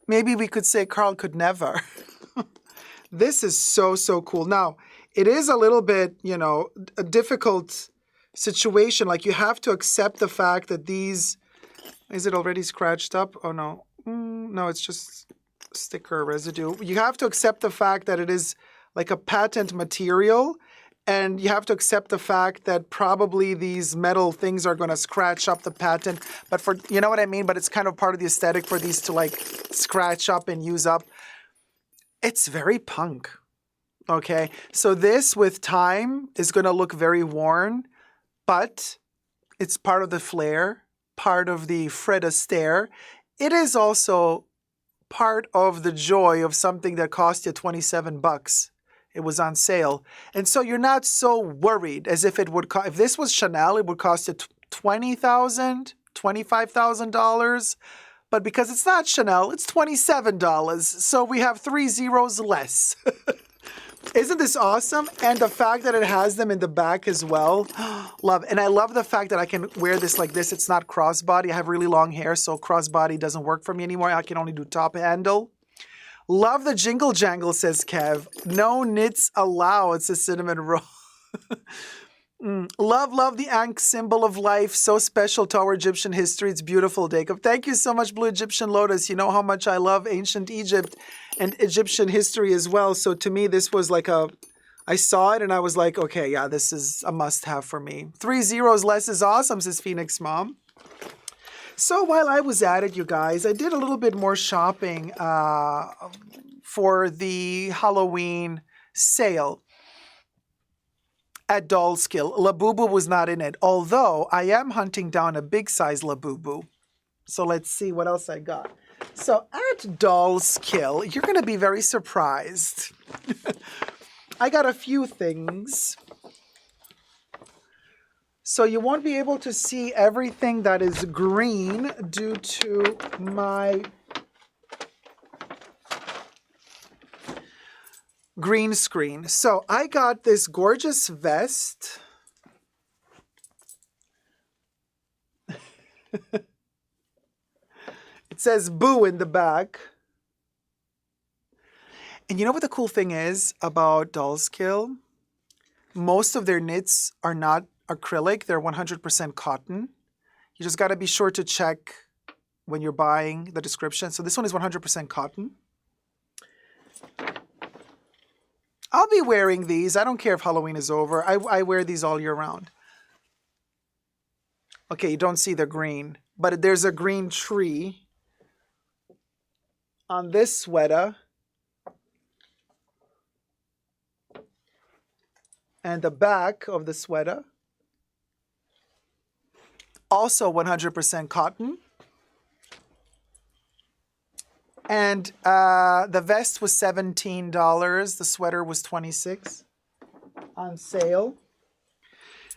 maybe we could say Carl could never. This is so, so cool. Now, it is a little bit, you know, a difficult situation. Like, you have to accept the fact that these... Is it already scratched up? Oh, no. No, it's just sticker residue. You have to accept the fact that it is like a patent material, and you have to accept the fact that probably these metal things are going to scratch up the patent. But for, you know what I mean? But it's kind of part of the aesthetic for these to like scratch up and use up. It's very punk. Okay, so this with time is going to look very worn, but it's part of the flair, part of the Fred Astaire. It is also part of the joy of something that cost you 27 bucks. It was on sale. And so you're not so worried as if it would cost, if this was Chanel, it would cost you $20,000, $25,000. But because it's not Chanel, it's $27. So we have 3 zeros less. Isn't this awesome? And the fact that it has them in the back as well. Love. And I love the fact that I can wear this like this. It's not crossbody. I have really long hair, so crossbody doesn't work for me anymore. I can only do top handle. Love the jingle jangle, says Kev. No knits allowed, it's a cinnamon roll. Love the Ankh symbol of life. So special to our Egyptian history. It's beautiful, Dacob. Thank you so much, Blue Egyptian Lotus. You know how much I love ancient Egypt and Egyptian history as well. So to me, this was like I saw it and I was like, okay, yeah, this is a must-have for me. 3 zeros less is awesome, says Phoenix Mom. So while I was at it, you guys, I did a little bit more shopping for the Halloween sale at Dollskill. Labubu was not in it, although I am hunting down a big size Labubu. So let's see what else I got. So at Dollskill, you're going to be very surprised. I got a few things. So you won't be able to see everything that is green due to my green screen. So I got this gorgeous vest. It says boo in the back. And you know what the cool thing is about Dollskill? Most of their knits are not acrylic. They're 100% cotton. You just got to be sure to check when you're buying the description. So this one is 100% cotton. I'll be wearing these. I don't care if Halloween is over. I wear these all year round. Okay, you don't see the green, but there's a green tree on this sweater. And the back of the sweater. Also 100% cotton. And the vest was $17. The sweater was $26 on sale.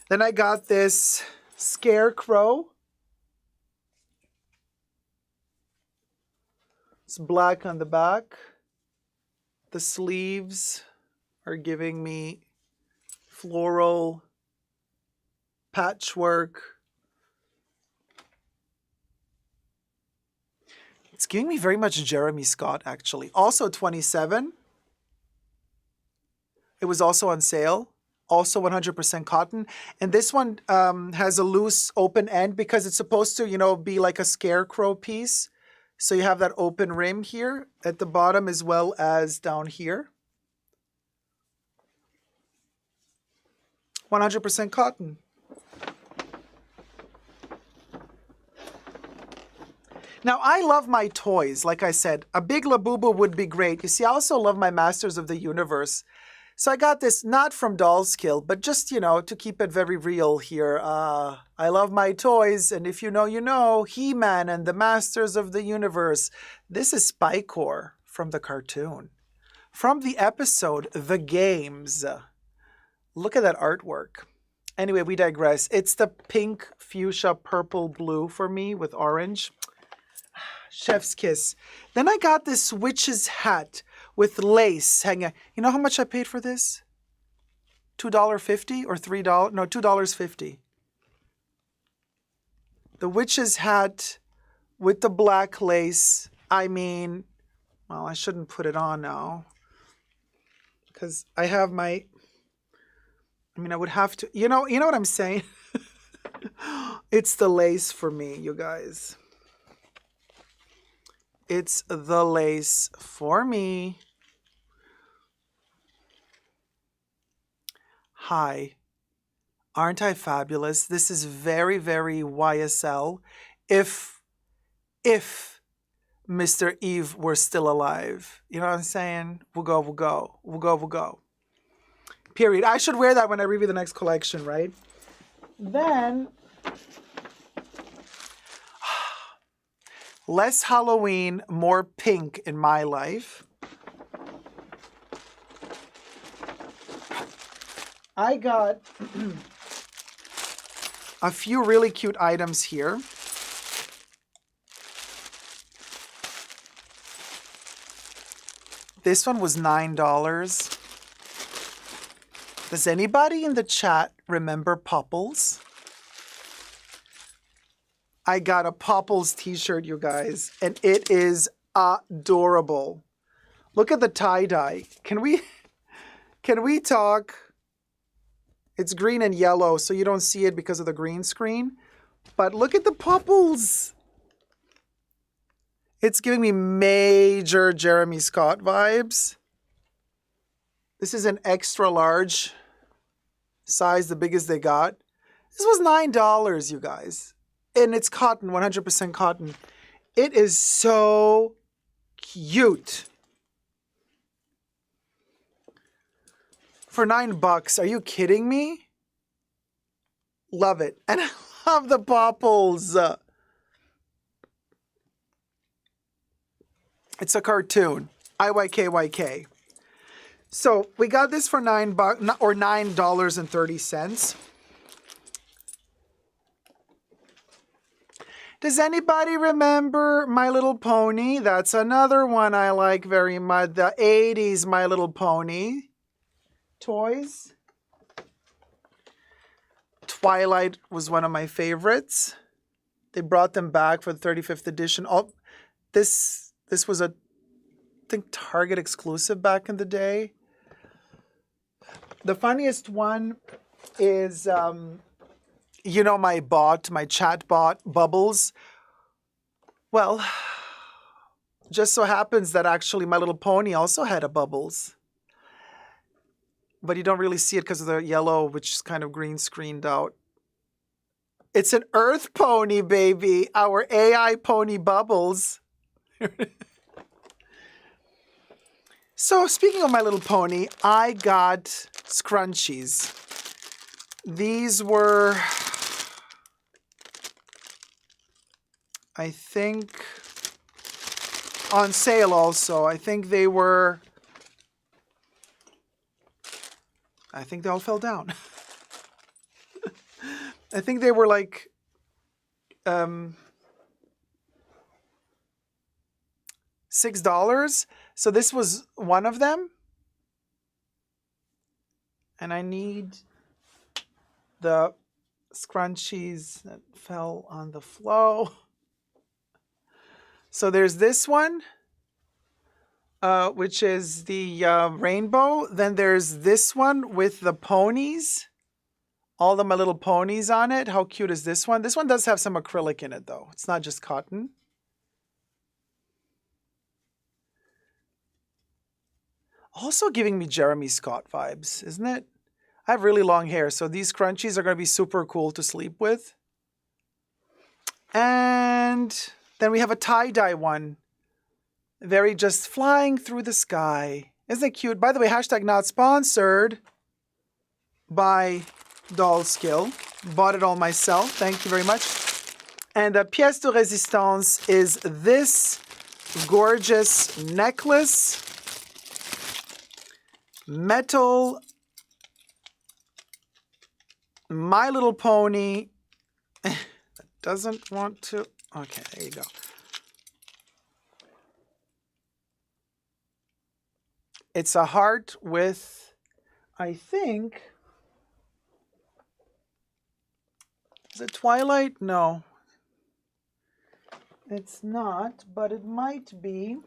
Then I got this scarecrow. It's black on the back. The sleeves are giving me floral patchwork. It's giving me very much Jeremy Scott, actually. Also 27. It was also on sale. Also 100% cotton. And this one has a loose open end because it's supposed to, you know, be like a scarecrow piece. So you have that open rim here at the bottom as well as down here. 100% cotton. Now, I love my toys. Like I said, a big Labubu would be great. You see, I also love my Masters of the Universe. So I got this not from Dollskill, but just, you know, to keep it very real here. I love my toys. And if you know, you know, He-Man and the Masters of the Universe. This is Spycore from the cartoon. From the episode, The Games. Look at that artwork. Anyway, we digress. It's the pink, fuchsia, purple, blue for me with orange. Chef's kiss. Then I got this witch's hat with lace hanging. You know how much I paid for this? $2.50 or $3? No, $2.50. The witch's hat with the black lace. I mean, well, I shouldn't put it on now because I have my. I mean, I would have to. You know what I'm saying? It's the lace for me, you guys. It's the lace for me. Hi. Aren't I fabulous? This is very, very YSL. If Mr. Eve were still alive. You know what I'm saying? We'll go. Period. I should wear that when I review the next collection, right? Then, less Halloween, more pink in my life. I got a few really cute items here. This one was $9. Does anybody in the chat remember Popples? I got a Popples t-shirt, you guys, and it is adorable. Look at the tie-dye. Can we talk? It's green and yellow, so you don't see it because of the green screen. But look at the popples. It's giving me major Jeremy Scott vibes. This is an extra large size, the biggest they got. This was $9, you guys. And it's cotton, 100% cotton. It is so cute. For $9, are you kidding me? Love it. And I love the popples. It's a cartoon. IYKYK. So we got this for $9 or $9.30. Does anybody remember My Little Pony? That's another one I like very much. The 80s My Little Pony toys. Twilight was one of my favorites. They brought them back for the 35th edition. Oh, this was a, I think, Target exclusive back in the day. The funniest one is, you know, my chat bot, Bubbles. Well, just so happens that actually My Little Pony also had a Bubbles. But you don't really see it because of the yellow, which is kind of green screened out. It's an Earth pony, baby. Our AI pony Bubbles. So speaking of My Little Pony, I got scrunchies. These were, I think, on sale also. I think they all fell down. I think they were like $6. So this was one of them. And I need the scrunchies that fell on the flow. So there's this one, which is the rainbow. Then there's this one with the ponies. All of My Little Ponies on it. How cute is this one? This one does have some acrylic in it, though. It's not just cotton. Also giving me Jeremy Scott vibes, isn't it? I have really long hair, so these scrunchies are going to be super cool to sleep with. And then we have a tie-dye one. Very just flying through the sky. Isn't it cute? By the way, hashtag not sponsored by Doll Skill. Bought it all myself. Thank you very much. And the pièce de résistance is this gorgeous necklace. Metal My Little Pony. Doesn't want to. Okay, there you go. It's a heart with, I think, is it Twilight? No. It's not, but it might be.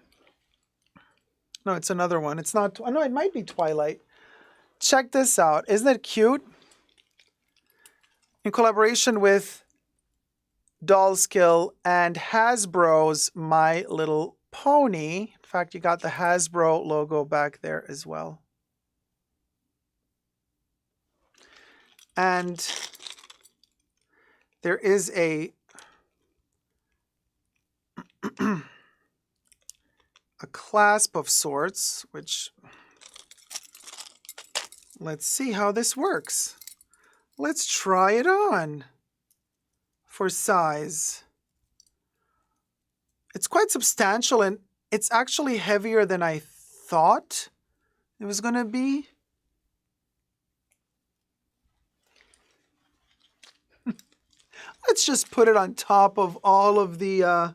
No, it's another one. It's not. No, it might be Twilight. Check this out. Isn't it cute? In collaboration with Doll Skill and Hasbro's My Little Pony. In fact, you got the Hasbro logo back there as well. And there is a clasp of sorts, which, let's see how this works. Let's try it on for size. It's quite substantial, and it's actually heavier than I thought it was going to be. Let's just put it on top of all of the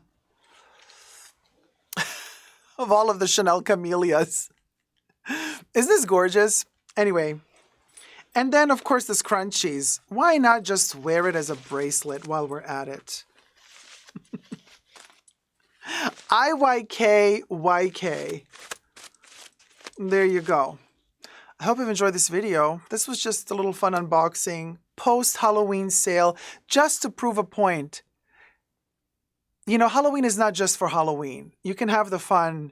Chanel camellias. Isn't this gorgeous? Anyway, and then of course the scrunchies. Why not just wear it as a bracelet while we're at it? IYKYK. There you go. I hope you've enjoyed this video. This was just a little fun unboxing, post-Halloween sale, just to prove a point. You know, Halloween is not just for Halloween. You can have the fun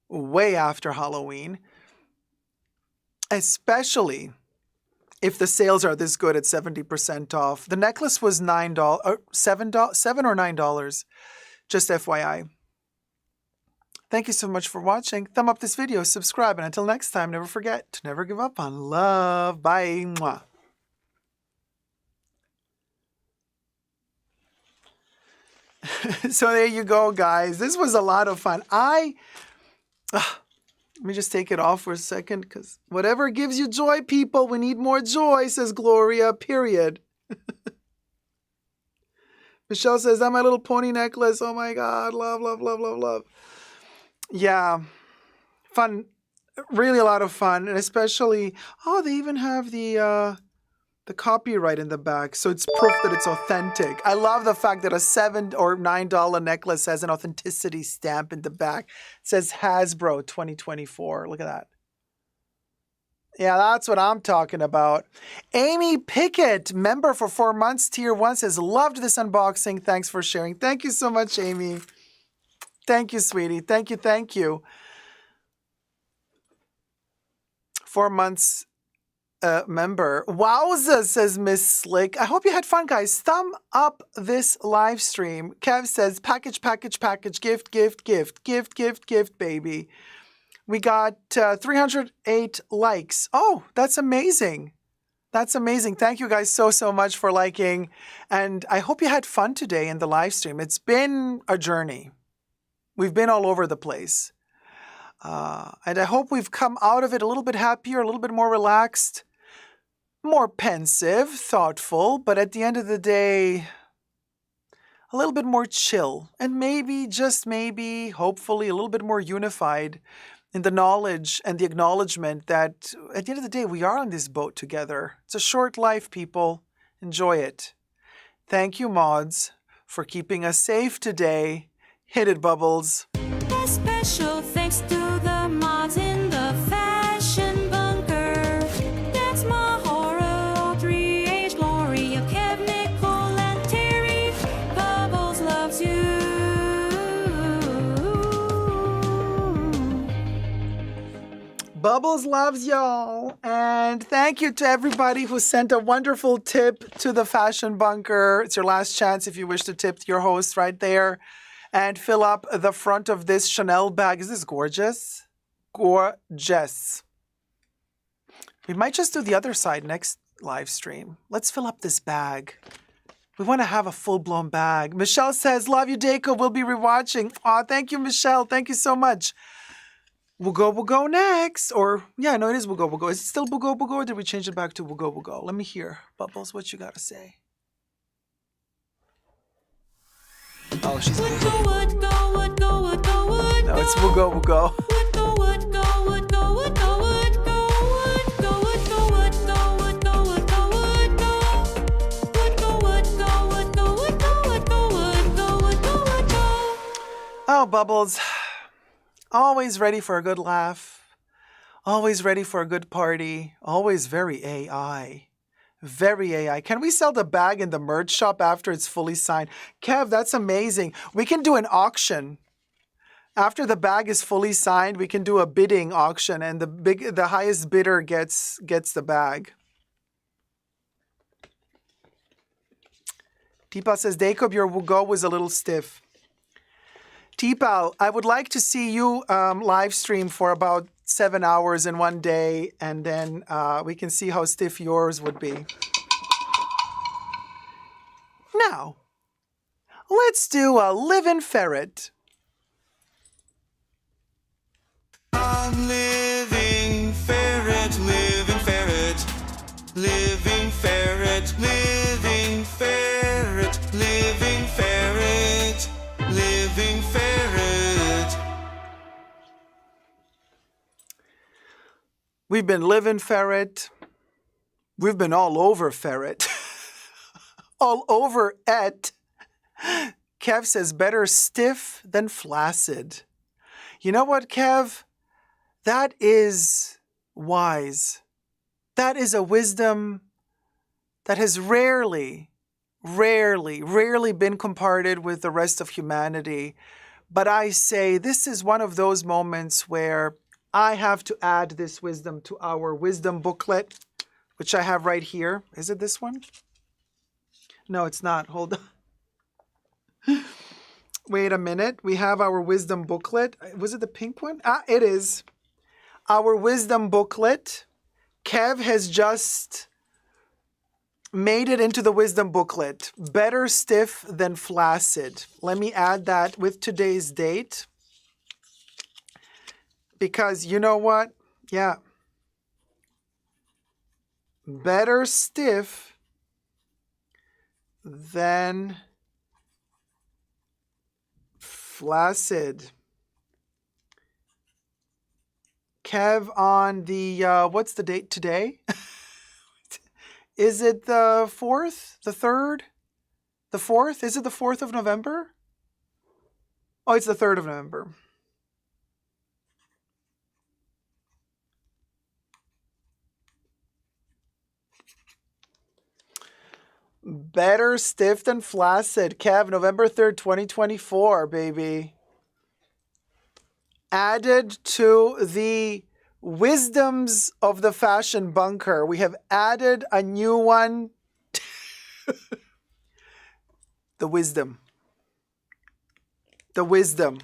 way after Halloween, especially if the sales are this good at 70% off. The necklace was $9, or $7 or $9, just FYI. Thank you so much for watching. Thumb up this video, subscribe, and until next time, never forget to never give up on love. Bye. Mwah. So there you go, guys. This was a lot of fun. Let me just take it off for a second, because whatever gives you joy, people, we need more joy, says Gloria, period. Michelle says, that my little pony necklace. Oh my God, love, love, love, love, love. Yeah, fun, really a lot of fun, and especially, oh, they even have the copyright in the back, so it's proof that it's authentic. I love the fact that a $7 or $9 necklace has an authenticity stamp in the back. It says Hasbro 2024. Look at that. Yeah, that's what I'm talking about. Amy Pickett, member for 4 months, tier 1, says, loved this unboxing. Thanks for sharing. Thank you so much, Amy. Thank you, sweetie. Thank you, thank you. 4 months member. Wowza, says Miss Slick. I hope you had fun, guys. Thumb up this live stream. Kev says, package, package, package, gift, gift, gift, gift, gift, gift, baby. We got 308 likes. Oh, that's amazing. That's amazing. Thank you guys so, so much for liking. And I hope you had fun today in the live stream. It's been a journey. We've been all over the place. And I hope we've come out of it a little bit happier, a little bit more relaxed, more pensive, thoughtful, but at the end of the day, a little bit more chill. And maybe, just maybe, hopefully, a little bit more unified in the knowledge and the acknowledgement that at the end of the day, we are on this boat together. It's a short life, people. Enjoy it. Thank you, mods, for keeping us safe today. Hit it, Bubbles. A special thanks to the mods in the fashion bunker. That's my horror, all 3H, Gloria, Kev, Nicole, and Terry. Bubbles loves you. Bubbles loves y'all. And thank you to everybody who sent a wonderful tip to the fashion bunker. It's your last chance if you wish to tip your host right there. And fill up the front of this Chanel bag. Is this gorgeous? Gorgeous. We might just do the other side next live stream. Let's fill up this bag. We want to have a full-blown bag. Michelle says, love you, Dacob. We'll be rewatching. Aw, thank you, Michelle. Thank you so much. We'll go next. Or, yeah, no, it is we'll go. Is it still we'll go, or did we change it back to we'll go? Let me hear. Bubbles, what you got to say? Oh, she's Would go, would go, would go, would go, would no, go. it's we'll go. Would go, would go, would go, would go, would go, would go, would go, would go, would go, would go, would go, would go, would go, would go, would go, would go, would go, would go. Oh, Bubbles. Always ready for a good laugh. Always ready for a good party. Always very AI. Very AI. Can we sell the bag in the merch shop after it's fully signed? Kev, that's amazing. We can do an auction. After the bag is fully signed, we can do a bidding auction, and the highest bidder gets the bag. Teepa says, Dacob, your go was a little stiff. Teepa, I would like to see you live stream for about 7 hours in one day, and then we can see how stiff yours would be. Now, let's do a living ferret. I'm living ferret, living ferret, living ferret, living ferret, living ferret, living ferret. We've been living ferret. We've been all over ferret. All over it. Kev says better stiff than flaccid. You know what, Kev? That is wise. That is a wisdom that has rarely been comparted with the rest of humanity. But I say this is one of those moments where I have to add this wisdom to our wisdom booklet, which I have right here. Is it this one? No, it's not. Hold on. Wait a minute. We have our wisdom booklet. Was it the pink one? It is. Our wisdom booklet. Kev has just made it into the wisdom booklet. Better stiff than flaccid. Let me add that with today's date. Because you know what? Yeah. Better stiff than flaccid. Kev on the, what's the date today? Is it the 4th? The 3rd? The 4th? Is it the 4th of November? Oh, it's the 3rd of November. Better stiff than flaccid. Kev, November 3rd, 2024, baby. Added to the wisdoms of the fashion bunker. We have added a new one. The wisdom. The wisdom.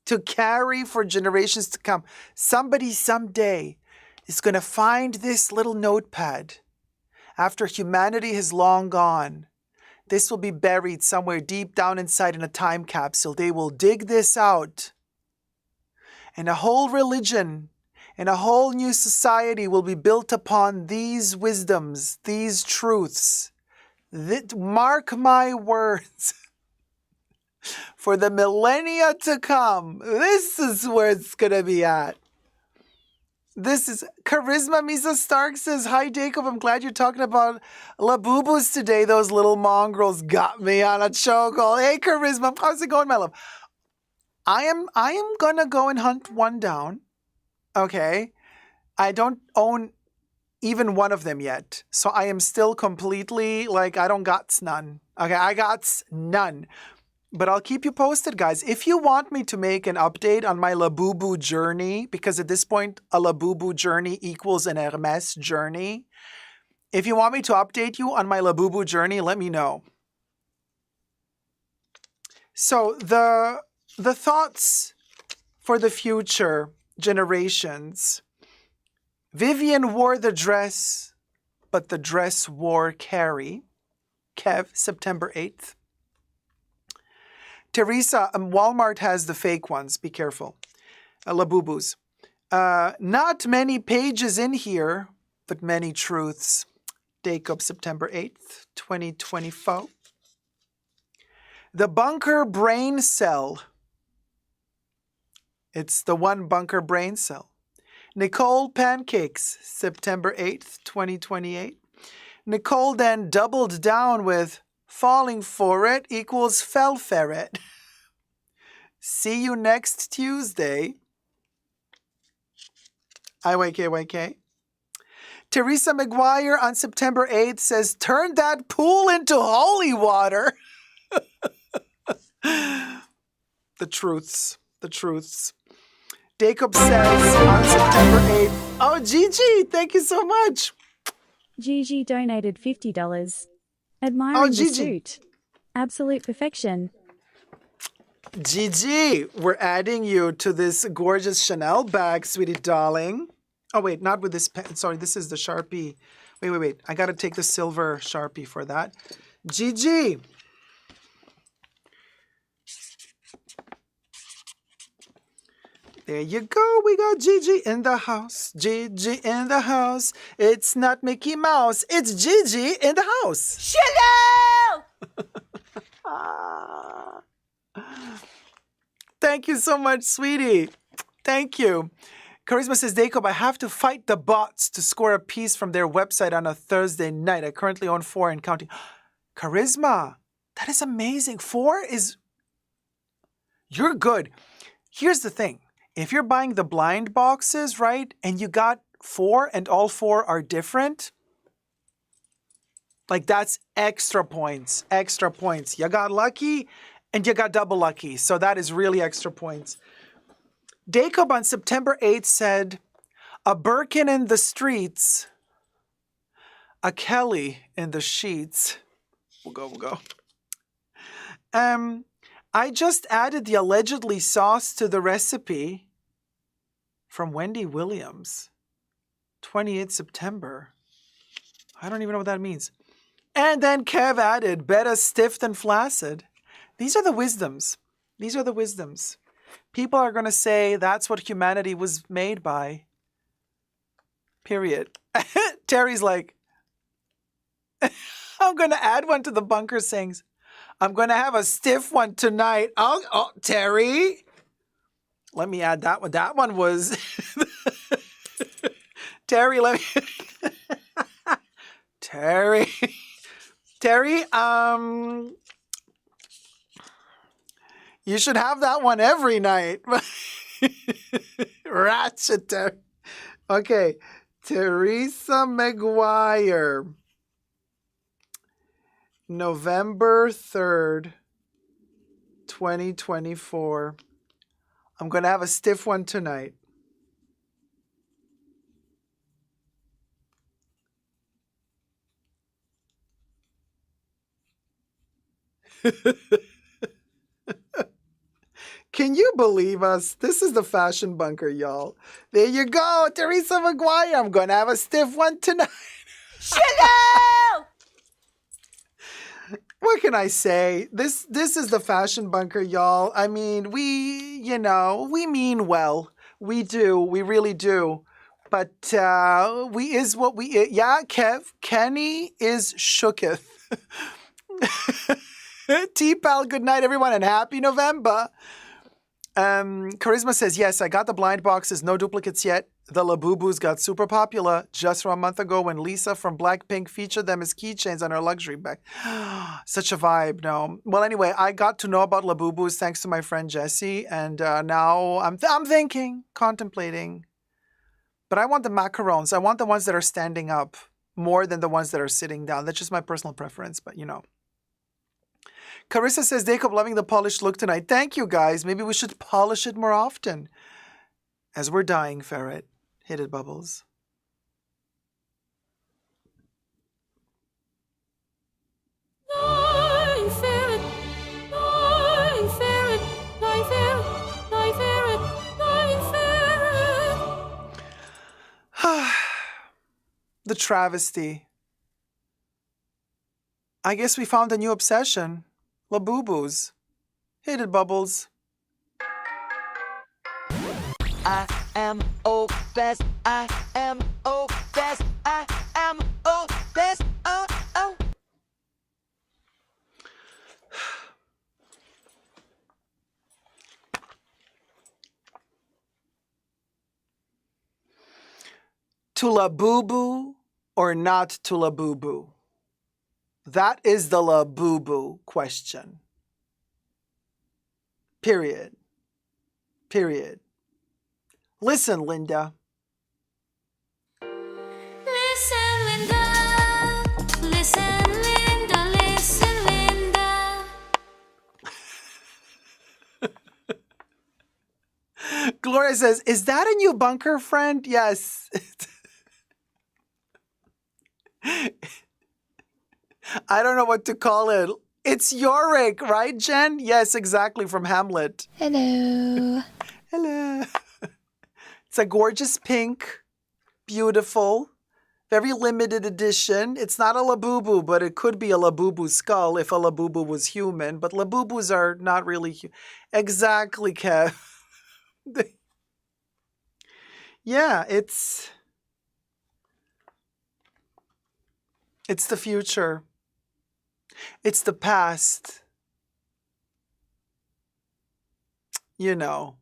To carry for generations to come. Somebody someday is going to find this little notepad. After humanity has long gone, this will be buried somewhere deep down inside in a time capsule. They will dig this out. And a whole religion and a whole new society will be built upon these wisdoms, these truths. Mark my words. For the millennia to come, this is where it's going to be at. This is Charisma Misa Stark says, hi, Dacob. I'm glad you're talking about Labubus today. Those little mongrels got me on a chokehold. Hey, Charisma, how's it going, my love? I am gonna go and hunt one down. Okay. I don't own even one of them yet. So I am still completely like, I don't got none. Okay, I got none. But I'll keep you posted, guys. If you want me to make an update on my Labubu journey, because at this point, a Labubu journey equals an Hermes journey. If you want me to update you on my Labubu journey, let me know. So the thoughts for the future generations. Vivian wore the dress, but the dress wore Carrie. Kev, September 8th. Teresa, Walmart has the fake ones. Be careful. Labubus. Not many pages in here, but many truths. Dacob, September 8th, 2024. The bunker brain cell. It's the one bunker brain cell. Nicole Pancakes, September 8th, 2028. Nicole then doubled down with falling for it equals fell for it. See you next Tuesday. IYK. Teresa McGuire on September 8th says, turn that pool into holy water. The truths. Dacob says on September 8th, oh, Gigi, thank you so much. Gigi donated $50. Admiring the suit. Absolute perfection. Gigi, we're adding you to this gorgeous Chanel bag, sweetie darling. Oh, wait, not with this pen. Sorry, this is the Sharpie. Wait. I got to take the silver Sharpie for that. Gigi. There you go. We got Gigi in the house. Gigi in the house. It's not Mickey Mouse. It's Gigi in the house. Chanel! Thank you so much, sweetie. Thank you. Charisma says, Dacob, I have to fight the bots to score a piece from their website on a Thursday night. I currently own 4 and counting. Charisma, that is amazing. 4 is... You're good. Here's the thing. if you're buying the blind boxes, right, and you got 4 and all 4 are different, like that's extra points, extra points. You got lucky and you got double lucky. So that is really extra points. Dacob on September 8th said, a Birkin in the streets, a Kelly in the sheets. We'll go. I just added the allegedly sauce to the recipe from Wendy Williams, 28th September. I don't even know what that means. And then Kev added, better stiff than flaccid. These are the wisdoms. These are the wisdoms. People are going to say that's what humanity was made by. Period. Terry's like, I'm going to add one to the bunker sings. I'm going to have a stiff one tonight. Oh, Terry. Let me add that one. That one was... Terry, let me... Terry, you should have that one every night. Ratchet, Terry. Okay, Teresa McGuire. November 3rd, 2024. I'm going to have a stiff one tonight. Can you believe us? This is the fashion bunker, y'all. There you go, Teresa McGuire. I'm going to have a stiff one tonight. Sugar! What can I say? This is the fashion bunker, y'all. I mean, we mean well. We do. We really do. But we is what we... Yeah, Kev. Kenny is shooketh. T-Pal, good night, everyone, and happy November. Charisma says, yes, I got the blind boxes, no duplicates yet. The Labubus got super popular just from a month ago when Lisa from Blackpink featured them as keychains on her luxury bag. Such a vibe, no. Well, anyway, I got to know about Labubus thanks to my friend Jessie, and now I'm thinking, contemplating. But I want the macarons. I want the ones that are standing up more than the ones that are sitting down. That's just my personal preference, but you know. Carissa says, Dacob, loving the polished look tonight. Thank you, guys. Maybe we should polish it more often. As we're dying, Ferret. Hit it, Bubbles. The travesty. I guess we found a new obsession. Labubus. Hit it, Bubbles. I am obsessed. I am obsessed. I am obsessed. Oh, oh. To Labubu or not to Labubu? That is the Labubu question. Period. Period. Listen, Linda. Listen, Linda. Listen, Linda. Listen, Linda. Gloria says, is that a new bunker friend? Yes. I don't know what to call it. It's Yorick, right, Jen? Yes, exactly, from Hamlet. Hello. Hello. It's a gorgeous pink, beautiful, very limited edition. It's not a Labubu, but it could be a Labubu skull if a Labubu was human. But Labubus are not really human. Exactly, Kev. Yeah, it's the future. It's the past. You know.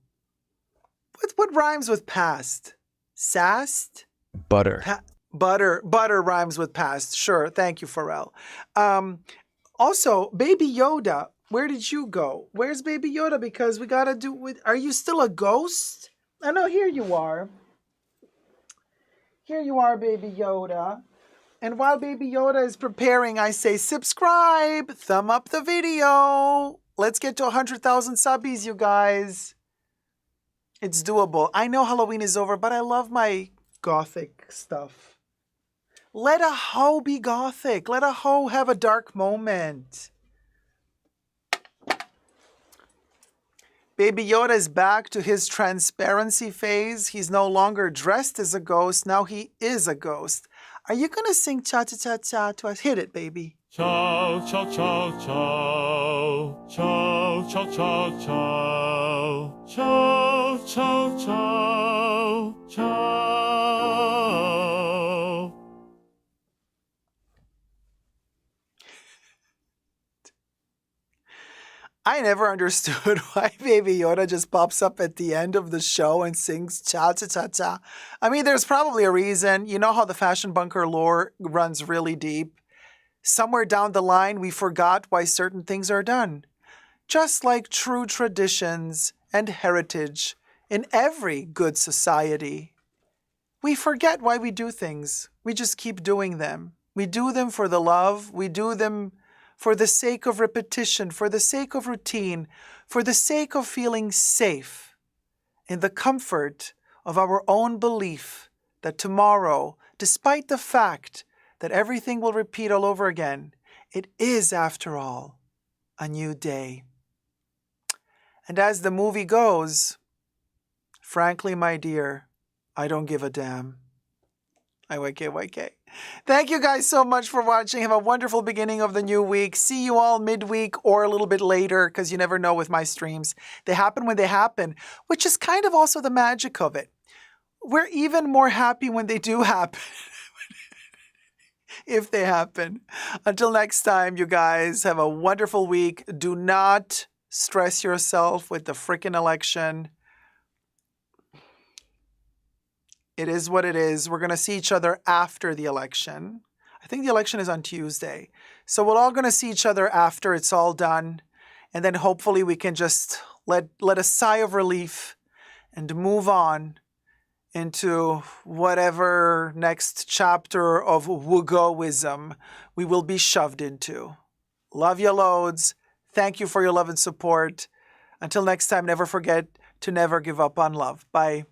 What rhymes with past? Sast? Butter. Butter rhymes with past. Sure. Thank you, Pharrell. Also, Baby Yoda, where did you go? Where's Baby Yoda? Because we got to do with... Are you still a ghost? I know, here you are. Here you are, Baby Yoda. And while Baby Yoda is preparing, I say subscribe, thumb up the video. Let's get to 100,000 subbies, you guys. It's doable. I know Halloween is over, but I love my gothic stuff. Let a hoe be gothic. Let a hoe have a dark moment. Baby Yoda is back to his transparency phase. He's no longer dressed as a ghost. Now he is a ghost. Are you going to sing cha-cha-cha-cha to us? Hit it, baby. Ciao, ciao, ciao, ciao. Ciao, ciao, ciao, ciao. Ciao, ciao, ciao. Ciao. I never understood why Baby Yoda just pops up at the end of the show and sings cha-cha-cha-cha. I mean, there's probably a reason. You know how the Fashion Bunker lore runs really deep? Somewhere down the line, we forgot why certain things are done. Just like true traditions and heritage in every good society. We forget why we do things. We just keep doing them. We do them for the love. We do them for the sake of repetition, for the sake of routine, for the sake of feeling safe in the comfort of our own belief that tomorrow, despite the fact that everything will repeat all over again, it is, after all, a new day. And as the movie goes, frankly, my dear, I don't give a damn. YK. Thank you guys so much for watching. Have a wonderful beginning of the new week. See you all midweek or a little bit later, because you never know with my streams. They happen when they happen, which is kind of also the magic of it. We're even more happy when they do happen. If they happen. Until next time, you guys, have a wonderful week. Do not stress yourself with the frickin' election. It is what it is. We're going to see each other after the election. I think the election is on Tuesday. So we're all going to see each other after it's all done. And then hopefully we can just let a sigh of relief and move on into whatever next chapter of woogoism we will be shoved into. Love you loads. Thank you for your love and support. Until next time, never forget to never give up on love. Bye.